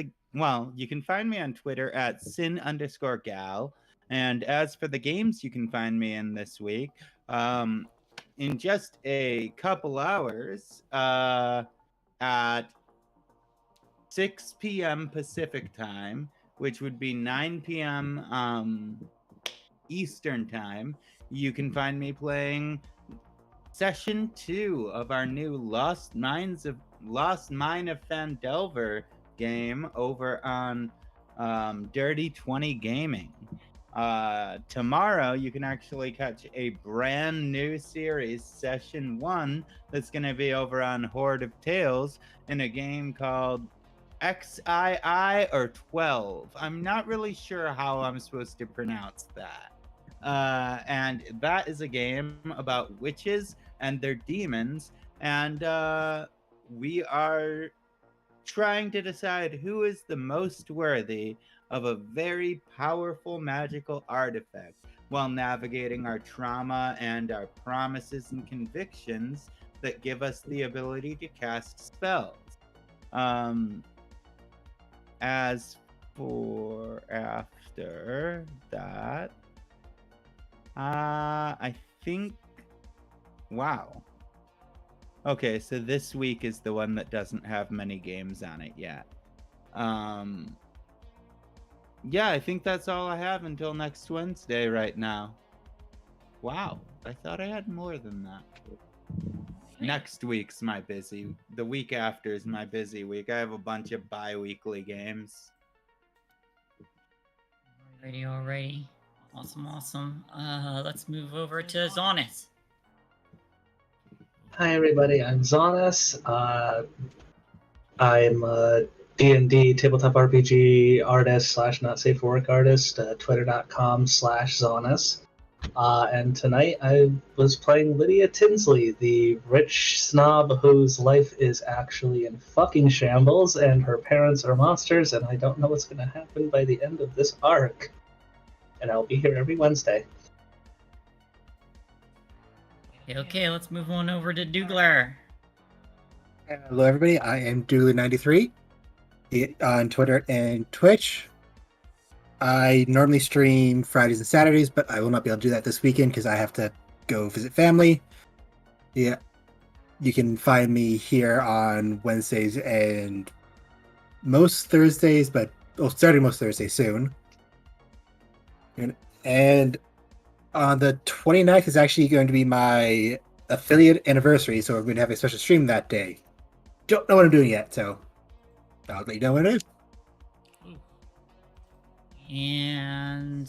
you can find me on Twitter at sin_gal. And as for the games you can find me in this week, in just a couple hours, at 6 p.m. Pacific time, which would be 9 p.m. Eastern time, you can find me playing Session 2 of our new Lost Mine of Fandelver game over on Dirty 20 Gaming. Tomorrow you can actually catch a brand new series, Session 1, that's going to be over on Horde of Tales in a game called XII or 12. I'm not really sure how I'm supposed to pronounce that. And that is a game about witches and their demons, and we are trying to decide who is the most worthy of a very powerful magical artifact while navigating our trauma and our promises and convictions that give us the ability to cast spells. As for after that, I think, wow. Okay, so this week is the one that doesn't have many games on it yet. Yeah, I think that's all I have until next Wednesday right now. Wow, I thought I had more than that. Next week's my busy. The week after is my busy week. I have a bunch of bi-weekly games. Alrighty. Awesome. Let's move over to Zonis. Hi everybody, I'm Zonis. I'm a D&D tabletop RPG artist / not safe for work artist, twitter.com/Zonis. And tonight I was playing Lydia Tinsley, the rich snob whose life is actually in fucking shambles, and her parents are monsters, and I don't know what's going to happen by the end of this arc. And I'll be here every Wednesday. Okay, let's move on over to Dougler. Hello, everybody. I am Dooley93, on Twitter and Twitch. I normally stream Fridays and Saturdays, but I will not be able to do that this weekend because I have to go visit family. Yeah, you can find me here on Wednesdays and most Thursdays, but starting most Thursdays soon. And on the 29th is actually going to be my affiliate anniversary, so we're going to have a special stream that day. Don't know what I'm doing yet, so I'll let you know what it is. And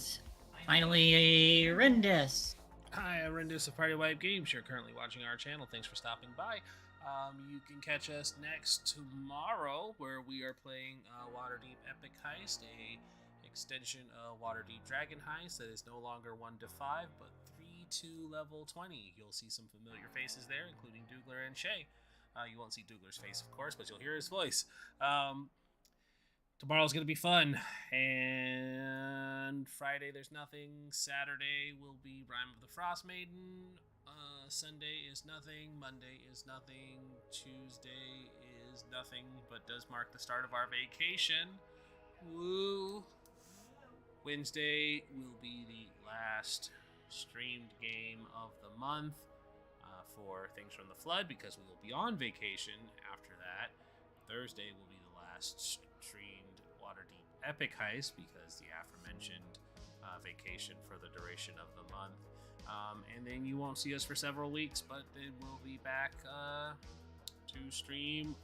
finally, Rendis. Hi, I'm Rendis of Party Wipe Games. You're currently watching our channel. Thanks for stopping by. You can catch us next tomorrow, where we are playing Waterdeep Epic Heist, a extension of Waterdeep Dragon Heist that is no longer 1 to 5, but 3 to level 20. You'll see some familiar faces there, including Douglar and Shay. You won't see Douglar's face, of course, but you'll hear his voice. Tomorrow's going to be fun, and Friday there's nothing. Saturday will be Rime of the Frost Maiden. Sunday is nothing. Monday is nothing. Tuesday is nothing, but does mark the start of our vacation. Woo! Wednesday will be the last streamed game of the month for Things from the Flood, because we will be on vacation after that. Thursday will be the last streamed Waterdeep Epic Heist, because the aforementioned vacation for the duration of the month. And then you won't see us for several weeks, but then we'll be back to stream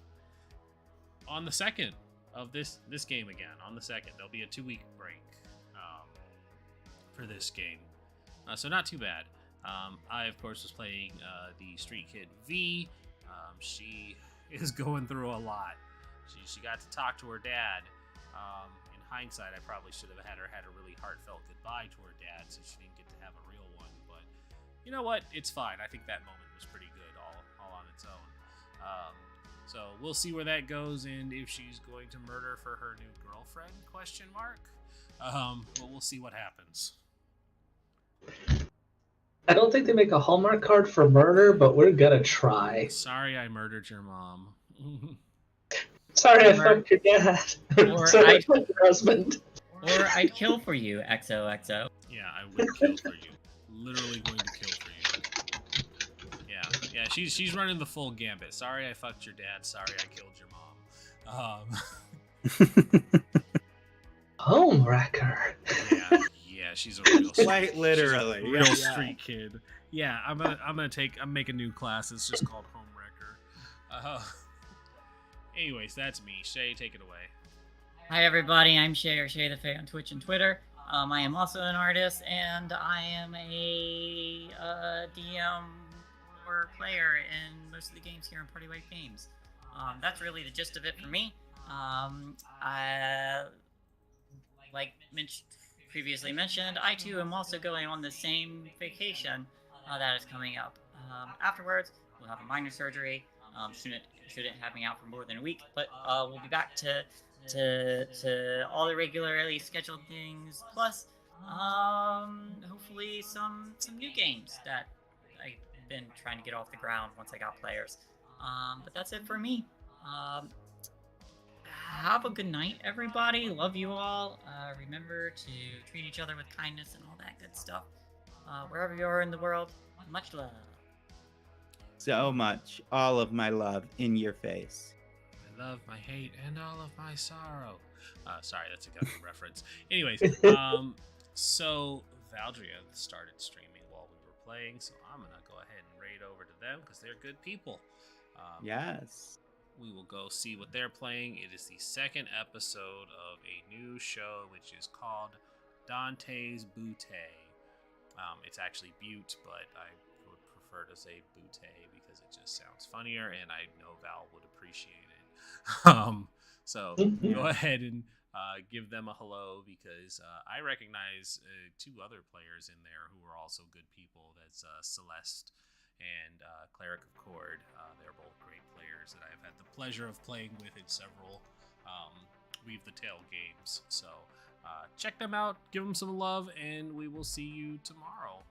on the 2nd of this game again. On the 2nd, there'll be a 2-week break for this game, so not too bad. I, of course, was playing the Street Kid V. She is going through a lot. She got to talk to her dad. In hindsight, I probably should have had a really heartfelt goodbye to her dad, so she didn't get to have a real one. But you know what? It's fine. I think that moment was pretty good, all on its own. So we'll see where that goes, and if she's going to murder for her new girlfriend? But we'll see what happens. I don't think they make a Hallmark card for murder, but we're gonna try. Sorry, I murdered your mom. Sorry, I fucked your dad. Or Sorry, I fucked your husband. Or I'd kill for you, XOXO. Yeah, I would kill for you. Literally going to kill for you. Yeah, she's running the full gambit. Sorry, I fucked your dad. Sorry, I killed your mom. Home wrecker. Yeah, she's a real Quite literally. real street kid. Yeah, I'm make a new class. It's just called Home Wrecker. Anyways, that's me. Shay, take it away. Hi everybody, I'm Shay, or Shay the Fae on Twitch and Twitter. I am also an artist, and I am a DM or player in most of the games here in Party Wipe Games. That's really the gist of it for me. Like previously mentioned, I too am also going on the same vacation that is coming up. Afterwards, we'll have a minor surgery. Shouldn't have me out for more than a week, but we'll be back to all the regularly scheduled things, plus hopefully some new games that I've been trying to get off the ground once I got players. But that's it for me. Have a good night, everybody. Love you all. Remember to treat each other with kindness and all that good stuff. Wherever you are in the world, much love. So much. All of my love in your face. My love, my hate, and all of my sorrow. Sorry, that's a Gundam reference. Anyways, so Valdria started streaming while we were playing, so I'm gonna go ahead and raid over to them because they're good people. Yes. We will go see what they're playing. It is the 2nd episode of a new show, which is called Dante's Butte. It's actually Butte, but I would prefer to say Butte because it just sounds funnier, and I know Val would appreciate it. So go ahead and give them a hello, because I recognize 2 other players in there who are also good people. That's Celeste and Cleric of Cord. They're both great players that I've had the pleasure of playing with in several Weave the Tail games. So check them out, give them some love, and we will see you tomorrow.